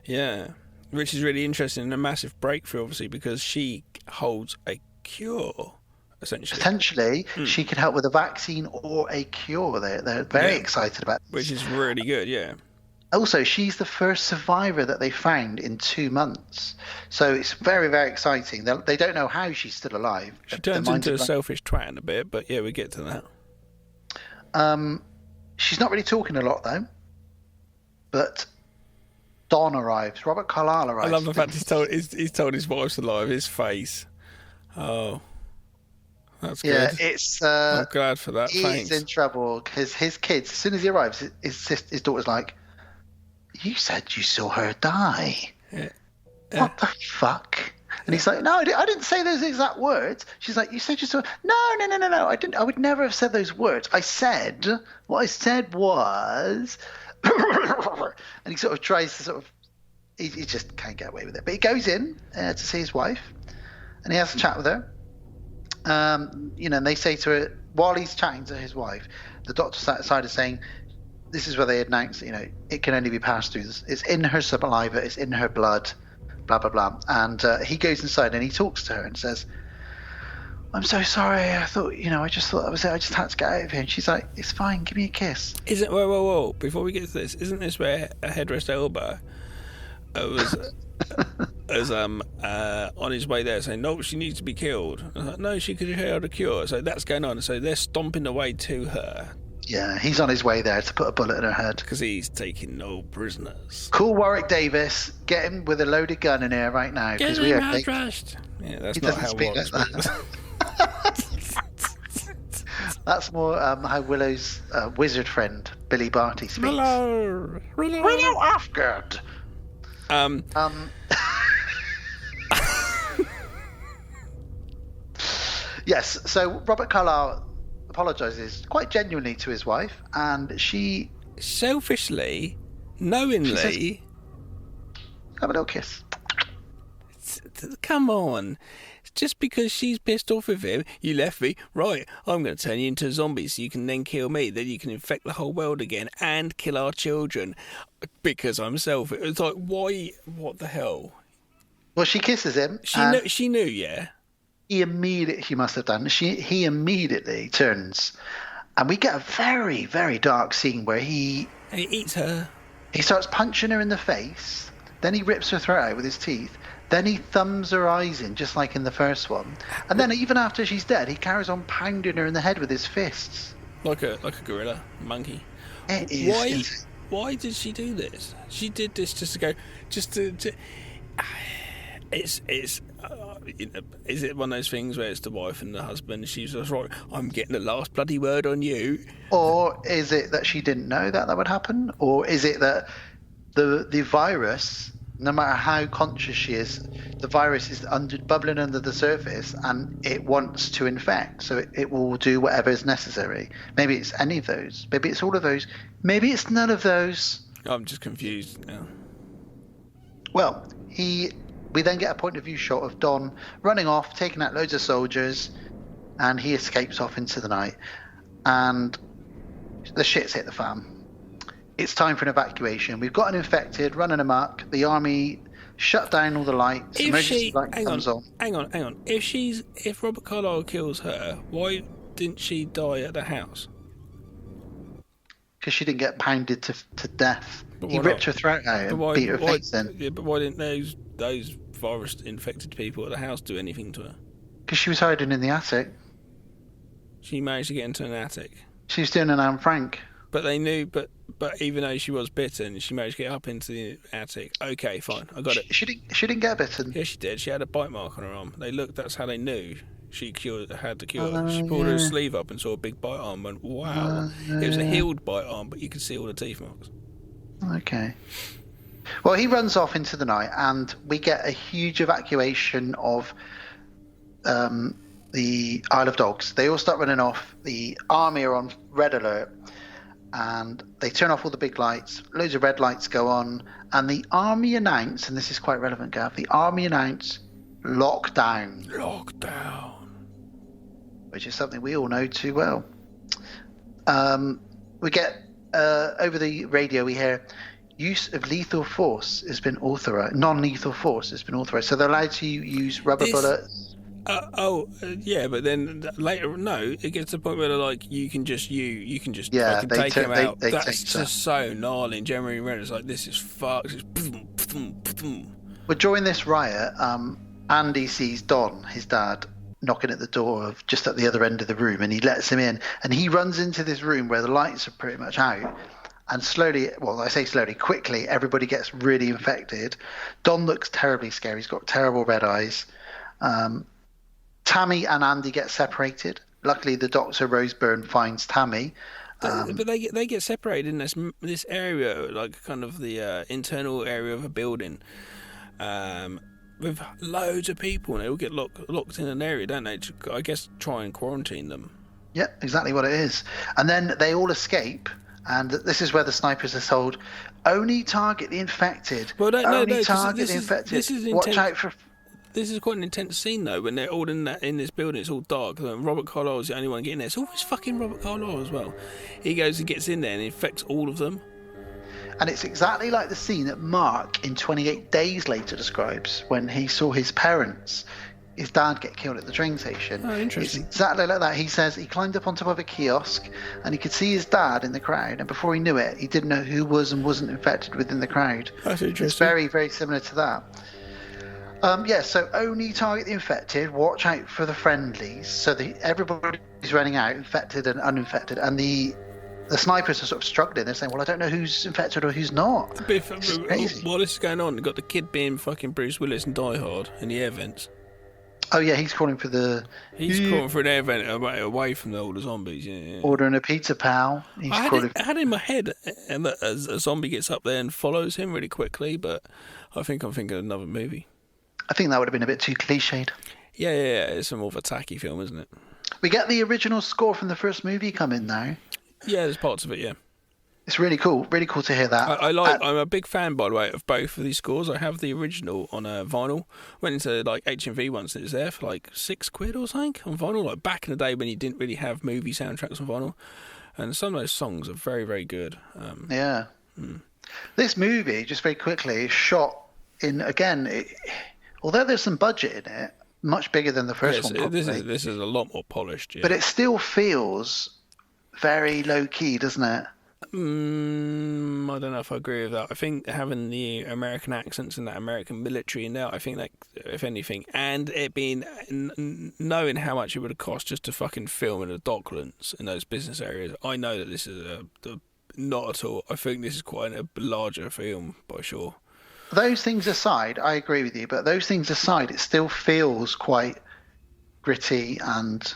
Yeah, which is really interesting and a massive breakthrough, obviously, because she holds a cure, essentially. Potentially, she could help with a vaccine or a cure. They're very excited about this. Which is really good, yeah. Also, she's the first survivor that they found in 2 months. So it's very, very exciting. They don't know how she's still alive. She turns into a selfish twat in a bit, but yeah, we get to that. She's not really talking a lot, though. But Don arrives. Robert Carlyle arrives. I love the fact he's told his wife's alive. His face. Oh, that's good. Yeah, it's. I'm glad for that. He's in trouble because his kids. As soon as he arrives, his daughter's like, "You said you saw her die. Yeah. What the fuck?" And he's like, "No, I didn't say those exact words." She's like, "You said you saw." No. I didn't. I would never have said those words. What I said was. And he sort of tries to he just can't get away with it. But he goes in to see his wife, and he has a chat with her. And they say to her, while he's chatting to his wife, the doctor sat aside is saying, this is where they announce, it can only be passed through. It's in her saliva, it's in her blood, blah, blah, blah. And he goes inside and he talks to her and says, "I'm so sorry. I thought, I just thought that was it. I just had to get out of here." And she's like, "It's fine. Give me a kiss." Whoa. Before we get to this, isn't this where a headrest elbow was on his way there saying, "No, she needs to be killed." I was like, "No, she could have held a cure." So that's going on. So they're stomping the way to her. Yeah, he's on his way there to put a bullet in her head. Because he's taking no prisoners. Cool Warwick Davis. Get him with a loaded gun in here right now. Get him headrest. Yeah, that's not how Warwick speaks. That's more how Willow's wizard friend Billy Barty speaks. Willow Asgard. Yes. So Robert Carlyle apologises quite genuinely to his wife, and she selfishly, knowingly, says, have a little kiss. Come on. Just because she's pissed off with him, you left me, right, I'm going to turn you into a zombie so you can then kill me, then you can infect the whole world again and kill our children because I'm selfish. It's like, why, what the hell? Well, she kisses him. She knew, yeah. He must have done. He immediately turns, and we get a very, very dark scene where he eats her. He starts punching her in the face, then he rips her throat out with his teeth. Then he thumbs her eyes in, just like in the first one. And then even after she's dead, he carries on pounding her in the head with his fists. Like a gorilla, monkey. It is why did she do this? She did this just to go, is it one of those things where it's the wife and the husband, she's just right, I'm getting the last bloody word on you? Or is it that she didn't know that would happen? Or is it that the virus, no matter how conscious she is, the virus is bubbling under the surface and it wants to infect, so it will do whatever is necessary. Maybe it's any of those. Maybe it's all of those. Maybe it's none of those. I'm just confused now. Well, we then get a point of view shot of Don running off, taking out loads of soldiers, and he escapes off into the night, and the shit's hit the fan. It's time for an evacuation. We've got an infected running amok. The army shut down all the lights. Emergency light comes on. Hang on. If Robert Carlyle kills her, why didn't she die at the house? Because she didn't get pounded to death. He not? ripped her throat out and beat her face in. Yeah, but why didn't those virus-infected people at the house do anything to her? Because she was hiding in the attic. She managed to get into an attic. She was doing an Anne Frank. But they knew, but even though she was bitten, she managed to get up into the attic. Okay, fine, I got it. She didn't get bitten. Yeah, she did. She had a bite mark on her arm. They looked. That's how they knew she had the cure. She pulled her sleeve up and saw a big bite arm. And wow, it was a healed bite arm, but you could see all the teeth marks. Okay. Well, he runs off into the night, and we get a huge evacuation of the Isle of Dogs. They all start running off. The army are on red alert, and they turn off all the big lights. Loads of red lights go on, and the army announce, and this is quite relevant, Gav, the army announce lockdown. Lockdown. Which is something we all know too well. We get, over the radio, we hear, use of lethal force has been authorized. Non-lethal force has been authorized. So they're allowed to use rubber bullets. Yeah, but then later, no, it gets to the point where they're like, you can just yeah, fucking take him out. That's take just so gnarly. And Jeremy Renner's like, this is fucked. Well, during this riot, Andy sees Don, his dad, knocking at the door of just at the other end of the room, and he lets him in, and he runs into this room where the lights are pretty much out, and slowly, well, I say slowly, quickly, everybody gets really infected. Don looks terribly scary. He's got terrible red eyes. Tammy and Andy get separated. Luckily, the doctor Roseburn finds Tammy. But they get separated in this area, like kind of the internal area of a building, with loads of people, and they all get locked in an area, don't they? I guess try and quarantine them. Yeah, exactly what it is. And then they all escape, and this is where the snipers are told, only target the infected. Well, only target the infected. Watch out for... This is quite an intense scene, though, when they're all in this building. It's all dark. Robert Carlyle's the only one getting there. It's always fucking Robert Carlyle as well. He goes and gets in there and infects all of them. And it's exactly like the scene that Mark in 28 Days Later describes when he saw his parents, his dad, get killed at the train station. Oh, interesting. It's exactly like that. He says he climbed up on top of a kiosk and he could see his dad in the crowd, and before he knew it, he didn't know who was and wasn't infected within the crowd. That's interesting. It's very, very similar to that. So only target the infected, watch out for the friendlies, so everybody's running out, infected and uninfected, and the snipers are sort of struggling. They're saying, well, I don't know who's infected or who's not. While this is going on, you've got the kid being fucking Bruce Willis in Die Hard in the air vents. Oh, yeah, he's calling for calling for an air vent away from all the zombies, yeah. Ordering a pizza, pal. I had in my head that a zombie gets up there and follows him really quickly, but I think I'm thinking of another movie. I think that would have been a bit too cliched. Yeah, it's a more of a tacky film, isn't it? We get the original score from the first movie come in now. Yeah, there's parts of it, yeah. It's really cool to hear that. I'm a big fan, by the way, of both of these scores. I have the original on vinyl. Went into like HMV once, and it was there for like £6 or something on vinyl. Like back in the day when you didn't really have movie soundtracks on vinyl, and some of those songs are very, very good. This movie, just very quickly, is shot in although there's some budget in it, much bigger than the first one. This is a lot more polished, yeah. But it still feels very low key, doesn't it? I don't know if I agree with that. I think having the American accents and that American military in there, I think that, if anything, and it being knowing how much it would have cost just to fucking film in the Docklands in those business areas, I know that this is not at all. I think this is quite a larger film, by sure. Those things aside, I agree with you, but those things aside, it still feels quite gritty and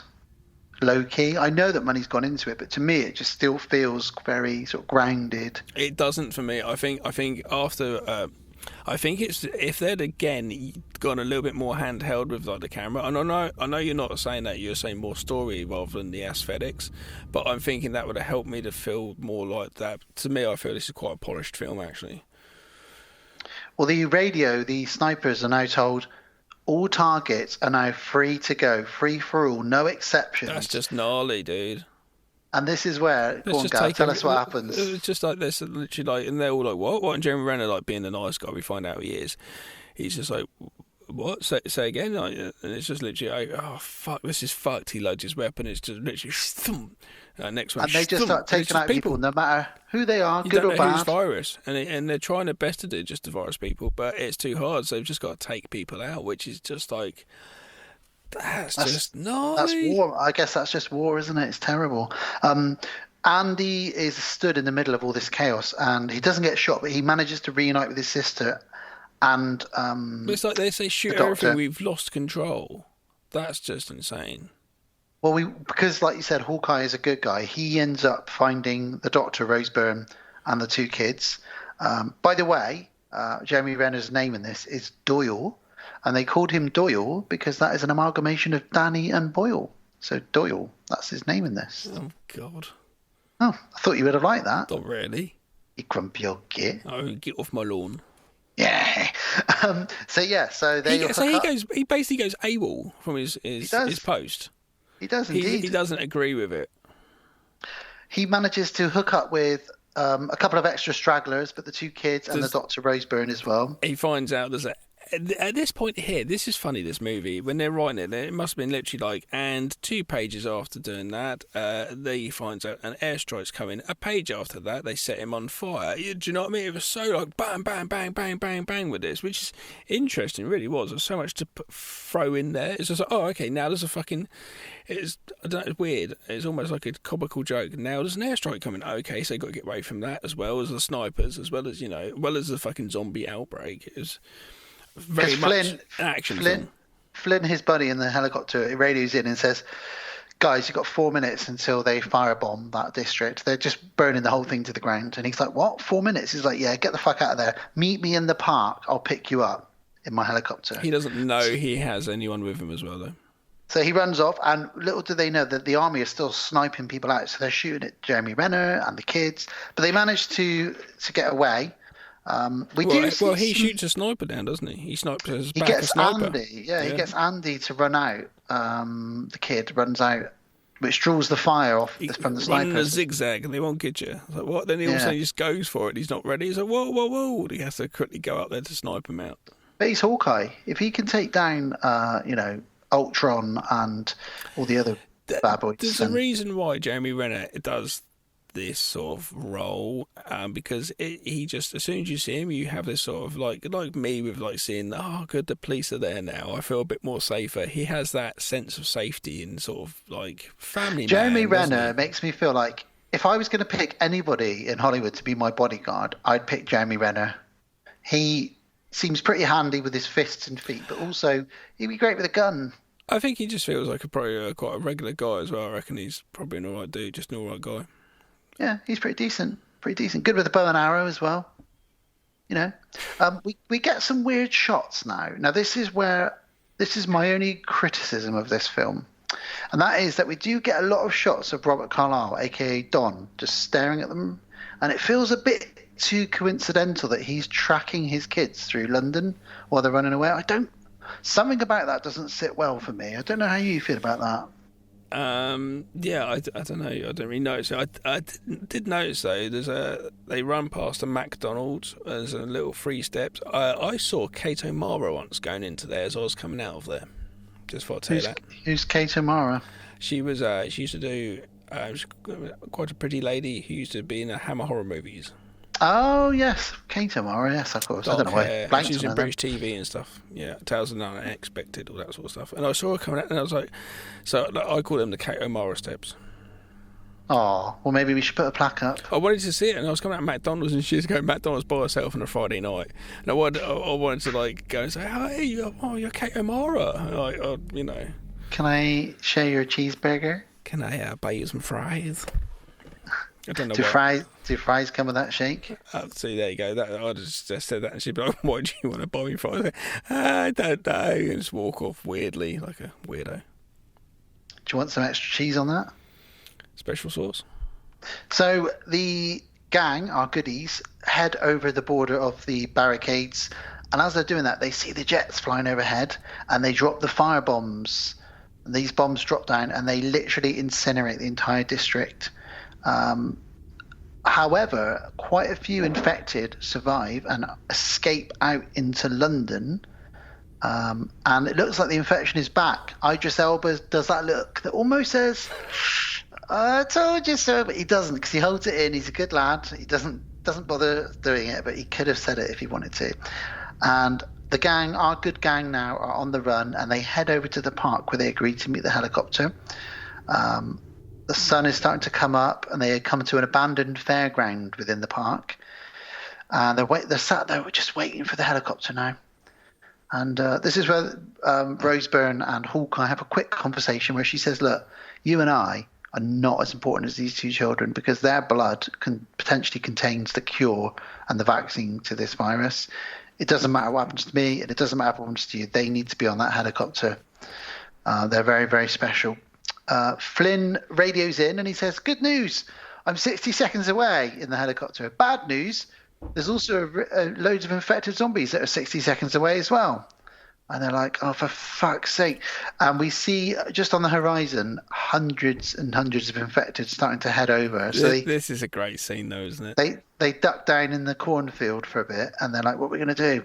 low-key. I know that money's gone into it, but to me, it just still feels very sort of grounded. It doesn't for me. I think after... I think it's if they'd again gone a little bit more handheld with like the camera, and I know you're not saying that, you're saying more story rather than the aesthetics, but I'm thinking that would have helped me to feel more like that. To me, I feel this is quite a polished film, actually. Well, the snipers are now told, all targets are now free to go, free for all, no exceptions. That's just gnarly, dude. And this is where, go on, Gav, tell us what happens. It's just like this, literally, like, and they're all like, what? And Jeremy Renner, like, being the nice guy, we find out he is. He's just like, what? Say again? Like, and it's just literally, like, oh, fuck, this is fucked. He loads his weapon, it's just literally, thump. Next one, and they just start taking out people, no matter who they are, good or bad. Who's virus, and they're trying their best to do just to virus people, but it's too hard, so they've just got to take people out, which is just like, that's just gnarly. That's war. I guess that's just war, isn't it? It's terrible. Andy is stood in the middle of all this chaos, and he doesn't get shot, but he manages to reunite with his sister. And it's like they say, shoot everything. We've lost control. That's just insane. Well, because like you said, Hawkeye is a good guy. He ends up finding the doctor, Rose Byrne, and the two kids. By the way, Jeremy Renner's name in this is Doyle. And they called him Doyle because that is an amalgamation of Danny and Boyle. So Doyle, that's his name in this. Oh, God. Oh, I thought you would have liked that. Not really. You grumpy old git. Oh, get off my lawn. Yeah. So he basically goes AWOL from his post. He does indeed. He doesn't agree with it. He manages to hook up with a couple of extra stragglers, but the two kids and the Dr. Rose Byrne as well. He finds out at this point here, this is funny, this movie, when they're writing it must have been literally like, and 2 pages after doing that, he finds out an airstrike's coming. A page after that, they set him on fire. Do you know what I mean? It was so like bang, bang, bang, bang, bang, bang with this, which is interesting, really was. There's so much to throw in there. It's just like, oh, okay, now there's a fucking, it's weird. It's almost like a comical joke. Now there's an airstrike coming. Okay, so you've got to get away from that, as well as the snipers, as well as, the fucking zombie outbreak. It was very much action. Flynn, his buddy in the helicopter, radios in and says, guys, you've got 4 minutes until they firebomb that district. They're just burning the whole thing to the ground. And he's like, what? 4 minutes? He's like, yeah, get the fuck out of there. Meet me in the park. I'll pick you up in my helicopter. He doesn't know he has anyone with him as well, though. So he runs off, and little do they know that the army is still sniping people out. So they're shooting at Jeremy Renner and the kids. But they manage to get away. He shoots a sniper down, doesn't he? He snipes his back a sniper. Andy, he gets Andy to run out. The kid runs out, which draws the fire off from the sniper. Run a zigzag, and they won't get you. Like, what? Then he also just goes for it. He's not ready. He's like, whoa, whoa, whoa! He has to quickly go up there to snipe him out. But he's Hawkeye. If he can take down, Ultron and all the other bad boys. There's a reason why Jeremy Renner does this sort of role, because he just, as soon as you see him, you have this sort of like me with like seeing, oh good, the police are there now, I feel a bit more safer. He has that sense of safety and sort of like family. Jeremy Renner makes me feel like if I was going to pick anybody in Hollywood to be my bodyguard, I'd pick Jeremy Renner. He seems pretty handy with his fists and feet, but also he'd be great with a gun. I think he just feels like probably quite a regular guy as well. I reckon he's probably an alright dude, just an alright guy. Yeah, he's pretty decent. Good with a bow and arrow as well. We get some weird shots now. Now this is my only criticism of this film, and that is that we do get a lot of shots of Robert Carlyle, aka Don, just staring at them, and it feels a bit too coincidental that he's tracking his kids through London while they're running away. Something about that doesn't sit well for me. I don't know how you feel about that. I don't know. I don't really notice. I did notice though. They run past a McDonald's. There's a little 3 steps. I saw Kate O'Mara once going into there as I was coming out of there. Just thought I'd tell you that. Who's Kate O'Mara? She was. She used to do. She was quite a pretty lady who used to be in the Hammer horror movies. Oh yes, Kate O'Mara. Yes, of course. Dark I don't know why. She's in British TV and stuff. Yeah, Tales of None Unexpected, all that sort of stuff. And I saw her coming out, and I was like, I call them the Kate O'Mara steps. Oh, well, maybe we should put a plaque up. I wanted to see it, and I was coming out of McDonald's, and she was going to McDonald's by herself on a Friday night. And I wanted to like go and say, hey, you're Kate O'Mara. Can I share your cheeseburger? Can I buy you some fries? I don't know. Do fries come with that shake? See, there you go. I just said that, and she'd be like, "Why do you want to buy me fries?" I don't know. And just walk off weirdly, like a weirdo. Do you want some extra cheese on that? Special sauce. So the gang, our goodies, head over the border of the barricades And as they're doing that, they see the jets flying overhead, and they drop the fire bombs. And these bombs drop down, and they literally incinerate the entire district. However, quite a few infected survive and escape out into London. And it looks like the infection is back. Idris Elba does that look that almost says, "I told you so," but he doesn't, because he holds it in. He's a good lad. He doesn't bother doing it, but he could have said it if he wanted to. And the gang, our good gang now, are on the run, and they head over to the park where they agreed to meet the helicopter. The sun is starting to come up, and they come to an abandoned fairground within the park. And they're sat there just waiting for the helicopter now. And this is where Rose Byrne and Hawkeye have a quick conversation where she says, "Look, you and I are not as important as these two children, because their blood potentially contains the cure and the vaccine to this virus. It doesn't matter what happens to me, and it doesn't matter what happens to you. They need to be on that helicopter. They're very, very special." Flynn radios in and he says, "Good news, I'm 60 seconds away in the helicopter. Bad news, there's also loads of infected zombies that are 60 seconds away as well." And they're like, "Oh, for fuck's sake." And we see just on the horizon hundreds and hundreds of infected starting to head over. So this is a great scene though, isn't it? They duck down in the cornfield for a bit, and they're like, "What are we going to do?"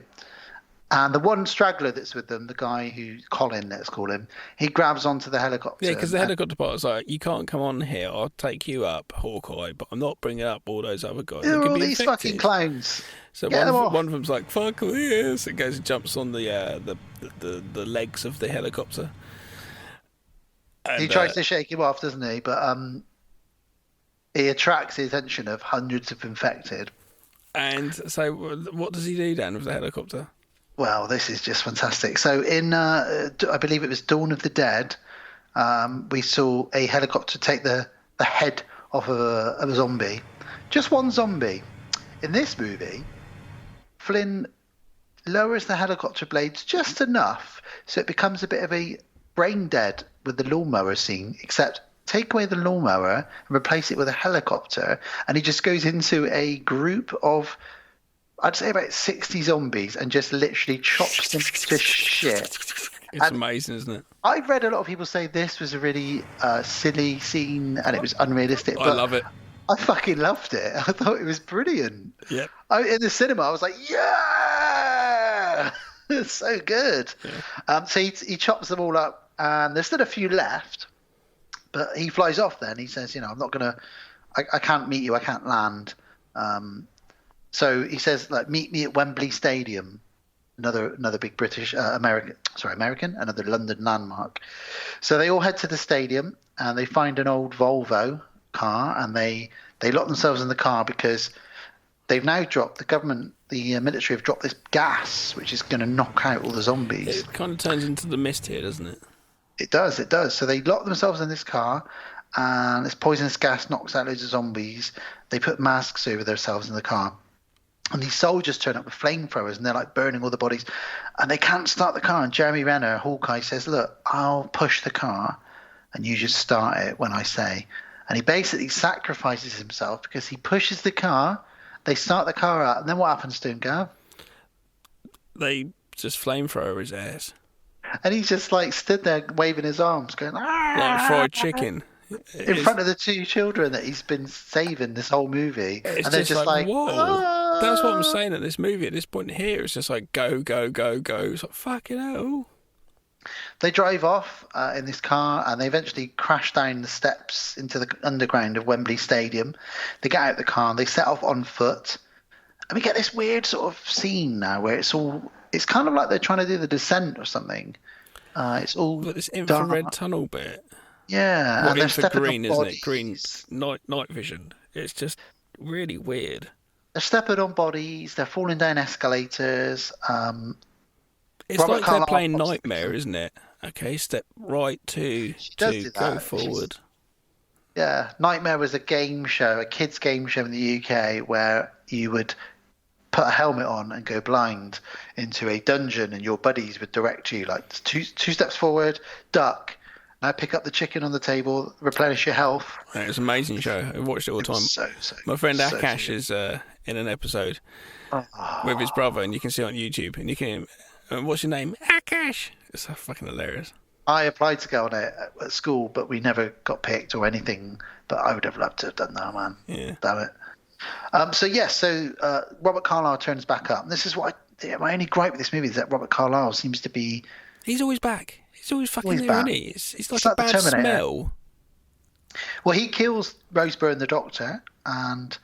And the one straggler that's with them, the guy Colin, let's call him, he grabs onto the helicopter. Yeah, because the helicopter pilot's like, "You can't come on here. I'll take you up, Hawkeye, but I'm not bringing up all those other guys. They're all these fucking clowns." So one of them's like, "Fuck this!" and goes and jumps on the legs of the helicopter. And, he tries to shake him off, doesn't he? But he attracts the attention of hundreds of infected. And so, what does he do, Dan, with the helicopter? Well, this is just fantastic. So in, I believe it was Dawn of the Dead, we saw a helicopter take the head off of a zombie. Just one zombie. In this movie, Flynn lowers the helicopter blades just enough so it becomes a bit of a brain dead with the lawnmower scene, except take away the lawnmower and replace it with a helicopter, and he just goes into a group of, I'd say, about 60 zombies and just literally chops them to shit. It's amazing, isn't it? I've read a lot of people say this was a really silly scene and it was unrealistic. I love it. I fucking loved it. I thought it was brilliant. Yeah. In the cinema, I was like, yeah! It's so good. Yeah. So he chops them all up, and there's still a few left, but he flies off then. He says, "I'm not going to, I can't meet you. I can't land." So he says, like, "Meet me at Wembley Stadium," another big American, another London landmark. So they all head to the stadium, and they find an old Volvo car, and they lock themselves in the car because they've now dropped, the military have dropped this gas, which is going to knock out all the zombies. It kind of turns into the Mist here, doesn't it? It does. So they lock themselves in this car, and this poisonous gas knocks out loads of zombies. They put masks over themselves in the car. And these soldiers turn up with flamethrowers, and they're like burning all the bodies. And they can't start the car. And Jeremy Renner, Hawkeye, says, "Look, I'll push the car, and you just start it when I say." And he basically sacrifices himself because he pushes the car, they start the car up, and then what happens to him, Gav? They just flamethrower his ass. And he's just like stood there waving his arms, going, "Ah!" Like fried chicken. In front of the two children that he's been saving this whole movie. It's and they're just like, whoa. "Ah!" That's what I'm saying at this movie. At this point here, it's just like, go, go, go, go. It's like, fucking hell. They drive off in this car, and they eventually crash down the steps into the underground of Wembley Stadium. They get out of the car, and they set off on foot. And we get this weird sort of scene now where it's kind of like they're trying to do The Descent or something. It's all but this infrared dark. Tunnel bit. Yeah. What, and they're stepping green, on isn't bodies. it? Green night vision. It's just really weird. They're stepping on bodies. They're falling down escalators. It's Robert like Carlyle they're playing Nightmare, isn't it? Okay, step right to go forward. Yeah, Nightmare was a game show, a kids' game show in the UK where you would put a helmet on and go blind into a dungeon, and your buddies would direct you like two steps forward, duck. Now pick up the chicken on the table, replenish your health. Yeah, it was an amazing show. I watched it all the time. My friend Akash is in an episode, with his brother, and you can see it on YouTube. And you can, what's your name? Akash. It's so fucking hilarious. I applied to go on it at school, but we never got picked or anything. But I would have loved to have done that, man. Yeah. Damn it. So Robert Carlyle turns back up. And this is what my only gripe with this movie is that Robert Carlyle seems to be... He's always back. He's always fucking there, isn't he? It's like a bad smell. Well, he kills Rose Byrne, the doctor, and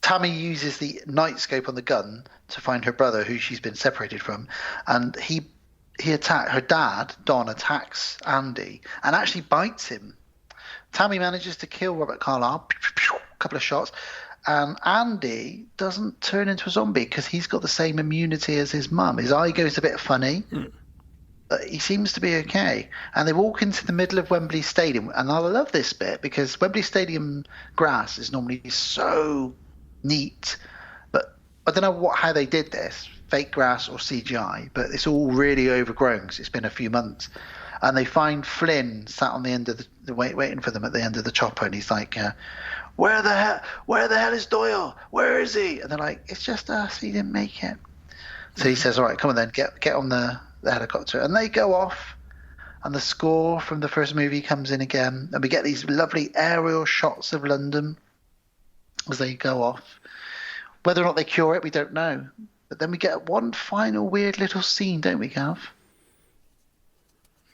Tammy uses the night scope on the gun to find her brother, who she's been separated from, and he attacks her dad. Don attacks Andy and actually bites him. Tammy manages to kill Robert Carlyle, a couple of shots, and Andy doesn't turn into a zombie because he's got the same immunity as his mum. His eye goes a bit funny, but he seems to be okay. And they walk into the middle of Wembley Stadium, and I love this bit because Wembley Stadium grass is normally so neat, but I don't know how they did this, fake grass or CGI, but it's all really overgrown because it's been a few months. And they find Flynn sat on the end of the waiting for them at the end of the chopper, and he's like, where the hell is Doyle? Where is he? And they're like, it's just us, he didn't make it. So he says, all right, come on then, get on the helicopter. And they go off, and the score from the first movie comes in again, and we get these lovely aerial shots of London as they go off. Whether or not they cure it, we don't know. But then we get one final weird little scene, don't we, Gav?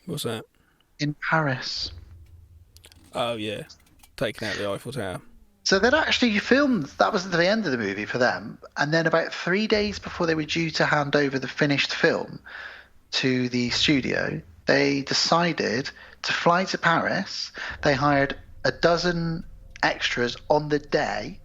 What's that? In Paris. Oh, yeah. Taking out the Eiffel Tower. So they'd actually filmed, that was the end of the movie for them, and then about 3 days before they were due to hand over the finished film to the studio, they decided to fly to Paris. They hired a dozen extras on the day.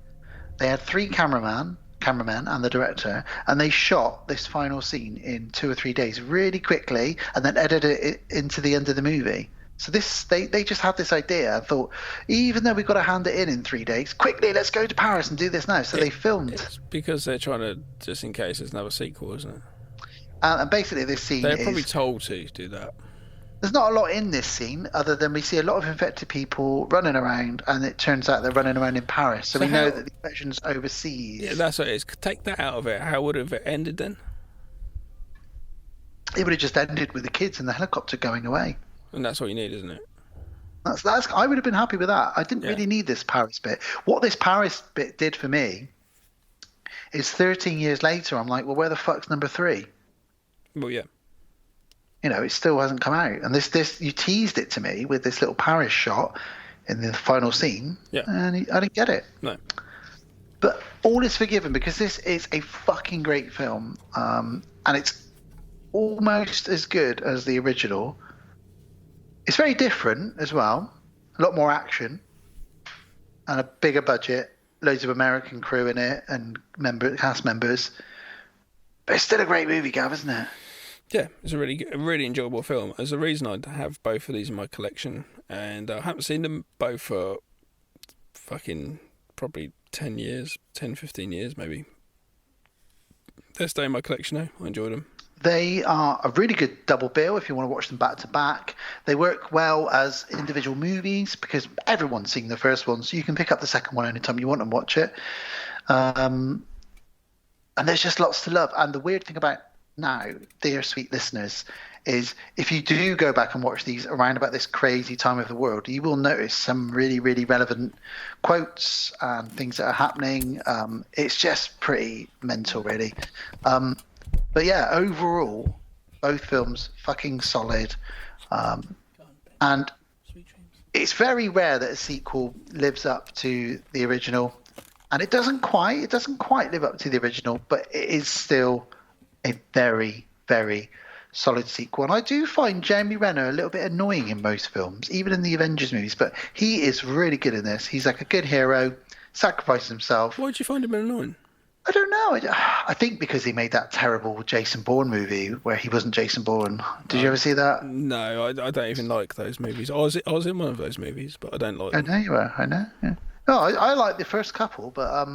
They had 3 cameramen and the director, and they shot this final scene in 2 or 3 days really quickly and then edited it into the end of the movie. So they just had this idea and thought, even though we've got to hand it in 3 days, quickly, let's go to Paris and do this now. So they filmed. It's because they're trying to, just in case there's another sequel, isn't it? And basically this scene They're probably told to do that. There's not a lot in this scene other than we see a lot of infected people running around, and it turns out they're running around in Paris. So we know that the infection's overseas. Yeah, that's what it is. Take that out of it. How would it have ended then? It would have just ended with the kids and the helicopter going away. And that's what you need, isn't it? That's. I would have been happy with that. I didn't really need this Paris bit. What this Paris bit did for me is 13 years later, I'm like, well, where the fuck's number 3? Well, yeah. You know, it still hasn't come out. And this you teased it to me with this little Paris shot in the final scene. Yeah. And I didn't get it. No. But all is forgiven because this is a fucking great film. And it's almost as good as the original. It's very different as well. A lot more action. And a bigger budget. Loads of American crew in it and cast members. But it's still a great movie, Gav, isn't it? Yeah, it's a really enjoyable film. There's a reason I have both of these in my collection, and I haven't seen them both for fucking probably 10 years, 10, 15 years maybe. They're staying in my collection now. I enjoy them. They are a really good double bill if you want to watch them back to back. They work well as individual movies because everyone's seen the first one, so you can pick up the second one anytime you want and watch it. And there's just lots to love. And the weird thing about now, dear sweet listeners, is if you do go back and watch these around about this crazy time of the world, you will notice some really, really relevant quotes and things that are happening. It's just pretty mental, really. But yeah, overall, both films fucking solid. And it's very rare that a sequel lives up to the original. And it doesn't quite live up to the original, but it is still a very, very solid sequel. And I do find Jeremy Renner a little bit annoying in most films, even in the Avengers movies, but he is really good in this. He's like a good hero, sacrifices himself. Why did you find him annoying? I don't know. I think because he made that terrible Jason Bourne movie where he wasn't Jason Bourne. Did you ever see that? No, I don't even like those movies. I was in one of those movies, but I don't like them. I know you were. I know. Yeah. No, I like the first couple, but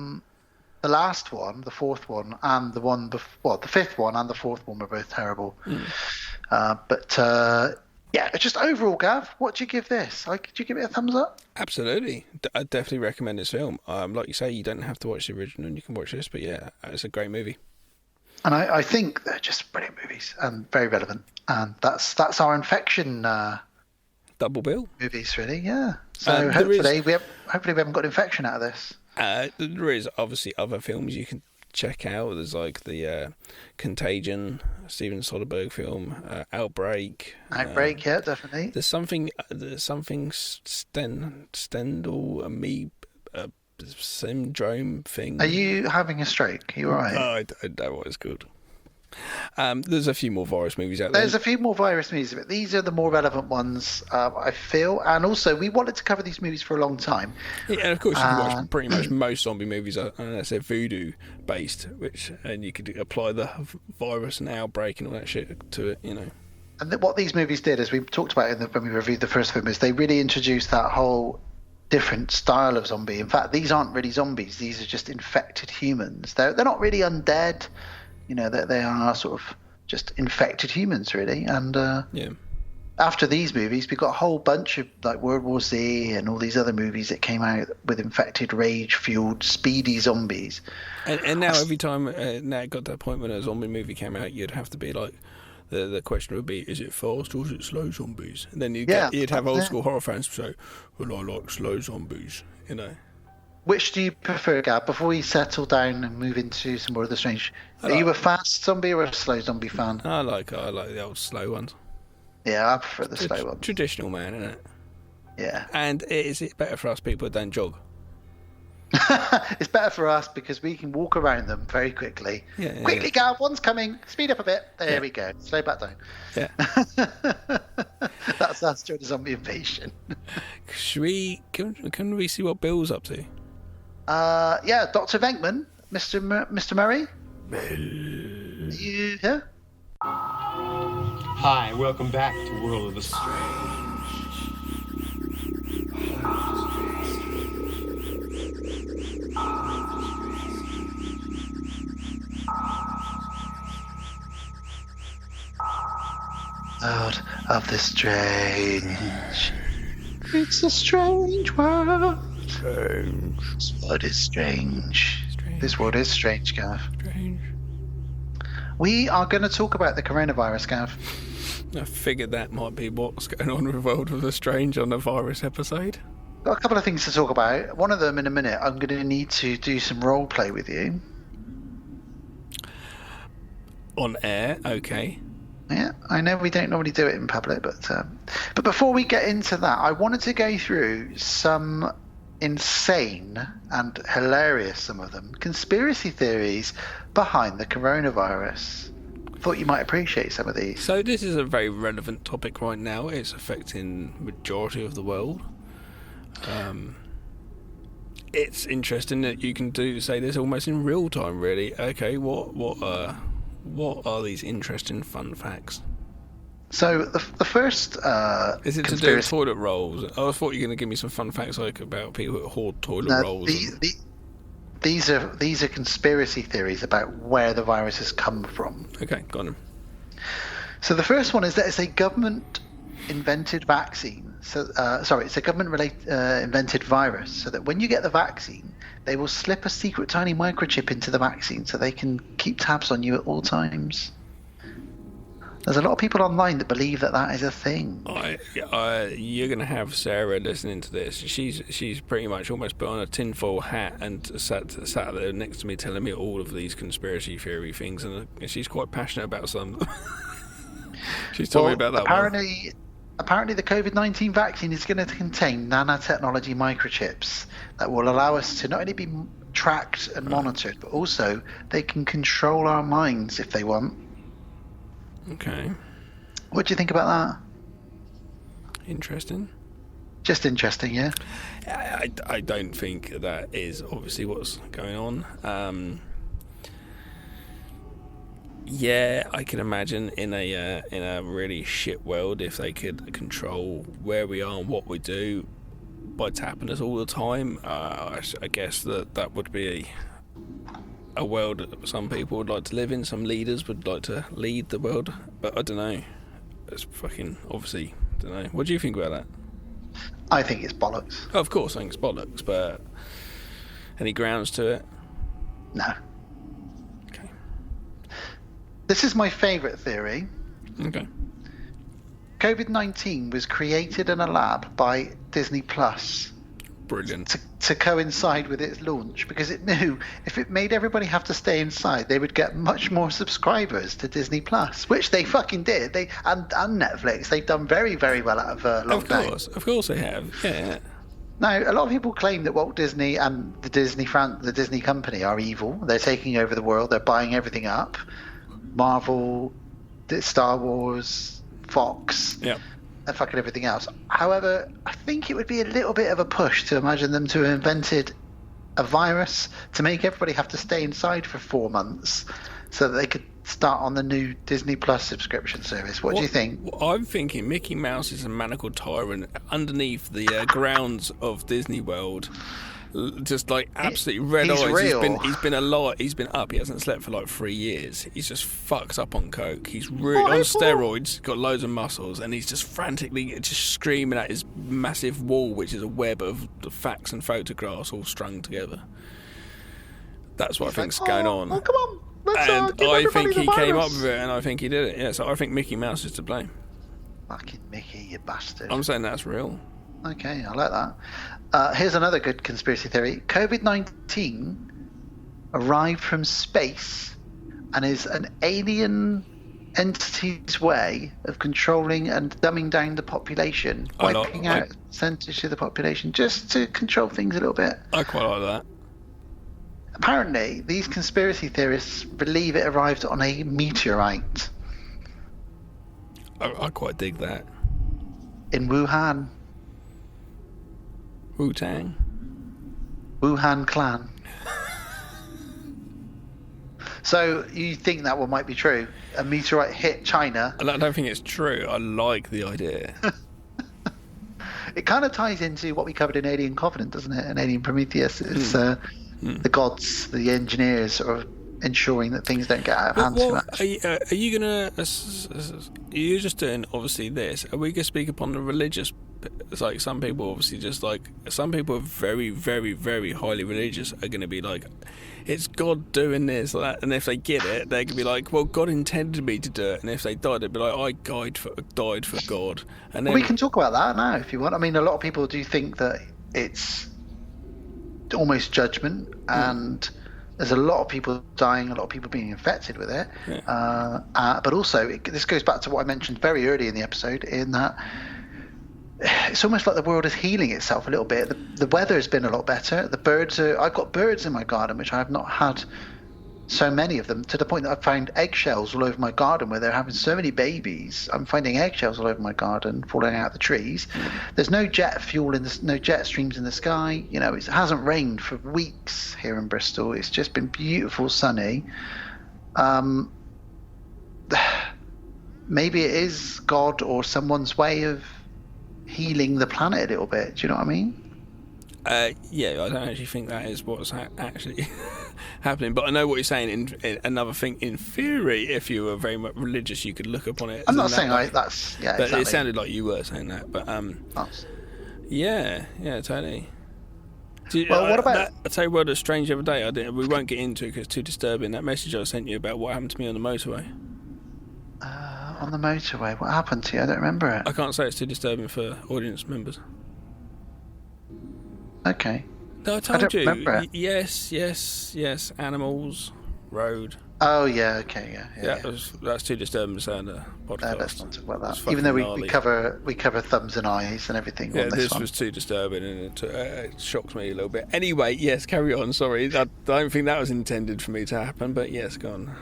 the last one, the fourth one, and the fifth one and the fourth one were both terrible. But Yeah, just overall, Gav, what do you give this? Like, do you give it a thumbs up? Absolutely. I definitely recommend this film. Like you say, you don't have to watch the original and you can watch this, but yeah, it's a great movie. And I think they're just brilliant movies and very relevant. And that's our infection double bill movies, really. Yeah. So hopefully we haven't got infection out of this. There is obviously other films you can check out. There's like the Contagion, Steven Soderbergh film, Outbreak. Yeah, definitely. There's something Stendhal amoeba syndrome thing. Are you having a stroke? Are you all right? I don't know what it's called. There's a few more virus movies out there. There's a few more virus movies, but these are the more relevant ones, I feel. And also, we wanted to cover these movies for a long time. Yeah, and of course, you can watch pretty much most zombie movies, unless they're voodoo based, and you could apply the virus and outbreak and all that shit to it, you know. And what these movies did, as we talked about when we reviewed the first film, is they really introduced that whole different style of zombie. In fact, these aren't really zombies; these are just infected humans. They're not really undead. You know, that they are sort of just infected humans, really. And after these movies, we got a whole bunch of like World War Z and all these other movies that came out with infected, rage-fueled, speedy zombies. And now every time now it got to that point when a zombie movie came out, you'd have to be like, the question would be, is it fast or is it slow zombies? And then you'd have old school horror fans say, well, I like slow zombies, you know. Which do you prefer, Gab? Before we settle down and move into some more of the strange, are you a fast zombie or a slow zombie fan? I like the old slow ones. Yeah, I prefer the slow ones. Traditional, man, isn't it? Yeah. And is it better for us people that don't jog? It's better for us because we can walk around them very quickly. Yeah, quickly, Gab, one's coming. Speed up a bit. There we go. Slow back down. Yeah. That's us during the zombie invasion. Can we see what Bill's up to? Yeah, Dr. Venkman, Mr. Murray. Are you here? Hi, welcome back to World of the Strange. World of the Strange. It's a strange world. Strange. This world is strange. This world is strange, Gav. Strange. We are going to talk about the coronavirus, Gav. I figured that might be what's going on with World of the Strange on the virus episode. Got a couple of things to talk about. One of them in a minute. I'm going to need to do some role play with you. On air, okay. Yeah, I know we don't normally do it in public, but before we get into that, I wanted to go through some insane and hilarious, some of them, conspiracy theories behind the coronavirus. Thought you might appreciate some of these. So this is a very relevant topic right now. It's affecting majority of the world. It's interesting that you can say this almost in real time, really. Okay, what are these interesting fun facts? So the first is it to do with toilet rolls? I thought you were going to give me some fun facts like about people who hoard toilet rolls. These are conspiracy theories about where the virus has come from. Okay, got them. So the first one is that it's a government invented vaccine. So it's a government invented virus. So that when you get the vaccine, they will slip a secret tiny microchip into the vaccine so they can keep tabs on you at all times. There's a lot of people online that believe that is a thing. You're going to have Sarah listening to this. She's pretty much almost put on a tinfoil hat and sat there next to me telling me all of these conspiracy theory things, and she's quite passionate about some. She's told me about that one. Apparently the COVID-19 vaccine is going to contain nanotechnology microchips that will allow us to not only be tracked and monitored, but also they can control our minds if they want. Okay. What do you think about that? Interesting. Just interesting, yeah? I don't think that is obviously what's going on. Yeah, I can imagine in a really shit world if they could control where we are and what we do by tapping us all the time. I guess that would be a world that some people would like to live in. Some leaders would like to lead the world, but I don't know. it's fucking obviously. Don't know. What do you think about that? I think it's bollocks. Oh, of course, I think it's bollocks, but any grounds to it? No. Okay. This is my favourite theory. Okay. COVID-19 was created in a lab by Disney Plus. Brilliant. To coincide with its launch, because it knew if it made everybody have to stay inside, they would get much more subscribers to Disney Plus, which they fucking did. They and Netflix, they've done very, very well out of lockdown. Of course they have. Yeah. Now, a lot of people claim that Walt Disney and the Disney company are evil. They're taking over the world. They're buying everything up. Marvel, Star Wars, Fox. Yeah. And fucking everything else. However, I think it would be a little bit of a push to imagine them to have invented a virus to make everybody have to stay inside for 4 months so that they could start on the new Disney Plus subscription service. What do you think? I'm thinking Mickey Mouse is a manacled tyrant underneath the grounds of Disney World. Just like absolutely red eyes. Real. He's been alive. He's been up. He hasn't slept for like 3 years. He's just fucked up on coke. He's really on steroids. Got loads of muscles, and he's just frantically just screaming at his massive wall, which is a web of facts and photographs all strung together. That's what I think's going on. Oh, come on. And I think he came up with it, and I think he did it. Yeah, so I think Mickey Mouse is to blame. Fucking Mickey, you bastard. I'm saying that's real. Okay, I like that. Here's another good conspiracy theory. COVID-19 arrived from space and is an alien entity's way of controlling and dumbing down the population, wiping out percentage of the population just to control things a little bit. I quite like that. Apparently, these conspiracy theorists believe it arrived on a meteorite. I quite dig that. In Wuhan. Wu-Tang. Wuhan clan. So you think that one might be true? A meteorite hit China? I don't think it's true. I like the idea. It kind of ties into what we covered in Alien Covenant, doesn't it? In Alien Prometheus. It's the gods, the engineers, sort of ensuring that things don't get out of hand. Are you gonna? You're just doing obviously this. Are we gonna speak upon the religious? It's like some people obviously just like some people are very, very, very highly religious are gonna be like, it's God doing this, that, and if they get it, they can be like, well, God intended me to do it, and if they died, they'd be like, I died for God. And then we can talk about that now if you want. I mean, a lot of people do think that it's almost judgment and. There's a lot of people dying, a lot of people being infected with it. Yeah. But also, this goes back to what I mentioned very early in the episode, in that it's almost like the world is healing itself a little bit. The weather has been a lot better. The birds I've got birds in my garden, which I have not had so many of them, to the point that I've found eggshells all over my garden where they're having so many babies. I'm finding eggshells all over my garden, falling out of the trees. There's no jet fuel no jet streams in the sky. You know, it hasn't rained for weeks here in Bristol. It's just been beautiful, sunny. Maybe it is God or someone's way of healing the planet a little bit. Do you know what I mean? Yeah, I don't actually think that is what's actually happening, but I know what you're saying. In another thing, in theory, if you were very much religious, you could look upon it. I'm not saying that's yeah. But exactly. It sounded like you were saying that, but yeah, totally. Well, what about? I tell you what, a strange other day. We won't get into it because it's too disturbing. That message I sent you about what happened to me on the motorway. On the motorway, what happened to you? I don't remember it. I can't say it's too disturbing for audience members. Okay. No, I told you. Remember it. Yes. Animals, road. Oh yeah. Okay. Yeah. That's too disturbing to say on the podcast. Let's not talk about that. Even though we cover thumbs and eyes and everything. Yeah, on this one. was too disturbing and it shocked me a little bit. Anyway, yes, carry on. Sorry, I don't think that was intended for me to happen, but yes, go on.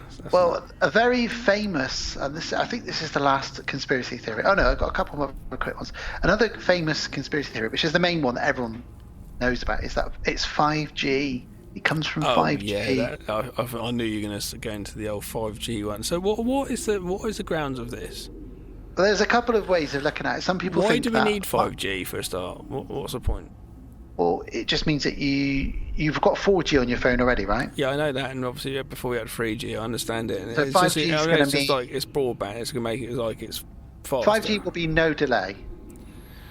A very famous, and I think this is the last conspiracy theory. Oh no, I've got a couple more quick ones. Another famous conspiracy theory, which is the main one that everyone knows about, is that it's 5G. It comes from 5G. Yeah, I knew you were going to go into the old 5G one. So what is the grounds of this? Well, there's a couple of ways of looking at it. Some people Why think do we need 5G for a start? What's the point? Well, it just means that you've got 4G on your phone already, right? Yeah, I know that, and obviously before we had 3G, I understand it. And so 5G is going to be just like it's broadband. It's going to make it like it's faster. 5G will be no delay.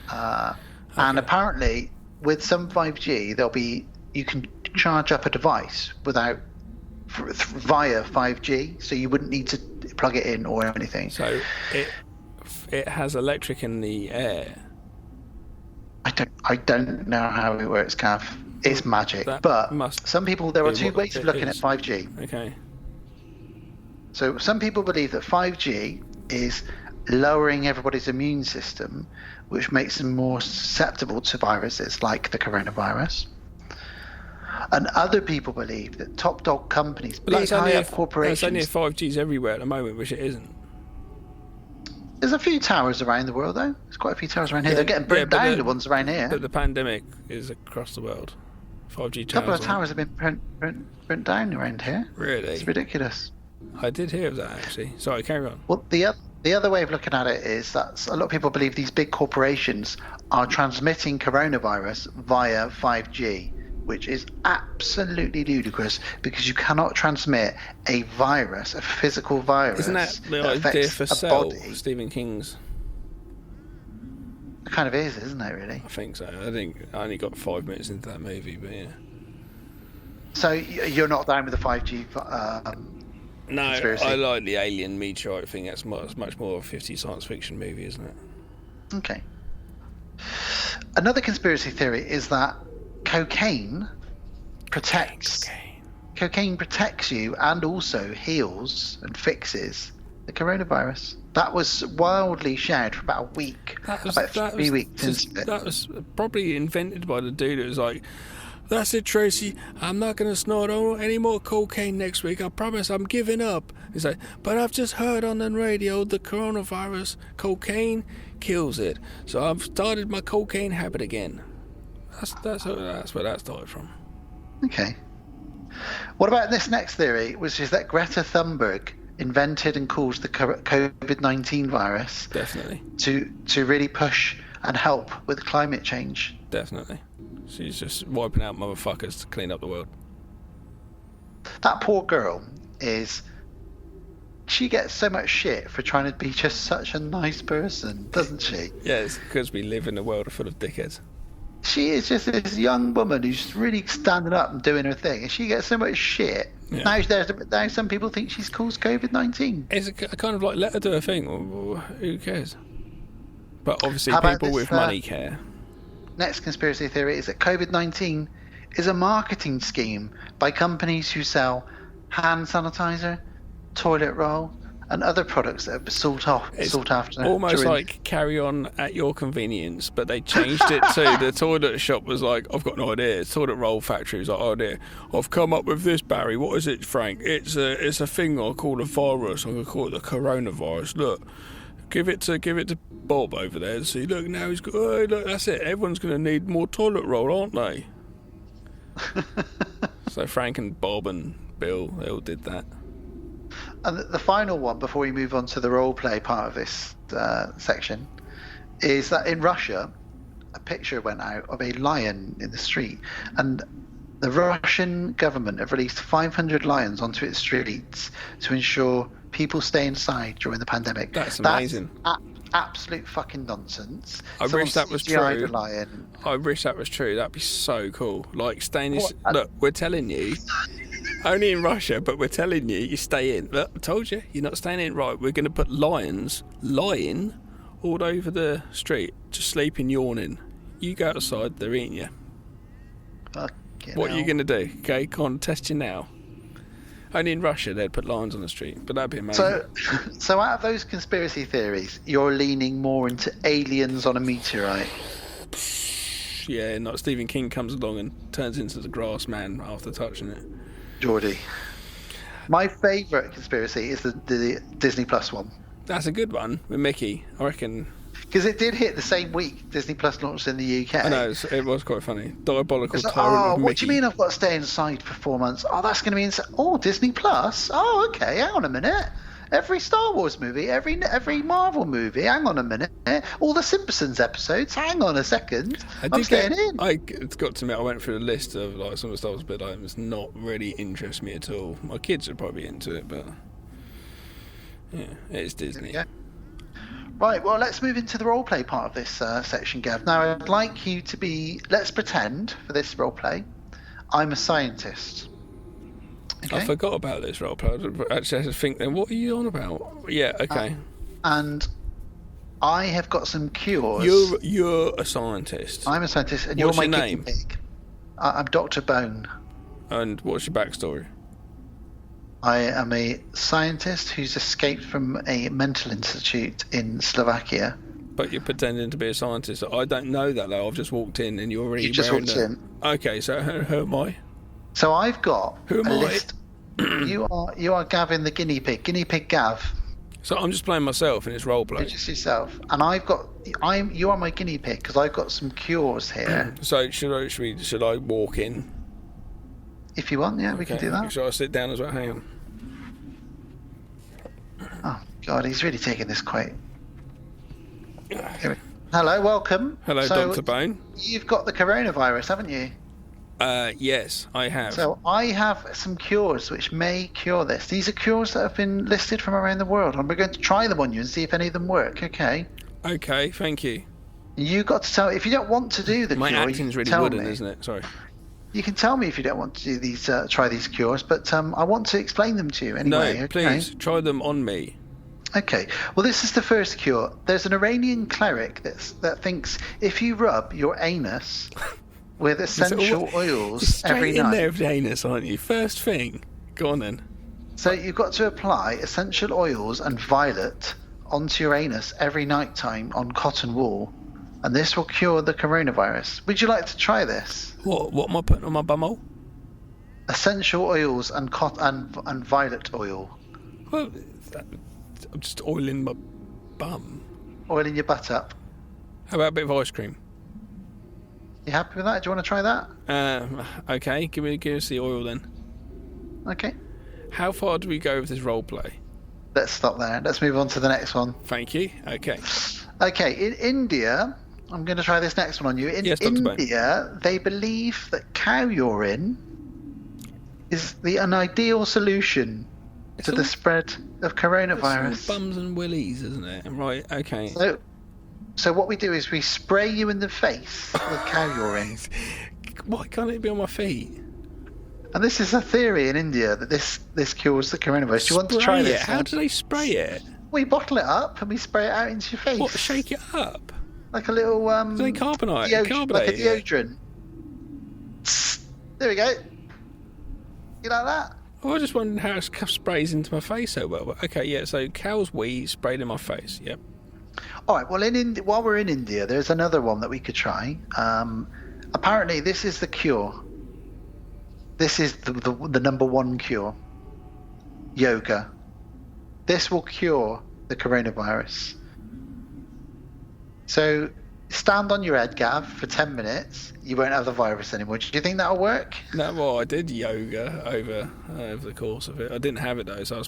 And apparently, with some 5G, you can charge up a device via 5G, so you wouldn't need to plug it in or anything. So it has electric in the air. I don't know how it works, Cav. It's magic. But some people, there are two ways of looking at 5G. Okay. So some people believe that 5G is lowering everybody's immune system, which makes them more susceptible to viruses like the coronavirus. And other people big top dog companies, big high-up corporations... That's only if 5G's everywhere at the moment, which it isn't. There's a few towers around the world, though. There's quite a few towers around here. They're getting burnt down, the ones around here. But the pandemic is across the world. 5G towers... A couple of towers have been burnt down around here. Really? It's ridiculous. I did hear of that, actually. Sorry, carry on. Well, the other way of looking at it is that a lot of people believe these big corporations are transmitting coronavirus via 5G, which is absolutely ludicrous because you cannot transmit a virus, a physical virus. Isn't that the idea for Cell, Stephen King's? It kind of is, isn't it, really? I think so. I think I only got 5 minutes into that movie, but yeah. So you're not down with the 5G no, conspiracy? I like the alien meteorite thing. That's much more of a 50s science fiction movie, isn't it? Okay. Another conspiracy theory is that cocaine protects you and also heals and fixes the coronavirus. That was wildly shared for about a week. About 3 weeks into it. That was probably invented by the dude who was like, "That's it, Tracy. I'm not going to snort any more cocaine next week. I promise I'm giving up." He's like, "But I've just heard on the radio the coronavirus, cocaine kills it. So I've started my cocaine habit again." That's where that started from. Okay. What about this next theory, which is that Greta Thunberg invented and caused the COVID-19 virus? Definitely. To really push and help with climate change. Definitely. She's just wiping out motherfuckers to clean up the world. That poor girl she gets so much shit for trying to be just such a nice person, doesn't she? Yeah, it's because we live in a world full of dickheads. She is just this young woman who's really standing up and doing her thing, and she gets so much shit. Yeah. Now some people think she's caused COVID-19. It's a kind of like, let her do her thing. Who cares? But obviously people with money care. Next conspiracy theory is that COVID-19 is a marketing scheme by companies who sell hand sanitizer, toilet roll, and other products that are sought after. Almost like Carry On at your convenience, but they changed it to the toilet shop was like, "I've got no idea." Toilet roll factory was like, "Oh dear, I've come up with this, Barry. What is it, Frank? It's a thing I call a virus. I'm gonna call it the coronavirus. Look, give it to Bob over there and see. Look, now he's got. Oh, look, that's it. Everyone's gonna need more toilet roll, aren't they?" So Frank and Bob and Bill, they all did that. And the final one, before we move on to the role play part of this section, is that in Russia, a picture went out of a lion in the street, and the Russian government have released 500 lions onto its streets to ensure people stay inside during the pandemic. That's amazing. That's absolute fucking nonsense. I wish that was true. I wish that was true. That'd be so cool. Like staying. Look, we're telling you. Only in Russia, but we're telling you, you stay in. Look, I told you, you're not staying in. Right, we're going to put lions lying all over the street, just sleeping, yawning. You go outside, they're eating you. What are you going to do? Okay, go on, test you now. Only in Russia they'd put lions on the street, but that'd be amazing. So out of those conspiracy theories, you're leaning more into aliens on a meteorite. Yeah, not Stephen King comes along and turns into the grass man after touching it. Geordie. My favourite conspiracy is the Disney Plus one. That's a good one with Mickey, I reckon. Because it did hit the same week Disney Plus launched in the UK. I know, it was quite funny. Diabolical Tyrant of Mickey. What do you mean I've got to stay inside for 4 months? Oh, that's going to be insane. Oh, Disney Plus? Oh, okay, hang on a minute. Every Star Wars movie, every Marvel movie, hang on a minute. All the Simpsons episodes, hang on a second. I'm staying in. It's got to admit, I went through a list of like some of the Star Wars, but like, it's not really interesting me at all. My kids are probably into it, but yeah, it's Disney. Right, well, let's move into the roleplay part of this section, Gav. Now, I'd like you to be... Let's pretend, for this roleplay, I'm a scientist. Okay? I forgot about this roleplay. Actually, I had to think then, what are you on about? Yeah, okay. And I have got some cures. You're a scientist. I'm a scientist, and what's you're my your guinea name? pig. I'm Dr. Bone. And what's your backstory? I am a scientist who's escaped from a mental institute in Slovakia. But you're pretending to be a scientist. I don't know that, though. I've just walked in and you're already just wearing walked in. Okay, so who am I? So I've got Who am I? list. You are Gavin the guinea pig. Guinea pig Gav. So I'm just playing myself in this roleplay. You're just yourself. And you are my guinea pig because I've got some cures here. So should I walk in? If you want, yeah, we can do that. Should I sit down as well? Hang on. Oh God, he's really taking this quite. Hello, welcome. Hello, so Dr. Bone. You've got the coronavirus, haven't you? Yes, I have. So I have some cures which may cure this. These are cures that have been listed from around the world, and we're going to try them on you and see if any of them work. Okay. Okay, thank you. You got to tell if you don't want to do the My cure. acting's really wooden, isn't it? Sorry. You can tell me if you don't want to do these, try these cures, but I want to explain them to you anyway. No, please try them on me. Okay. Well, this is the first cure. There's an Iranian cleric that thinks if you rub your anus with essential oils every night. You're straight in there with the anus, aren't you? First thing. Go on then. So you've got to apply essential oils and violet onto your anus every night time on cotton wool, and this will cure the coronavirus. Would you like to try this? What am I putting on my bumhole? Essential oils and violet oil. Well, I'm just oiling my bum. Oiling your butt up. How about a bit of ice cream? You happy with that? Do you want to try that? Okay. Give us the oil then. Okay. How far do we go with this role play? Let's stop there. Let's move on to the next one. Thank you. Okay. Okay. In India, I'm going to try this next one on you. In India, they believe that cow urine is an ideal solution to the spread of coronavirus. It's all bums and willies, isn't it? Right. Okay. So what we do is we spray you in the face with cow urine. Why can't it be on my feet? And this is a theory in India that this cures the coronavirus. Do you want to try this? How do they spray it? We bottle it up and we spray it out into your face. What? Shake it up? Like a little Do they carbonate? like a deodorant. There we go. You like that? I was just wondering how it sprays into my face so well. But okay, yeah. So cow's wee sprayed in my face. Yep. All right. Well, while we're in India, there's another one that we could try. Apparently, this is the cure. This is the number one cure. Yoga. This will cure the coronavirus. So stand on your head, Gav, for 10 minutes. You won't have the virus anymore. Do you think that'll work? No, well, I did yoga over the course of it. I didn't have it though, so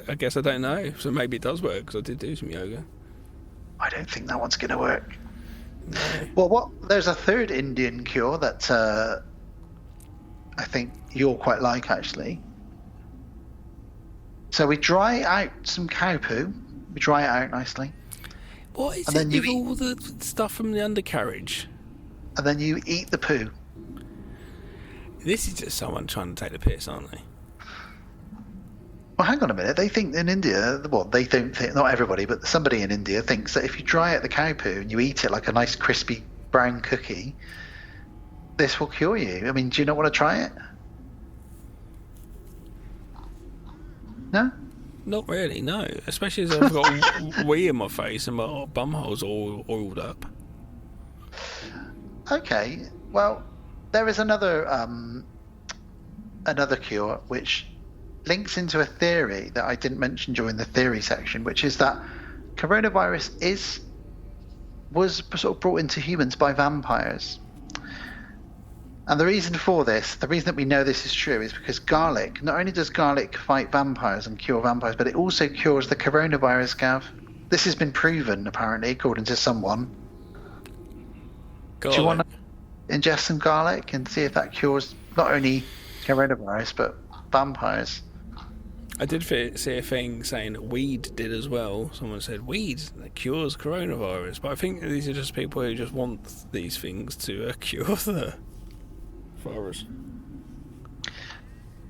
I guess I don't know. So maybe it does work because I did do some yoga. I don't think that one's going to work. No. Well, there's a third Indian cure that I think you'll quite like, actually. So we dry out some cow poo. We dry it out nicely. What is it with all the stuff from the undercarriage? And then you eat the poo. This is just someone trying to take the piss, aren't they? Well, hang on a minute. They think in India, well, they don't think, not everybody, but somebody in India thinks that if you dry out the cow poo and you eat it like a nice crispy brown cookie, this will cure you. I mean, do you not want to try it? No? Not really, no. Especially as I've got wee in my face and my bumhole's all oiled up. Okay. Well, there is another cure which links into a theory that I didn't mention during the theory section, which is that coronavirus was sort of brought into humans by vampires. And the reason for this, the reason that we know this is true, is because garlic, not only does garlic fight vampires and cure vampires, but it also cures the coronavirus, Gav. This has been proven, apparently, according to someone. Garlic. Do you want to ingest some garlic and see if that cures not only coronavirus, but vampires? I did see a thing saying weed did as well. Someone said weed that cures coronavirus, but I think these are just people who just want these things to cure the virus.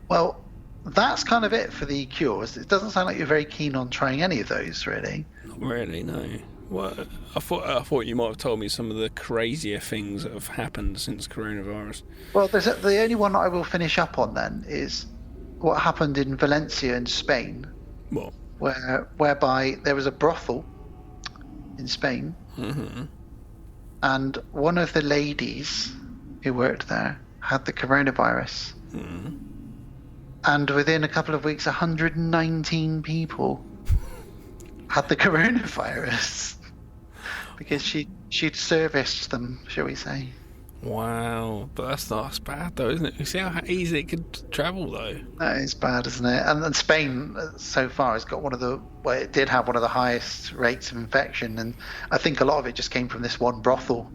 Well, that's kind of it for the cures. It doesn't sound like you're very keen on trying any of those, really. Not really, no. Well, I thought you might have told me some of the crazier things that have happened since coronavirus. Well, the only one that I will finish up on then is what happened in Valencia in Spain. What? Whereby there was a brothel in Spain, and one of the ladies who worked there had the coronavirus. And within a couple of weeks, 119 people had the coronavirus because she'd serviced them, shall we say. Wow, but that's not as bad though, isn't it? You see how easy it could travel though? That is bad, isn't it? And Spain so far has got it did have one of the highest rates of infection, and I think a lot of it just came from this one brothel.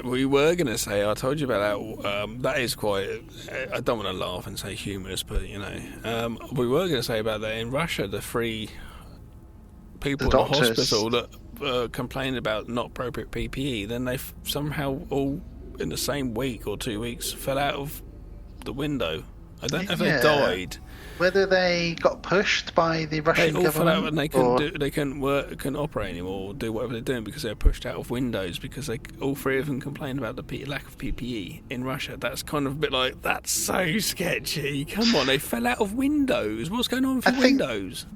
We were going to say, I told you about that, that is quite, I don't want to laugh and say humorous, but we were going to say about that in Russia, the 3 people in the hospital that complained about not appropriate PPE, then they somehow all in the same week or 2 weeks fell out of the window. I don't know if they died. Whether they got pushed by the Russian government. They all fell out and they couldn't operate anymore or do whatever they're doing because they're pushed out of windows because all 3 of them complained about the lack of PPE in Russia. That's kind of a bit like, that's so sketchy. Come on, they fell out of windows. What's going on with windows?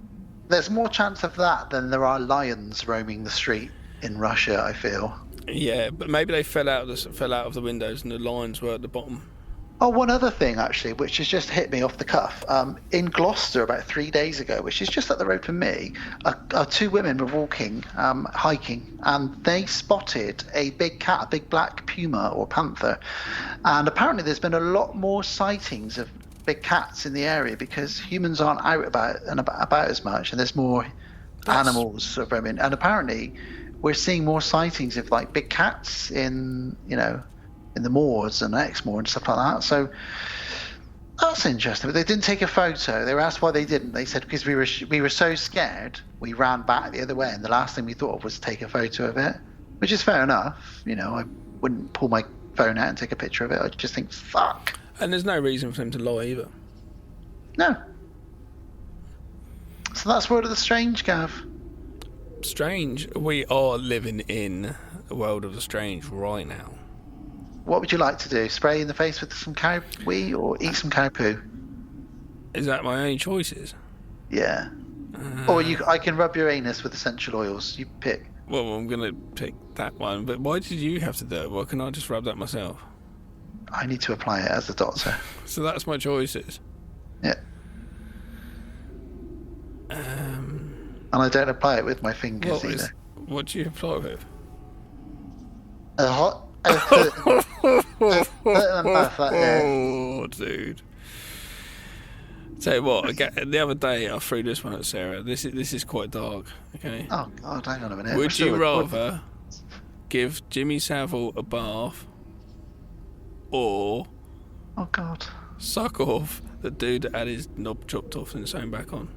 There's more chance of that than there are lions roaming the street in Russia, I feel. Yeah, but maybe they fell out of the windows and the lions were at the bottom. Oh, one other thing, actually, which has just hit me off the cuff. In Gloucester, about 3 days ago, which is just up the road from me, 2 women were walking, hiking, and they spotted a big cat, a big black puma or panther. And apparently there's been a lot more sightings of big cats in the area because humans aren't out about as much, and there's more animals roaming. And apparently we're seeing more sightings of like big cats in the moors and Exmoor and stuff like that. So that's interesting. But they didn't take a photo. They were asked why they didn't. They said because we were so scared, we ran back the other way, and the last thing we thought of was to take a photo of it, which is fair enough. I wouldn't pull my phone out and take a picture of it. I just think, fuck. And there's no reason for them to lie either. No. So that's World of the Strange, Gav. Strange. We are living in a world of the strange right now. What would you like to do? Spray in the face with some cow wee or eat some cow poo? Is that my only choices? Yeah. Or I can rub your anus with essential oils. You pick. Well, I'm going to pick that one. But why did you have to do it? Why can't I just rub that myself? I need to apply it as the doctor. So that's my choices? Yeah. And I don't apply it with my fingers either. What do you apply with? A hot... Oh, dude. Tell you what, the other day I threw this one at Sarah. This is quite dark, okay? Oh, God, hang on a minute. Would you rather give Jimmy Savile a bath or... Oh, God. Suck off the dude that had his knob chopped off and sewn back on?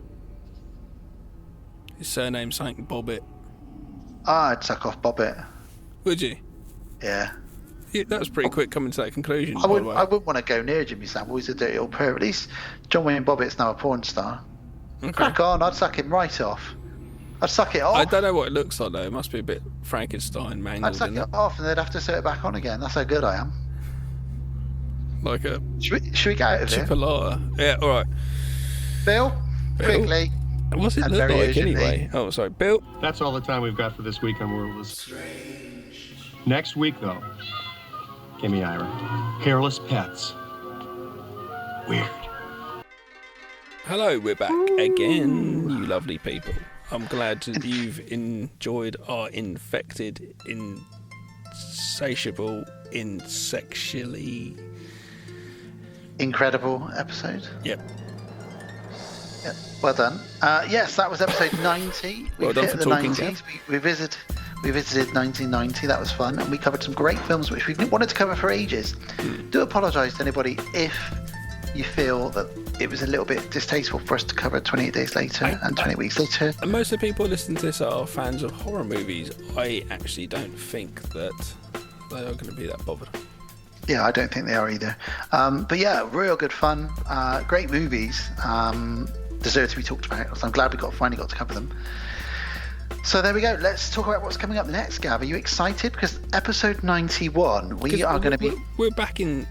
His surname's something Bobbitt. I'd suck off Bobbitt. Would you? Yeah. That was pretty quick coming to that conclusion. I wouldn't want to go near Jimmy Savile. He's a dirty old perv. At least John Wayne Bobbitt's now a porn star. Okay. Crack on, I'd suck him right off. I'd suck it off. I don't know what it looks like though. It must be a bit Frankenstein mangled. I'd suck it off and they'd have to sew it back on again. That's how good I am. Like a... Should we get out of here? Chipolata. Yeah, alright. Bill, quickly. What's it look like anyway? Oh, sorry, Bill. That's all the time we've got for this week on World of the Strange. Next week, though, give me Ira. Hairless pets. Weird. Hello, we're back again, you lovely people. I'm glad that you've enjoyed our infected, insatiable, insexually... incredible episode. Yep. Yep. Well done. Yes, that was episode 90. Well done for talking, 90s. We visited 1990. That was fun, and we covered some great films which we've wanted to cover for ages. Do apologise to anybody if you feel that it was a little bit distasteful for us to cover 28 days later and 28 weeks later. And most of the people listening to this are fans of horror movies. I actually don't think that they are going to be that bothered. Yeah, I don't think they are either. But yeah, real good fun. Great movies. Deserve to be talked about. So I'm glad we finally got to cover them. So there we go. Let's talk about what's coming up next, Gav. Are you excited? Because episode 91, we are going to be... We're back in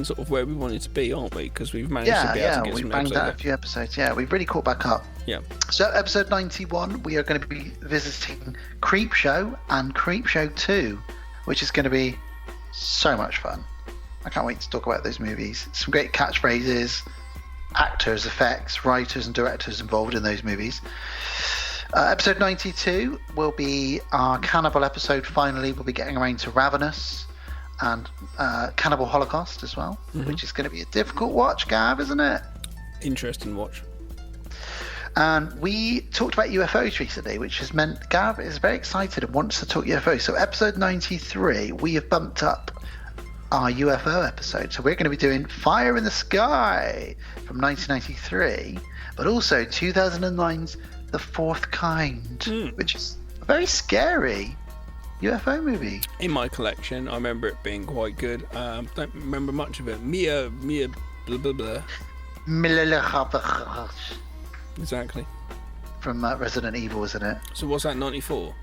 sort of where we wanted to be, aren't we? Because we've managed to be able to get we've some banged out a few episodes. Yeah, we've really caught back up. Yeah. So episode 91, we are going to be visiting Creepshow and Creepshow 2, which is going to be so much fun. I can't wait to talk about those movies. Some great catchphrases, actors, effects, writers and directors involved in those movies. Episode 92 will be our cannibal episode. Finally, we'll be getting around to Ravenous and Cannibal Holocaust as well, which is going to be a difficult watch, Gav, isn't it? Interesting watch. And we talked about UFOs recently, which has meant Gav is very excited and wants to talk UFOs. So episode 93, we have bumped up our UFO episode. So we're going to be doing Fire in the Sky from 1993, but also 2009's The Fourth Kind, which is a very scary UFO movie. In my collection, I remember it being quite good. Don't remember much of it. Mia blah blah blah. Exactly. From Resident Evil, isn't it? So what's that, 94?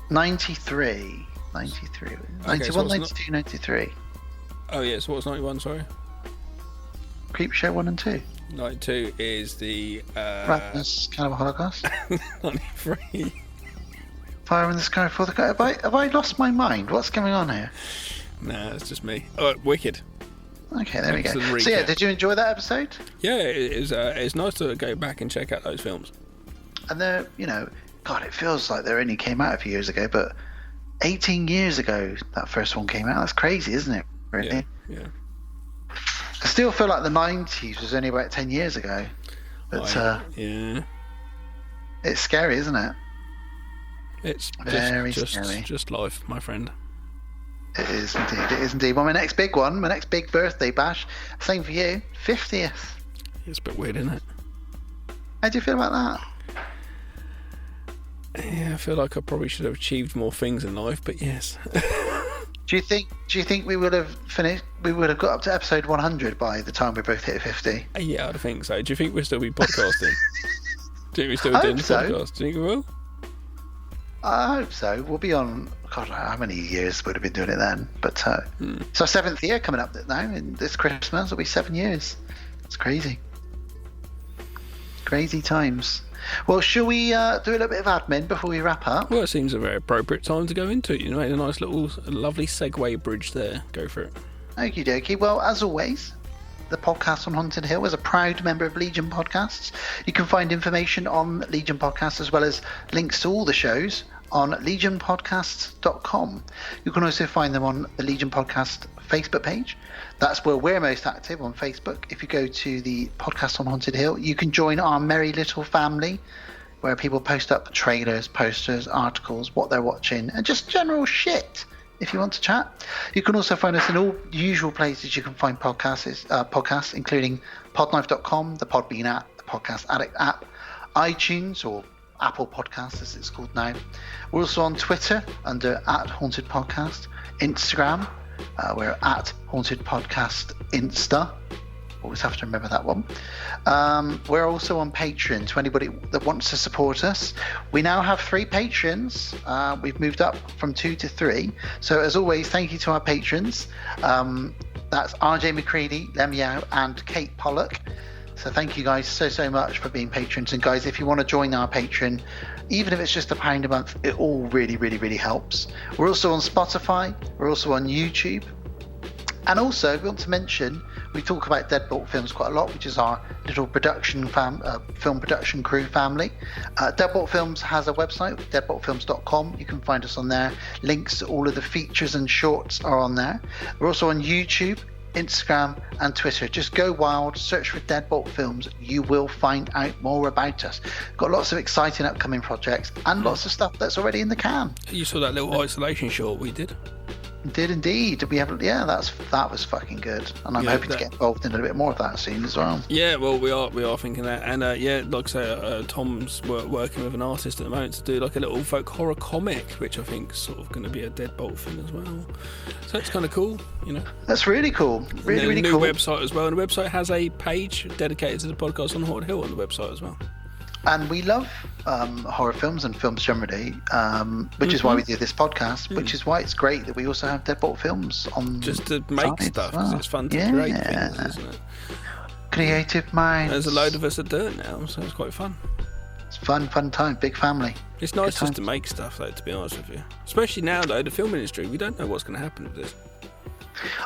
93. 93. 91, 92, 93. Oh yeah, so what's 91, sorry? Creepshow 1 and 2. 92 is the... Ravenous Cannibal Holocaust. 93. Fire in the Sky for the... Have I lost my mind? What's going on here? Nah, it's just me. Oh, wicked. Okay, there we go. Recap. So yeah, did you enjoy that episode? Yeah, it's nice to go back and check out those films. And they're, God, it feels like they only came out a few years ago, but 18 years ago that first one came out. That's crazy, isn't it? Really? Yeah. I still feel like the 90s was only about 10 years ago. But yeah, it's scary, isn't it? It's very scary. Just life, my friend. It is indeed. It is indeed. Well, my next big birthday bash. Same for you. 50th. It's a bit weird, isn't it? How do you feel about that? Yeah, I feel like I probably should have achieved more things in life, but yes. Do you think we would have finished? We would have got up to episode 100 by the time we both hit 50? Yeah, I think so. Do you think we'll still be podcasting? Do you think we're still doing the podcast? Do you think we will? I hope so. We'll be on. God, how many years would have been doing it then? But it's our 7th year coming up now. And this Christmas it'll be 7 years. It's crazy. Crazy times. Well, shall we do a little bit of admin before we wrap up? Well, it seems a very appropriate time to go into it. A nice little, lovely segue bridge there. Go for it. Okie dokie. Well, as always, the podcast on Haunted Hill is a proud member of Legion Podcasts. You can find information on Legion Podcasts as well as links to all the shows on legionpodcasts.com. You can also find them on the Legion Podcast Facebook page. That's where we're most active, on Facebook. If you go to the podcast on Haunted Hill, you can join our merry little family where people post up trailers, posters, articles, what they're watching, and just general shit if you want to chat. You can also find us in all usual places you can find podcasts, including podknife.com, the Podbean app, the Podcast Addict app, iTunes, or Apple Podcasts as it's called now. We're also on Twitter under @HauntedPodcast, Instagram, we're @HauntedPodcast Insta. Always have to remember that one. We're also on Patreon to anybody that wants to support us. We now have 3 patrons. We've moved up from 2 to 3. So as always, thank you to our patrons. That's RJ McCready, Lemiao, and Kate Pollock. So thank you guys so much for being patrons. And guys, if you want to join our Patreon, even if it's just £1 a month, it all really helps. We're also on Spotify. We're also on YouTube. And also, we want to mention, we talk about Deadbolt Films quite a lot, which is our little film production crew family. Deadbolt Films has a website, deadboltfilms.com. You can find us on there. Links to all of the features and shorts are on there. We're also on YouTube, Instagram and Twitter. Just go wild, search for Deadbolt Films. You will find out more about us. Got lots of exciting upcoming projects and lots of stuff that's already in the can. You saw that little isolation short we did? Did indeed. We have, that was fucking good, and I'm hoping to get involved in a bit more of that soon as well. Yeah, well, we are thinking that, and like I say, Tom's working with an artist at the moment to do like a little folk horror comic, which I think is sort of going to be a Deadbolt thing as well. So it's kind of cool, you know. That's really cool. Really new cool. Website as well, and the website has a page dedicated to the podcast on Haunted Hill on the website as well. And we love horror films and films generally, which is why we do this podcast, which is why it's great that we also have Deadbolt films on just to make stuff, because it's fun to create things, isn't it? Creative minds. There's a load of us that do it now, so it's quite fun. It's fun time, big family. It's nice just to make stuff, though, to be honest with you. Especially now, though, the film industry, we don't know what's going to happen with this.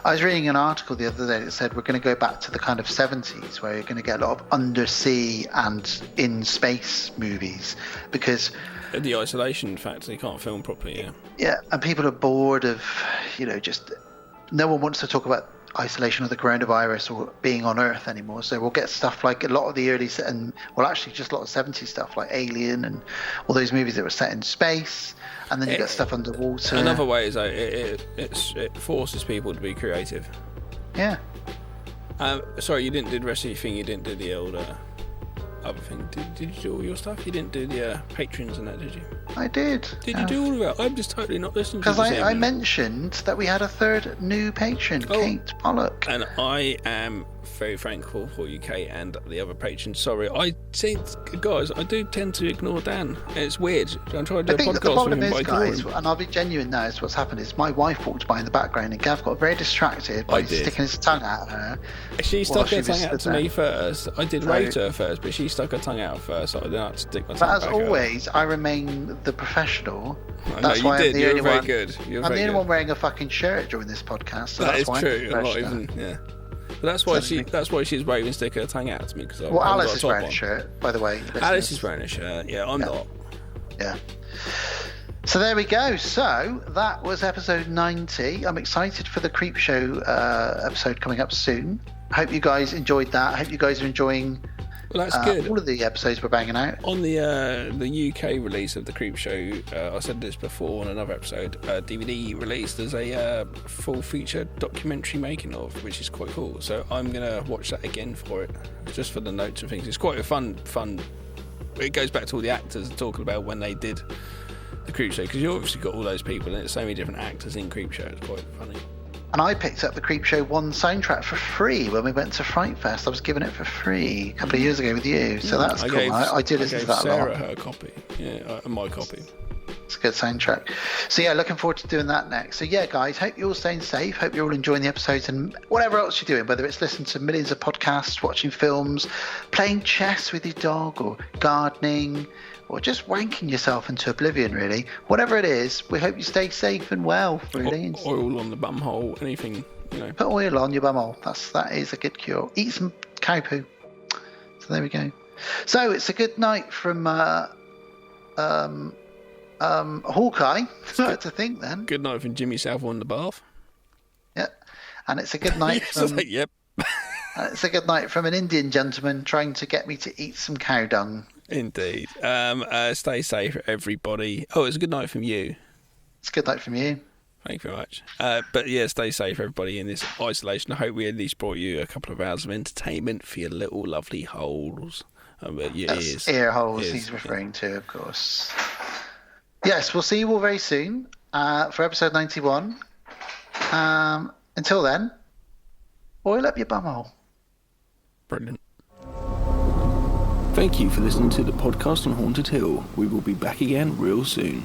I was reading an article the other day that said we're going to go back to the kind of 70s where you're going to get a lot of undersea and in space movies, because the isolation factor, you can't film properly. Yeah, and people are bored of, just no one wants to talk about isolation of the coronavirus or being on Earth anymore. So we'll get stuff like a lot of the early just a lot of 70s stuff like Alien and all those movies that were set in space. And then you get stuff underwater. Another way is it forces people to be creative. Yeah. Sorry, you didn't do the rest of your thing. You didn't do the old other thing. Did you do all your stuff? You didn't do the patrons and that, did you? I did. Did you do all of it? I'm just totally not listening to you. Because I mentioned that we had a third new patron, Kate Pollock. And I am very thankful for you, Kate, and the other patrons. Sorry, I do tend to ignore Dan. It's weird. I'm trying to do a podcast the problem with him, is, guys, and I'll be genuine now, is what's happened is my wife walked by in the background and Gav got very distracted by sticking his tongue out at her. She stuck her tongue out to me first. I did rate her first, but she stuck her tongue out first, so I didn't have to stick my tongue back. But as always, I remain the professional. That's why I'm the only one. I'm the only one wearing a fucking shirt during this podcast. So that is true. I'm not even. Yeah. But that's why she's waving and sticking her tongue out to me, because Alice is wearing a shirt, by the way. Alice is wearing a shirt. Yeah, I'm not. Yeah. So there we go. So that was episode 90. I'm excited for the Creep Show episode coming up soon. Hope you guys enjoyed that. Hope you guys are enjoying. Well, that's good. All of the episodes we're banging out. On the UK release of the Creep Show, I said this before on another episode, DVD release, there's a full feature documentary making of, which is quite cool. So I'm going to watch that again for it, just for the notes and things. It's quite a fun. It goes back to all the actors talking about when they did the Creep Show, because you obviously got all those people, and there's so many different actors in Creep Show. It's quite funny. And I picked up the Creep Show 1 soundtrack for free when we went to Fright Fest. I was given it for free a couple of years ago with you, so that's cool. I did listen to that a lot. Sarah her copy, my copy. It's a good soundtrack. So yeah, looking forward to doing that next. So yeah, guys, hope you're all staying safe. Hope you're all enjoying the episodes and whatever else you're doing, whether it's listening to millions of podcasts, watching films, playing chess with your dog, or gardening, or just wanking yourself into oblivion, really. Whatever it is, we hope you stay safe and well, really. Oil on the bumhole, anything, Put oil on your bumhole. That is a good cure. Eat some cow poo. So there we go. So it's a good night from Hawkeye, to think then. Good night from Jimmy Savile in the bath. Yeah. And it's a good night from... Yep. It's a good night from an Indian gentleman trying to get me to eat some cow dung. Indeed. Stay safe, everybody. Oh, it's a good night from you. It's a good night from you. Thank you very much. But yeah, stay safe, everybody, in this isolation. I hope we at least brought you a couple of hours of entertainment for your little lovely holes. Ear holes he's referring to, of course. Yes, we'll see you all very soon for episode 91. Until then, oil up your bumhole. Brilliant. Thank you for listening to the podcast on Haunted Hill. We will be back again real soon.